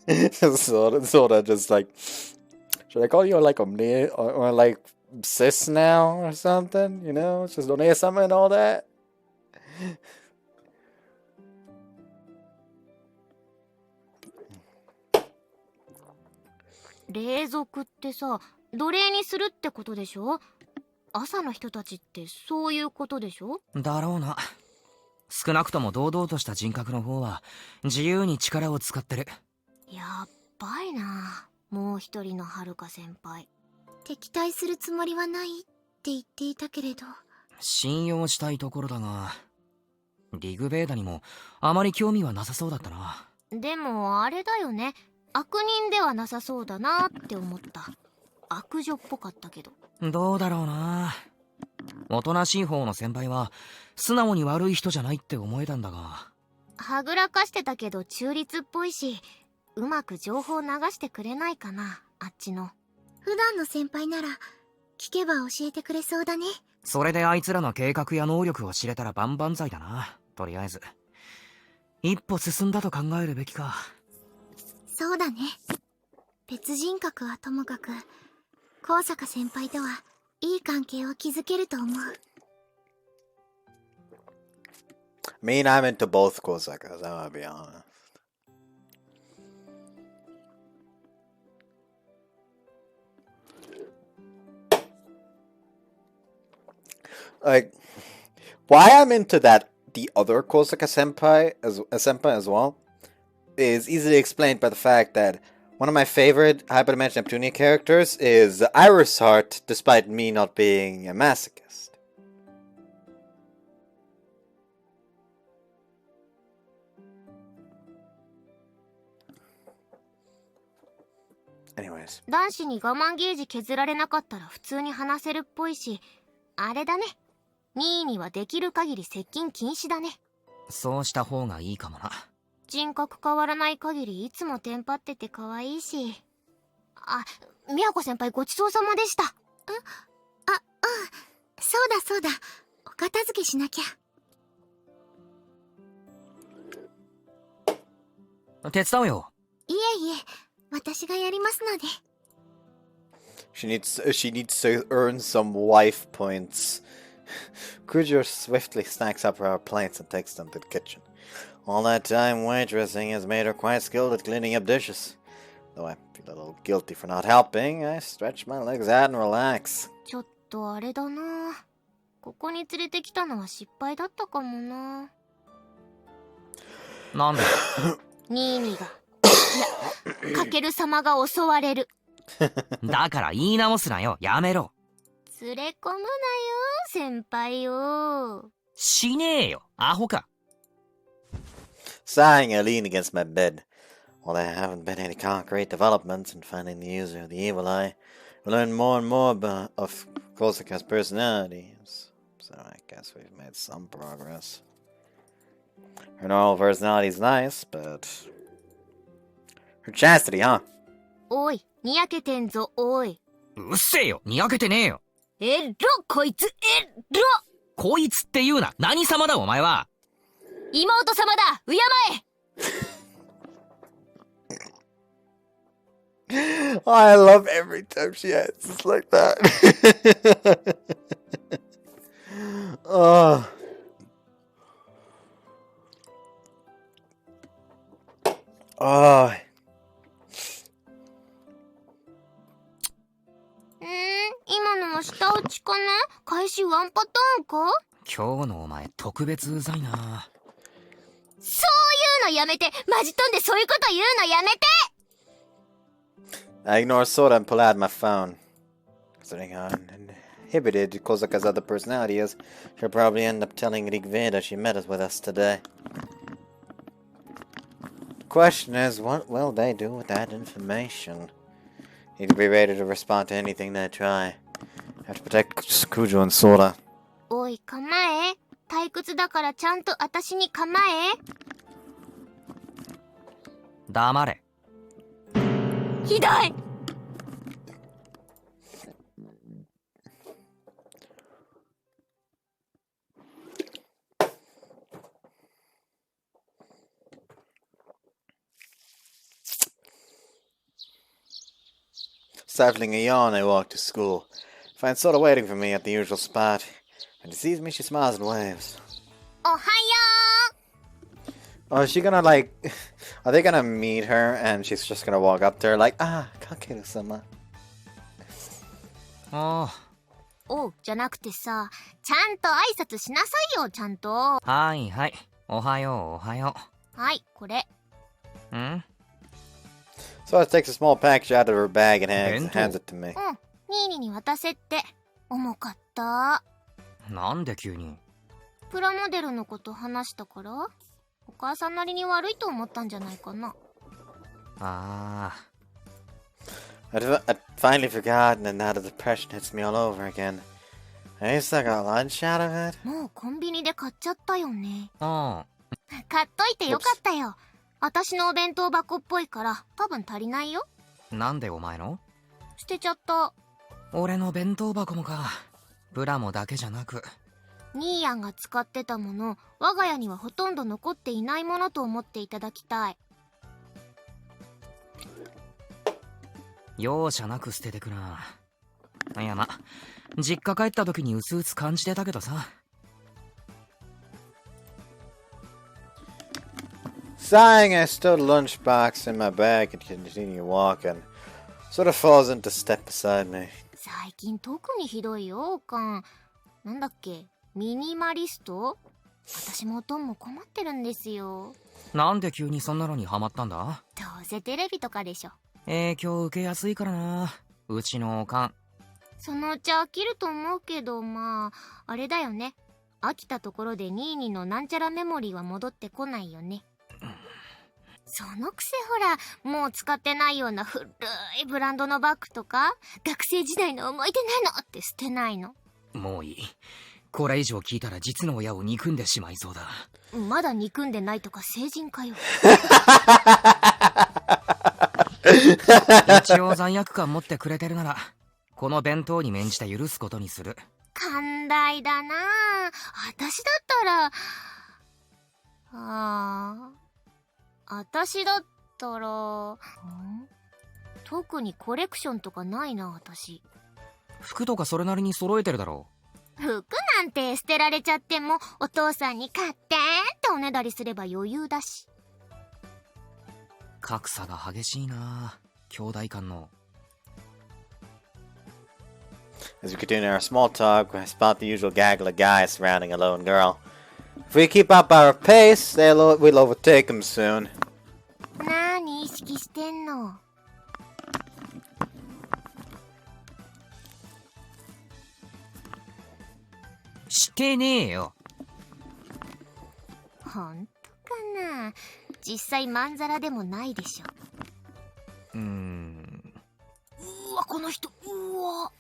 Sora just like, should I call you like or like sis now or something? You know, just don't hear something and all that. 霊族ってさ、奴隷にするってことでしょ？朝の人たちってそういうことでしょ？だろうな。少なくとも堂々とした人格の方は自由に力を使ってる。やっばいな、もう一人のはるか先輩。敵対するつもりはないって言っていたけれど。信用したいところだが、リグベーダにもあまり興味はなさそうだったな。でもあれだよね、悪人ではなさそうだなって思った。悪女っぽかったけど。どうだろうな。おとなしい方の先輩は素直に悪い人じゃないって思えたんだが。はぐらかしてたけど中立っぽいし、うまく情報流してくれないかな、あっちの。普段の先輩なら聞けば教えてくれそうだね。それであいつらの計画や能力を知れたら万々歳だな。とりあえず一歩進んだと考えるべきか。そうだね。別人格はともかく高坂先輩とはいい関係を築けると思う。I mean, I'm into both Kosakas, I'm gonna be honest. Like, why I'm into the other Kosaka senpai as well, is easily explained by the fact that one of my favorite Hyperdimension Neptunia characters is Iris Heart, despite me not being a masochist. Anyways. 男子に我慢ゲージ削られなかったら普通に話せるっぽいし、あれだね、任意にはできる限り接近禁止だね。そうした方がいいかもな。人格変わらない限りいつもテンパってて可愛いし。あ、宮子先輩ごちそうさまでした。そうだそうだ。お片付けしなきゃ。手伝うよ。いえいえ、私がやりますので。She needs to earn some wife points. Kujo swiftly snacks up her plates and takes them to the kitchen. All that time waitressing has made her quite skilled at cleaning up dishes. Though I feel a little guilty for not helping, I stretch my legs out and relax. ちょっとあれだな、ここに連れてきたのは失敗だったかもな。なんで？ニーニが、いや、かける様が襲われる。だから言い直すなよ、やめろ。連れ込むなよ、先輩よ。しねえよ、アホか。Sighing, I lean against my bed. While there haven't been any concrete developments in finding the user of the evil eye, we learn more and more of Kosaka's personality. So I guess we've made some progress. Her normal personality is nice, but her chastity, huh? おい、にやけてんぞ、おい。うっせえよ、にやけてねえよ。えろ、こいつ、えろ。こいつって言うな、何様だお前は。妹様だ、敬え。I love every time she answers like that. Oh. Oh. 今のは舌打ちかね？開始ワンパターンか？今日のお前特別うざいな。そういうのやめて、マジ飛んでそういうこと言うのやめて。 I ignore Soda and pull out my phone. Considering how inhibited Kozaka's other personality is, she'll probably end up telling Rigveda she met us with us today. The question is, what will they do with that information? Need to be ready to respond to anything they try. Have to protect Kujo and Soda. おい、構え。退屈だからちゃんと私に構え。黙れ。ひどい。Stifling a yawn, I walk to school. Find Soda waiting for me at the usual spot. When she sees me, she smiles and waves. おはよ Oh, is she gonna like... Are they gonna meet her and she's just gonna walk up to her like, ah, Kakeru-sama. あう。おうじゃなくてさ、ちゃんと挨拶しなさいよ、ちゃんと。あ、はいはい。おはよう、おはよはい、これ。う。ん So it takes a small package out of her bag and hands Bento. it to me. うん、ニーニに渡せって。重かった。なんで急に。プラモデルのこと話したから、お母さんなりに悪いと思ったんじゃないかな。ああ。I'd finally forgotten and now the depression hits me all over again. I guess I got lunch out of it. もうコンビニで買っちゃったよね。あ買っといてよかったよ。私のお弁当箱っぽいから多分足りないよ。あ。なんでお前の？捨てちゃった。俺の弁当箱もか。プラモだけじゃなく。ニーヤンが使ってたもの、我が家にはほとんど残っていないものと思っていただきたい。容赦なく捨ててくな。いやま、実家帰った時にうすうす感じてたけどさ。Sighing, I stowed a lunchbox in my bag and continued walking. Sort of falls into step beside me. 最近特にひどいよ、おかん。なんだっけ、ミニマリスト？私もおとんも困ってるんですよ。なんで急にそんなのにハマったんだ？どうせテレビとかでしょ。影響受けやすいからな。うちのおかん。そのうち飽きると思うけど、まあ、あれだよね。飽きたところでニーニのなんちゃらメモリーは戻ってこないよね。そのくせほら、もう使ってないような古いブランドのバッグとか、学生時代の思い出なのって捨てないの。もういい。これ以上聞いたら実の親を憎んでしまいそうだ。まだ憎んでないとか成人かよ。一応罪悪感持ってくれてるなら、この弁当に免じて許すことにする。寛大だなあ。私だったら、私だったら、特にコレクションとかないな、私。服とかそれなりに揃えてるだろ服なんて捨てられちゃっても、お父さんに買ってっておねだりすれば余裕だし。格差が激しいな、兄弟間の。As we continue our small talk, I spot the usual gaggle of guys surrounding a lone girl. If we keep up our pace, we'll overtake them soon. なーに意識してんの？してねえよ。ほんとかな。実際まんざらでもないでしょ。うわ、この人、うわ。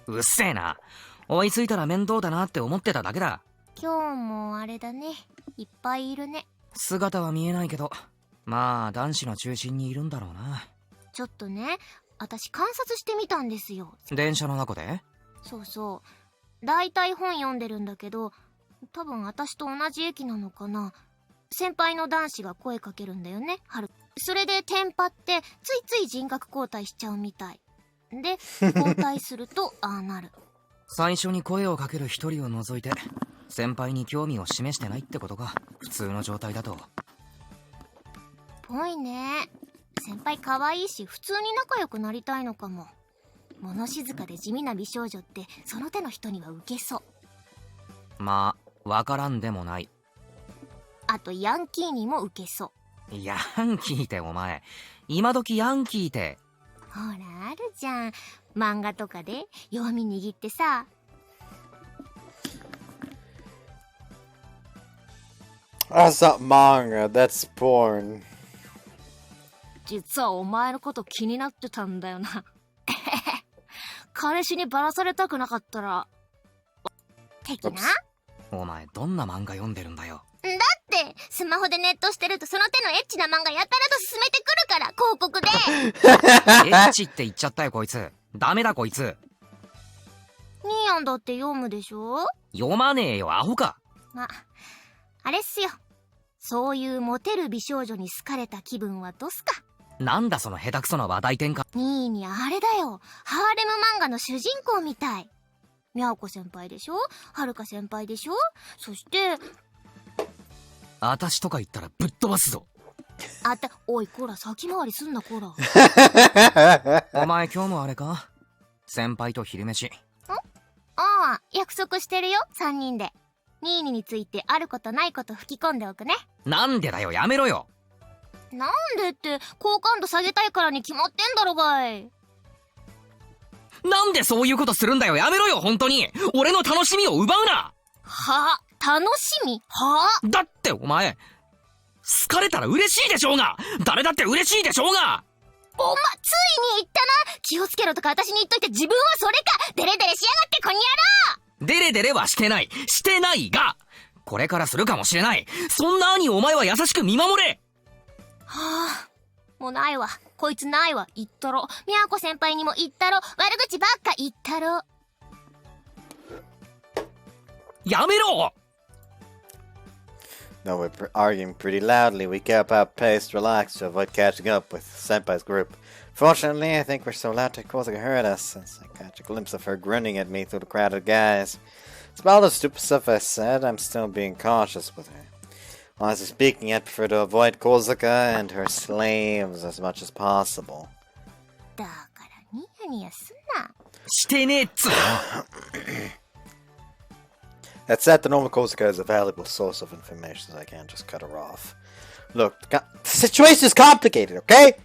うっせえな。追いついたら面倒だなって思ってただけだ。今日もあれだね。いっぱいいるね。姿は見えないけど、まあ男子の中心にいるんだろうな。ちょっとね、私観察してみたんですよ。電車の中で？そうそう。だいたい本読んでるんだけど、多分私と同じ駅なのかな。先輩の男子が声かけるんだよね、春。それでテンパってついつい人格交代しちゃうみたい。で、交代するとああなる。最初に声をかける一人を除いて先輩に興味を示してないってことか。普通の状態だと。ぽいね。先輩可愛いし普通に仲良くなりたいのかも。物静かで地味な美少女ってその手の人にはウケそう。まあわからんでもない。あとヤンキーにもウケそう。ヤンキーってお前、今時ヤンキーって。ほらあるじゃん、漫画とかで弱み握ってさ。That's not manga, that's porn. 実はお前のこと気になってたんだよな。彼氏にバラされたくなかったら的な。お前どんな漫画読んでるんだよ。だってスマホでネットしてるとその手のエッチな漫画やたらと進めてくるから、広告で。エッチって言っちゃったよこいつ。ダメだこいつ。ニーヤンだって読むでしょ。読まねえよアホか。あれっすよ。そういうモテる美少女に好かれた気分はどすか。なんだその下手くそな話題転換。ニーニあれだよ、ハーレム漫画の主人公みたい。みゃおこ先輩でしょ、はるか先輩でしょ、そして、あたしとか言ったらぶっ飛ばすぞ。おい、こら、先回りすんな、こら。お前今日もあれか、先輩と昼飯。ああ、約束してるよ、3人で。ニーニについてあることないこと吹き込んでおくね。なんでだよ、やめろよ。なんでって、好感度下げたいからに決まってんだろがい。なんでそういうことするんだよ、やめろよ、本当に。俺の楽しみを奪うな。はあ、楽しみはあ。だってお前、好かれたら嬉しいでしょうが。誰だって嬉しいでしょうが。ついに言ったな。気をつけろとか私に言っといて、自分はそれか。デレデレしやがってこにゃろ。デレデレはしてない。してないが、これからするかもしれない。そんな兄をお前は優しく見守れ。はあ、もうないわ。こいつないわ。言ったろ。みやこ先輩にも言ったろ。悪口ばっか言ったろ。やめろ。 Though we're arguing pretty loudly, we kept our pace relaxed to avoid catching up with Senpai's group. Fortunately, I think we're so loud that Kozuka heard us, since I catch a glimpse of her grinning at me through the crowded guys. Despite all the stupid stuff I said, I'm still being cautious with her. Honestly speaking, I'd prefer to avoid Kozuka and her slaves as much as possible. だからニヤニヤすんな。してねえっつうの。That said, the normal Kozuka is a valuable source of information, so I can't just cut her off. Look, the situation is complicated, okay?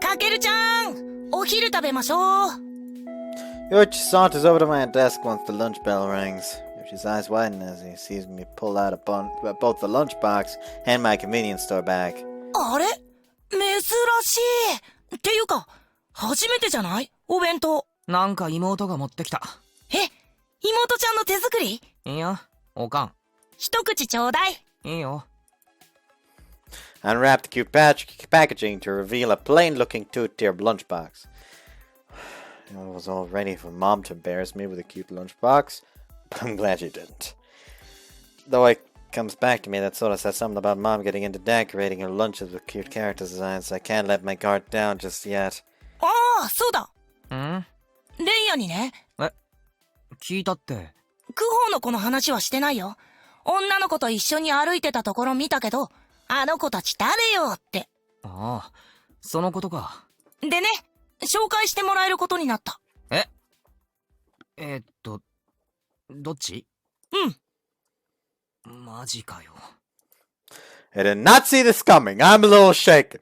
かけるちゃん、お昼食べましょう。Yoichi saunters over to my desk once the lunch bell rings. Yoichi's eyes widen as he sees me pull out both the lunchbox and my convenience store bag. あれ、珍しい。っていうか、初めてじゃない？お弁当。なんか妹が持ってきた。え、妹ちゃんの手作り？いや、おかん。一口ちょうだい。いいよ。I unwrapped the cute packaging to reveal a plain-looking two-tier lunchbox. I was all ready for Mom to embarrass me with a cute lunchbox, but I'm glad she didn't. Though it comes back to me that Soda said something about Mom getting into decorating her lunches with cute character designs, so I can't let my guard down just yet. ああ、そうだ。ん？レイヤにね。え？聞いたって。クホの子の話はしてないよ。女の子と一緒に歩いてたところ見たけど、あの子たち誰よって。ああ、そのことか。でね、紹介してもらえることになった。どっち？うん。マジかよ。I did not see this coming. I'm a little shaken.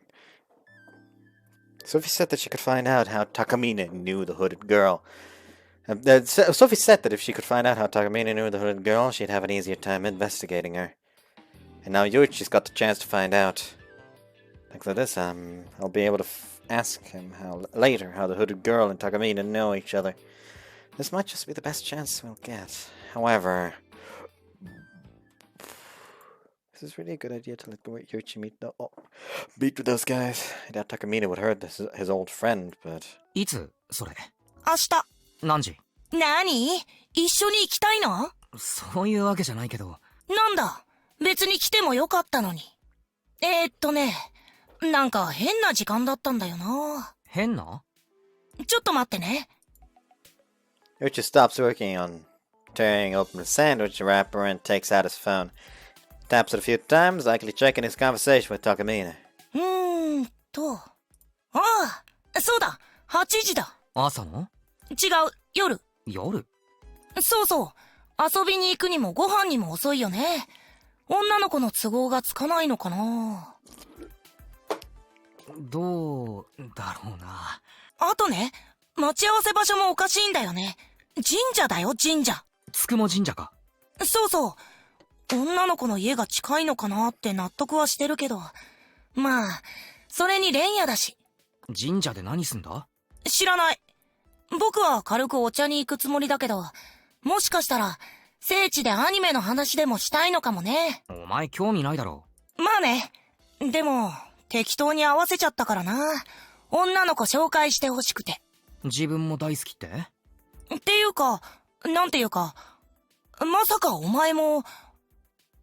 Sophie said that she could find out how Takamine knew the hooded girl. Sophie said that if she could find out how Takamine knew the hooded girl, she'd have an easier time investigating her. And now Yoichi's got the chance to find out. Thanks to this, I'll be able to ask him later how the hooded girl and Takamine know each other. This might just be the best chance we'll get. However, this is really a good idea to let Yoichi meet with those guys. I doubt Takamine would hurt his old friend, but... いつそれ？明日。何時？何？一緒に行きたいの？そういうわけじゃないけど。なんだ、別に来てもよかったのに。なんか変な時間だったんだよな。変な？ちょっと待ってね。Yoichi stops working on tearing open the sandwich wrapper and takes out his phone. Taps it a few times, likely checking his conversation with Takamine. ああ、そうだ、8時だ。朝の？違う、夜。夜？そうそう。遊びに行くにもご飯にも遅いよね。女の子の都合がつかないのかな。どうだろうな。あとね、待ち合わせ場所もおかしいんだよね。神社だよ、神社。つくも神社か。そうそう。女の子の家が近いのかなって納得はしてるけど。まあ、それに連夜だし。神社で何すんだ？知らない。僕は軽くお茶に行くつもりだけど、もしかしたら、聖地でアニメの話でもしたいのかもね。お前興味ないだろ。まあね。でも、適当に合わせちゃったからな。女の子紹介してほしくて。自分も大好きって？っていうか、なんていうか、まさかお前も、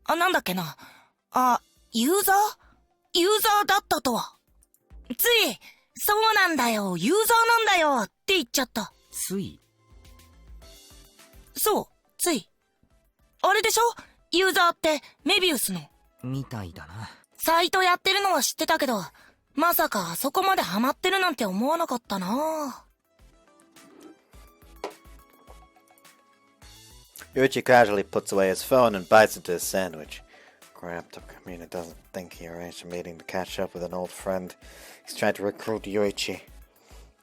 なんだっけな。ユーザーだったとは。つい、そうなんだよ、ユーザーなんだよって言っちゃった。つい。そう、つい。あれでしょ、ユーザーってメビウスの。みたいだな。サイトやってるのは知ってたけど、まさかあそこまでハマってるなんて思わなかったな。Yuichi casually puts away his phone and bites into his sandwich. Crap, Takamine doesn't think he arranged a meeting to catch up with an old friend. He's trying to recruit Yuichi.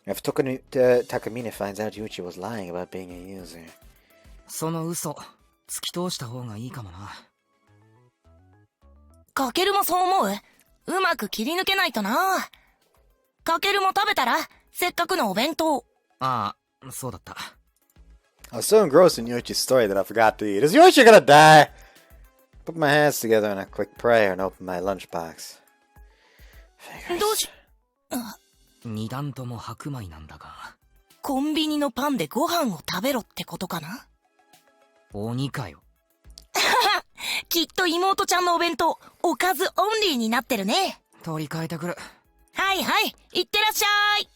If Takamine finds out Yuichi was lying about being a user. その嘘、突き通した方がいいかもな。かけるもそう思う？うまく切り抜けないとな。かけるも食べたら？せっかくのお弁当。ああ、そうだった。I was so engrossed in Yuichi's story that I forgot to eat. Is Yuichi gonna die? Put my hands together in a quick prayer and open my lunchbox. どうし、二段とも白米なんだが。コンビニのパンでご飯を食べろってことかな？鬼かよ。きっと妹ちゃんのお弁当、おかずオンリーになってるね。取り替えてくる。はいはい、いってらっしゃい。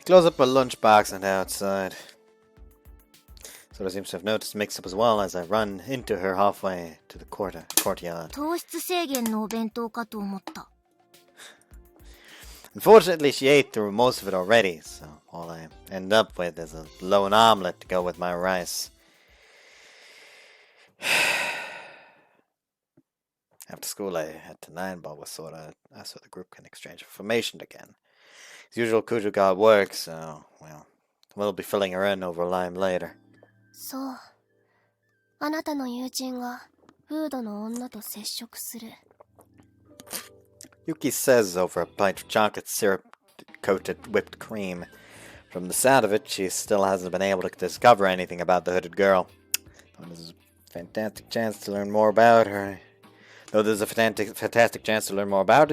Close up my lunchbox and outside. Sora seems to have noticed the mix-up as well as I run into her halfway to the courtyard. 糖質制限のお弁当かと思った。Unfortunately, she ate through most of it already, so all I end up with is a lone omelet to go with my rice. After school, I head to Nineball with Sora so the group can exchange information again. As usual, Kuju got work, so, well, we'll be filling her in over Lime later. そう。あなたの友人がフードの女と接触する。Yuki says over a pint of chocolate syrup-coated whipped cream. From the sound of it, she still hasn't been able to discover anything about the hooded girl. Though there's a fantastic chance to learn more about her.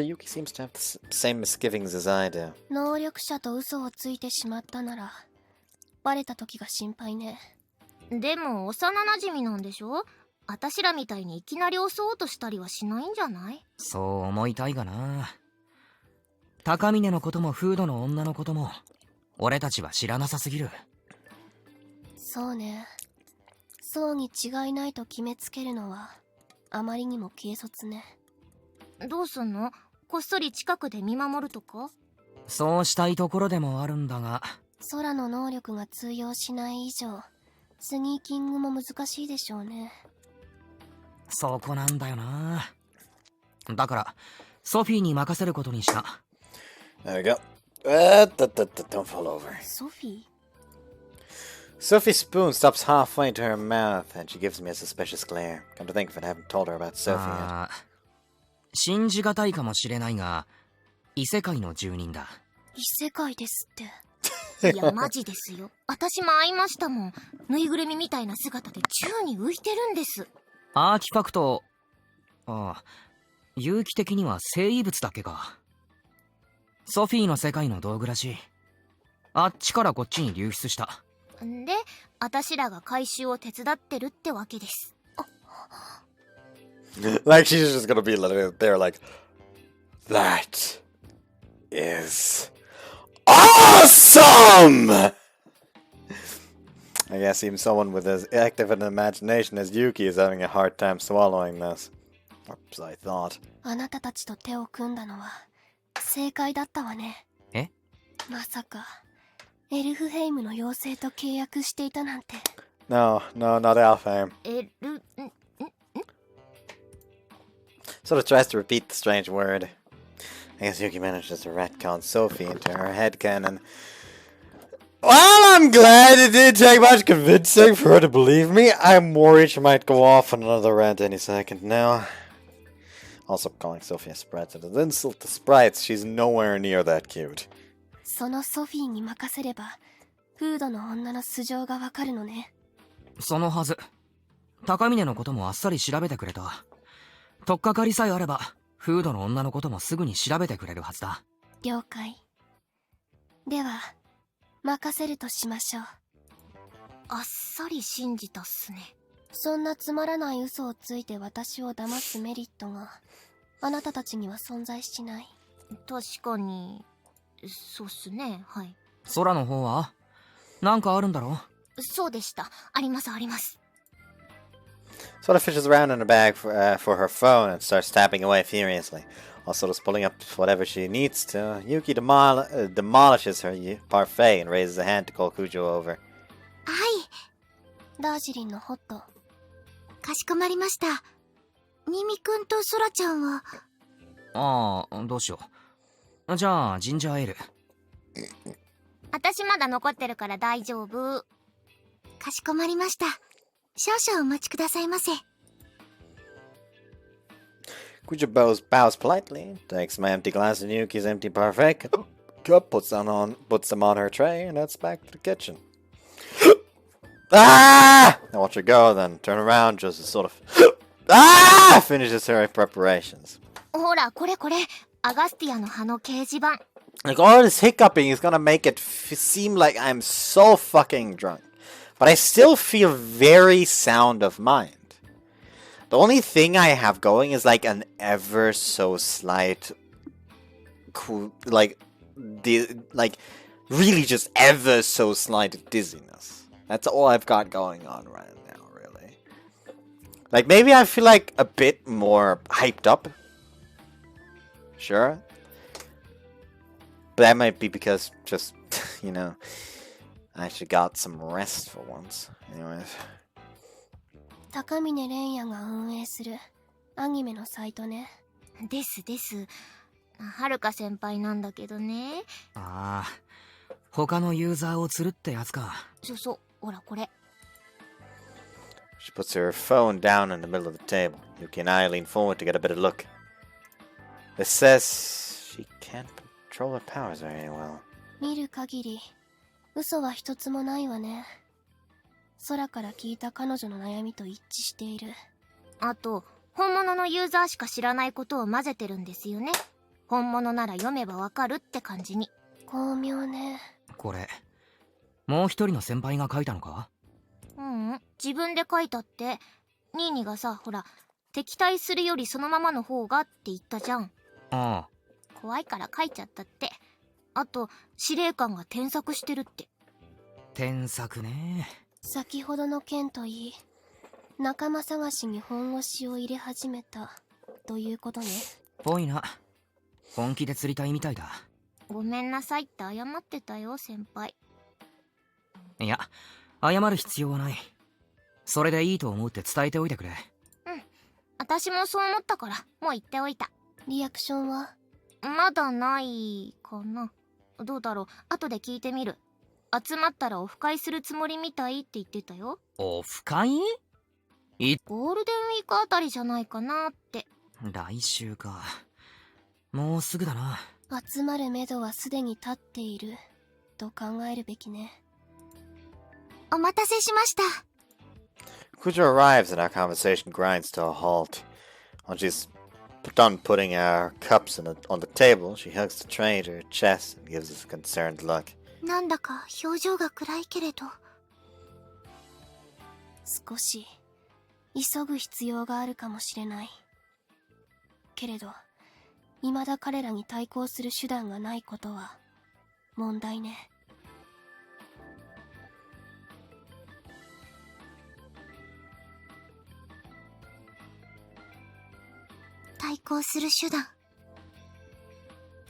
Yuki seems to have the same misgivings as I do. 能力者と嘘をついてしまったなら、バレた時が心配ね。でも幼馴染なんでしょ？あたしらみたいにいきなり襲おうとしたりはしないんじゃない？そう思いたいがな。高峰のこともフードの女のことも俺たちは知らなさすぎる。そうね。そうに違いないと決めつけるのはあまりにも軽率ね。どうすんの？こっそり近くで見守るとか？そうしたいところでもあるんだが。空の能力が通用しない以上、スニーキングも難しいでしょうね。そこなんだよな。だからソフィーに任せることにした。There we go. Don't fall over. ソフィー？ Sophie's spoon stops halfway to her mouth, and she gives me a suspicious glare. Come to think of it, I haven't told her about Sophie yet. 信じがたいかもしれないが、異世界の住人だ。異世界ですって。いやマジですよ。私も会いましたもん。ぬいぐるみみたいな姿で宙に浮いてるんです。アーティファクト、有機的には生異物だっけか。ソフィーの世界の道具らしい。あっちからこっちに流出した。んで、私らが回収を手伝ってるってわけです。Like she's just gonna be there like, that is awesome! I guess even someone with as active an imagination as Yuki is having a hard time swallowing this. Or so I thought. あなたたちと手を組んだのは正解だったわね。え？まさかエルフヘイムの妖精と契約していたなんて。No, not Alfheim. Sort of tries to repeat the strange word. I guess Yuki manages to retcon Sophie into her headcanon. Well, I'm glad it didn't take much convincing for her to believe me. I'm worried she might go off on another rant any second now. Also, calling Sophie a sprite is an insult to sprites. She's nowhere near that cute. そのソフィーに任せればフードの女の素性がわかるのね。そのはず。高峰のこともあっさり調べてくれた。とっかかりさえあればフードの女のこともすぐに調べてくれるはずだ。了解。では任せるとしましょう。あっさり信じたっすね。そんなつまらない嘘をついて私を騙すメリットがあなたたちには存在しない。確かに、そうっすね、はい。空の方はなんかあるんだろ？そうでした。ありますあります。Sora fishes around in her bag for her phone and starts tapping away furiously. While Sora's pulling up whatever she needs to, Yuki demolishes her parfait and raises a hand to call Kujo over. はい。ダージリンのホット。かしこまりました。ニミくんとソラちゃんは。ああ、どうしよう。じゃあ、ジンジャーエール。私まだ残ってるから大丈夫。かしこまりました。少々お待ちくださいませ。Kujo bows politely, takes my empty glass and Yuki's empty parfait cup, puts them on her tray, and heads back to the kitchen. Ah! I watch her go, then turn around just as sort of finishes her preparations. ほら、これこれ。アガスティアの葉の掲示板。Like, all this hiccuping is gonna make it seem like I'm so fucking drunk. But I still feel very sound of mind. The only thing I have going is like an ever so slight, really just ever so slight dizziness. That's all I've got going on right now, really. Like, maybe I feel like a bit more hyped up. Sure. But that might be because just, you know, I actually got some rest for once. Anyways. 高峰蓮也が運営するアニメのサイトね。ですです。はるか先輩なんだけどね。ああ、他のユーザーを釣るってやつか。そう、ほらこれ。She puts her phone down in the middle of the table. Yuki and I lean forward to get a better look. It says she can't control her powers very well. 見る限り嘘は一つもないわね。空から聞いた彼女の悩みと一致している。あと、本物のユーザーしか知らないことを混ぜてるんですよね。本物なら読めばわかるって感じに。巧妙ね。これ、もう一人の先輩が書いたのか？自分で書いたって。ニーニがさ、ほら、敵対するよりそのままの方がって言ったじゃん。ああ。怖いから書いちゃったって。あと、司令官が添削してるって。添削ね。先ほどの件といい、仲間探しに本腰を入れ始めたということね。ぽいな。本気で釣りたいみたいだ。ごめんなさいって謝ってたよ、先輩。いや、謝る必要はない。それでいいと思うって伝えておいてくれ。私もそう思ったから、もう言っておいた。リアクションは？まだないかな。どうだろう、後で聞いてみる。集まったらオフ会するつもりみたいって言ってたよ。オフ会？ゴールデンウィークあたりじゃないかなって。来週か。もうすぐだな。集まるめどはすでに立っていると考えるべきね。お待たせしました。Kujo arrives and our conversation grinds to a halt. When she's done putting our cups on the table, she hugs the tray to her chest and gives us a concerned look. なんだか表情が暗いけれど、少し急ぐ必要があるかもしれないけれど、未だ彼らに対抗する手段がないことは問題ね。対抗する手段。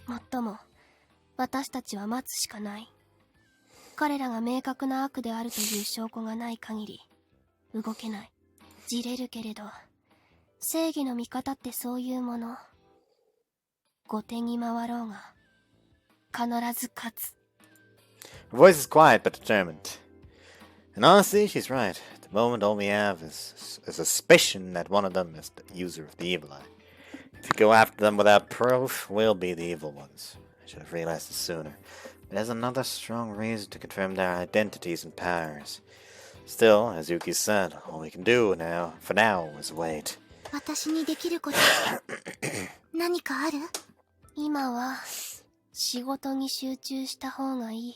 もっとも私たちは待つしかない。彼らが明確な悪であるという証拠がない限り動けない。じれるけれど、正義の味方ってそういうもの。後手に回ろうが必ず勝つ。Her voice is quiet but determined. And honestly, she's right. At the moment, all we have is a suspicion that one of them is the user of the evil eye. If we go after them without proof, we'll be the evil ones. I should have realized it sooner. But there's another strong reason to confirm their identities and powers. Still, as Yuki said, all we can do now, for now, is wait. 私にできること何かある？今は仕事に集中した方がいい。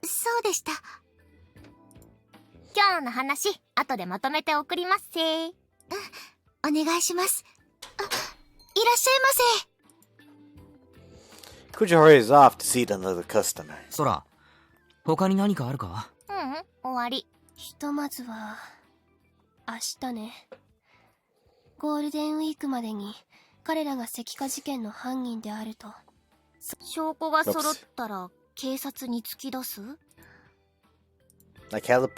そうでした。今日の話、後でまとめて送りますせ。お願いします。いらっしゃいませ。Kuja hurries off to seat another customer. そら、他に何かあるか？終わり。ひとまずは明日ね。ゴールデンウィークまでに彼らが石化事件の犯人であると。証拠が揃ったら警察に突き出す？ Like how the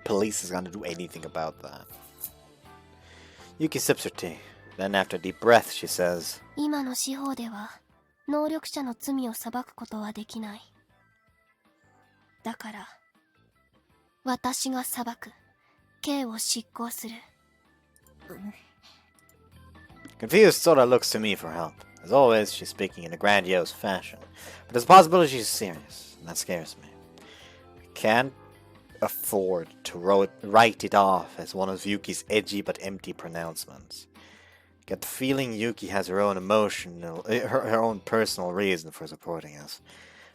police is gonna do anything about that. Yuki sips her tea. Then after a deep breath, she says, 今の司法では能力者の罪を裁くことはできない。だから私が裁く。刑を執行する。Confused, Sora looks to me for help. As always, she's speaking in a grandiose fashion. But there's a possibility she's serious, and that scares me. I can't afford to write it off as one of Yuki's edgy but empty pronouncements. I get the feeling Yuki has her own her own personal reason for supporting us.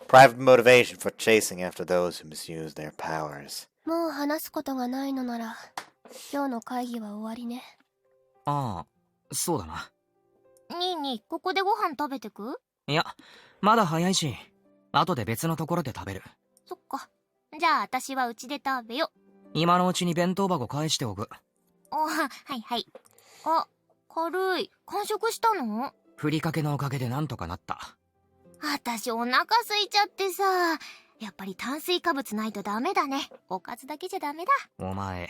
Private motivation for chasing after those who misuse their powers. もう話すことがないのなら、今日の会議は終わりね。ああ、そうだな。にここでご飯食べてく？いや、まだ早いし、後で別のところで食べる。そっか。じゃあ私はうちで食べよ。今のうちに弁当箱返しておく。はいはい。あ、軽い。完食したの？ふりかけのおかげでなんとかなった。私お腹空いちゃってさ。やっぱり炭水化物ないとダメだね。おかずだけじゃダメだ。お前、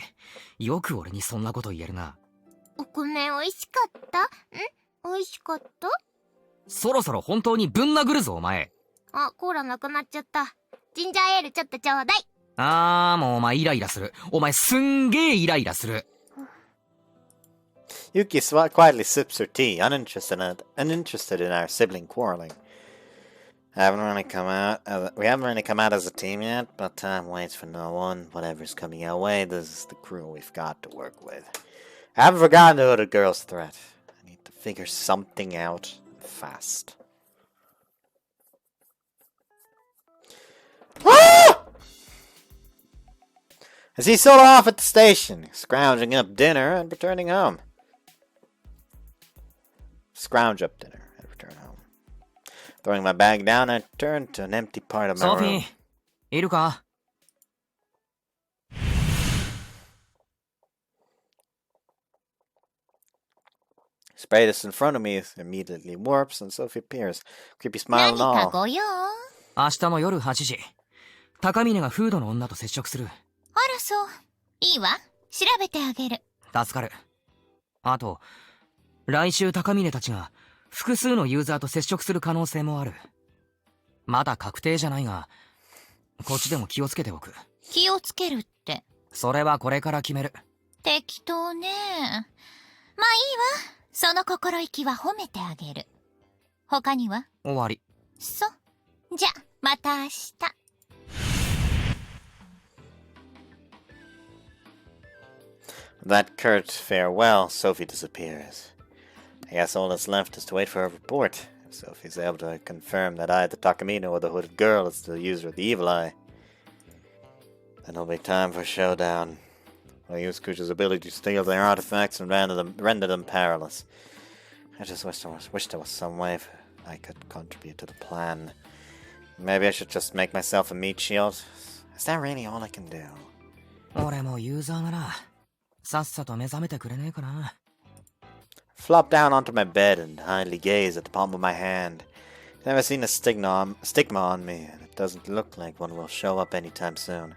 よく俺にそんなこと言えるな。お米美味しかった？美味しかった？そろそろ本当にぶん殴るぞお前。あ、コーラなくなっちゃった。ジンジャーエールちょっとちょうだい。もうお前イライラする。お前すんげーイライラする。Yuki quietly sips her tea, uninterested in our sibling quarreling. We haven't really come out as a team yet, but time waits for no one. Whatever's coming our way, this is the crew we've got to work with. I haven't forgotten the hooded girl's threat. I need to figure something out fast. Ah! I see Sora off at the station, scrounging up dinner and returning home. Scrounge up dinner and return home. Throwing my bag down, I turn to an empty part of my room. ソフィー、いるか？ Spray this in front of me immediately warps and Sophie appears. Creepy smile and all. 何かご用？明日の夜8時、高峰がフードの女と接触する。あらそう。いいわ。調べてあげる。助かる。あと、来週高峰たちが複数のユーザーと接触する可能性もある。まだ確定じゃないが、こっちでも気をつけておく。気をつけるって。それはこれから決める。適当ね。まあいいわ。その心意気は褒めてあげる。他には？終わり。そう。じゃ、また明日。That curt farewell, Sophie disappears. I guess all that's left is to wait for her report. If Sophie's able to confirm that I, the Takamine, or the hooded girl is the user of the evil eye, then it'll be time for a showdown. I'll use Kuja's ability to steal their artifacts and render them powerless. I just wish there was some way I could contribute to the plan. Maybe I should just make myself a meat shield. Is that really all I can do? 俺もユーザーなら、さっさと目覚めてくれねえかな。Flop down onto my bed and idly gaze at the palm of my hand. I've never seen a stigma on me, and it doesn't look like one will show up anytime soon.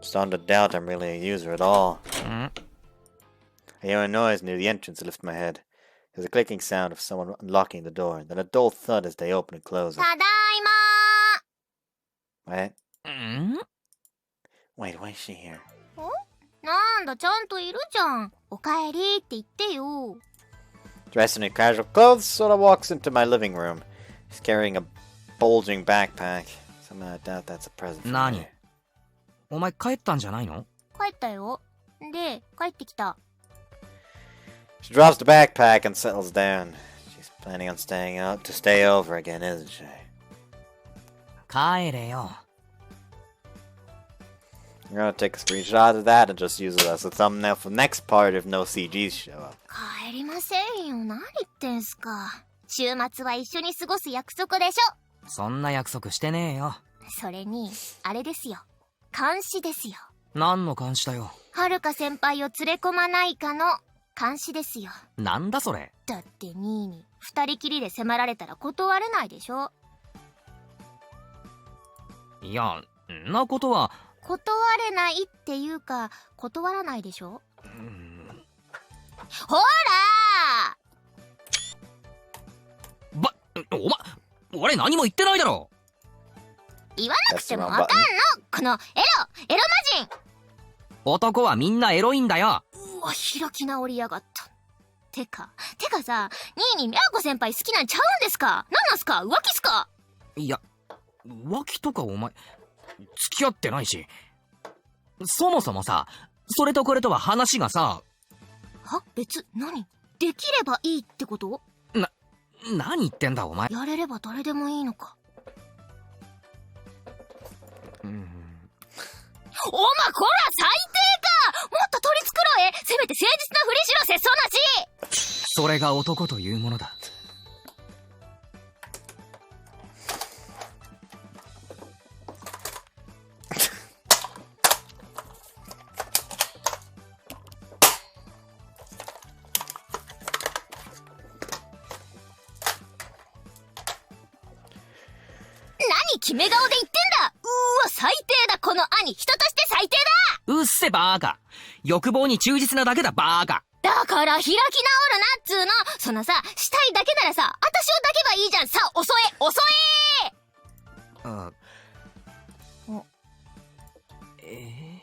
Starting to doubt I'm really a user at all. I hear a noise near the entrance and lift my head. There's a clicking sound of someone unlocking the door, then a dull thud as they open and close it. ただいまー。 Wait, why is she here? なんだ、ちゃんといるじゃん。おかえりって言ってよ。Dressed in her casual clothes, Sora walks into my living room. He's carrying a bulging backpack. Somehow I doubt that's a present for me. 何？お前帰ったんじゃないの？帰ったよ。で、帰ってきた。She drops the backpack and settles down. She's planning on to stay over again, isn't she? 帰れよ。I'm gonna take a screenshot of that and just use it as a thumbnail for the next part if no CGs show up. 帰りませんよ。何言ってんすか。週末は一緒に過ごす約束でしょ。そんな約束してねえよ。それに、あれですよ。監視ですよ。何の監視だよ。はるか先輩を連れ込まないかの監視ですよ。なんだそれ。だってニーに二人きりで迫られたら断れないでしょ。いや、んなことは。断れないっていうか、断らないでしょ。ほら俺何も言ってないだろ。言わなくてもわかんの、このエロ魔人。男はみんなエロいんだよ。うわ、開き直りやがった。てかさ、ニーにミャーコ先輩好きなんちゃうんですか？なんなんすか？浮気っすか？いや、浮気とかお前、付き合ってないし。そもそもさ、それとこれとは話がさ。は？何？できればいいってこと？何言ってんだお前。やれれば誰でもいいのか。おまこら最低か！もっと取り繕え！せめて誠実なふりしろ、節操なし！それが男というものだ。何決め顔で言ってんだ！最低だ、この兄。人として最低だ！うっせバーカ。欲望に忠実なだけだバーカ。だから開き直るなっつーの。そのさ、したいだけならさ、私を抱けばいいじゃん。さ、襲え！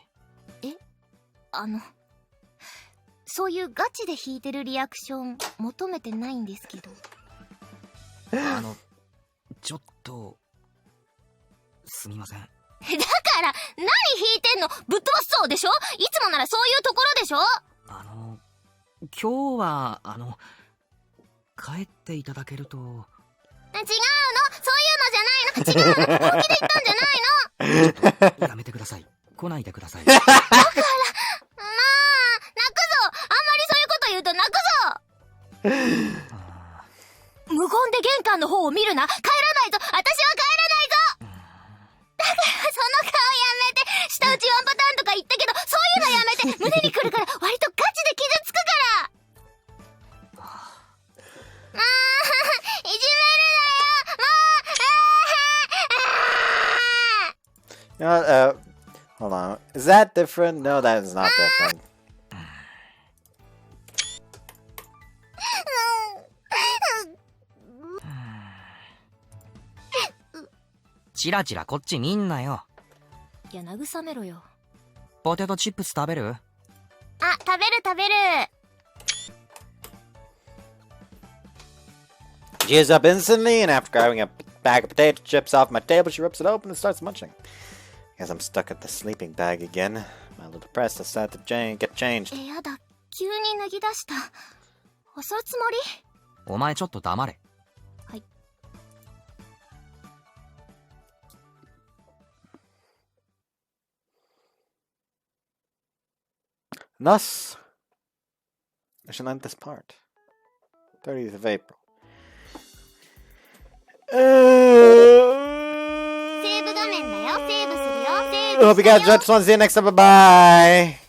そういうガチで弾いてるリアクション求めてないんですけど。ちょっとすみません。だから何弾いてんの？ぶっ飛ばすそうでしょ？いつもならそういうところでしょ？今日は帰っていただけると。違うの？そういうのじゃないの？違うの？本気で言ったんじゃないの？やめてください。来ないでください。だからまあ、泣くぞ。あんまりそういうこと言うと泣くぞ。無言で玄関の方を見るな。帰らないぞ。私は帰らないぞ。だからその顔やめて。舌打ちワンパターンとか言ったけど、そういうのやめて。胸に来るから割とガチで傷つくから。いじめるなよ。もう。Hold on. Is that different? No, that is not different. チラチラこっち見んなよ。いや、慰めろよ。ポテトチップス食べる？あ、食べる。Gives up instantly, and after grabbing a bag of potato chips off my table, she rips it open and starts munching. Guess I'm stuck at the sleeping bag again. I'm a little depressed. I decided to get changed. やだ、急に脱ぎ出した。襲うつもり？お前ちょっと黙れ。はい。Thus, I shall end this part. 30th of April. セーブ画面だよ。セーブするよ。セーブするよ。 Hope you guys enjoyed this one. See you next time. Bye bye.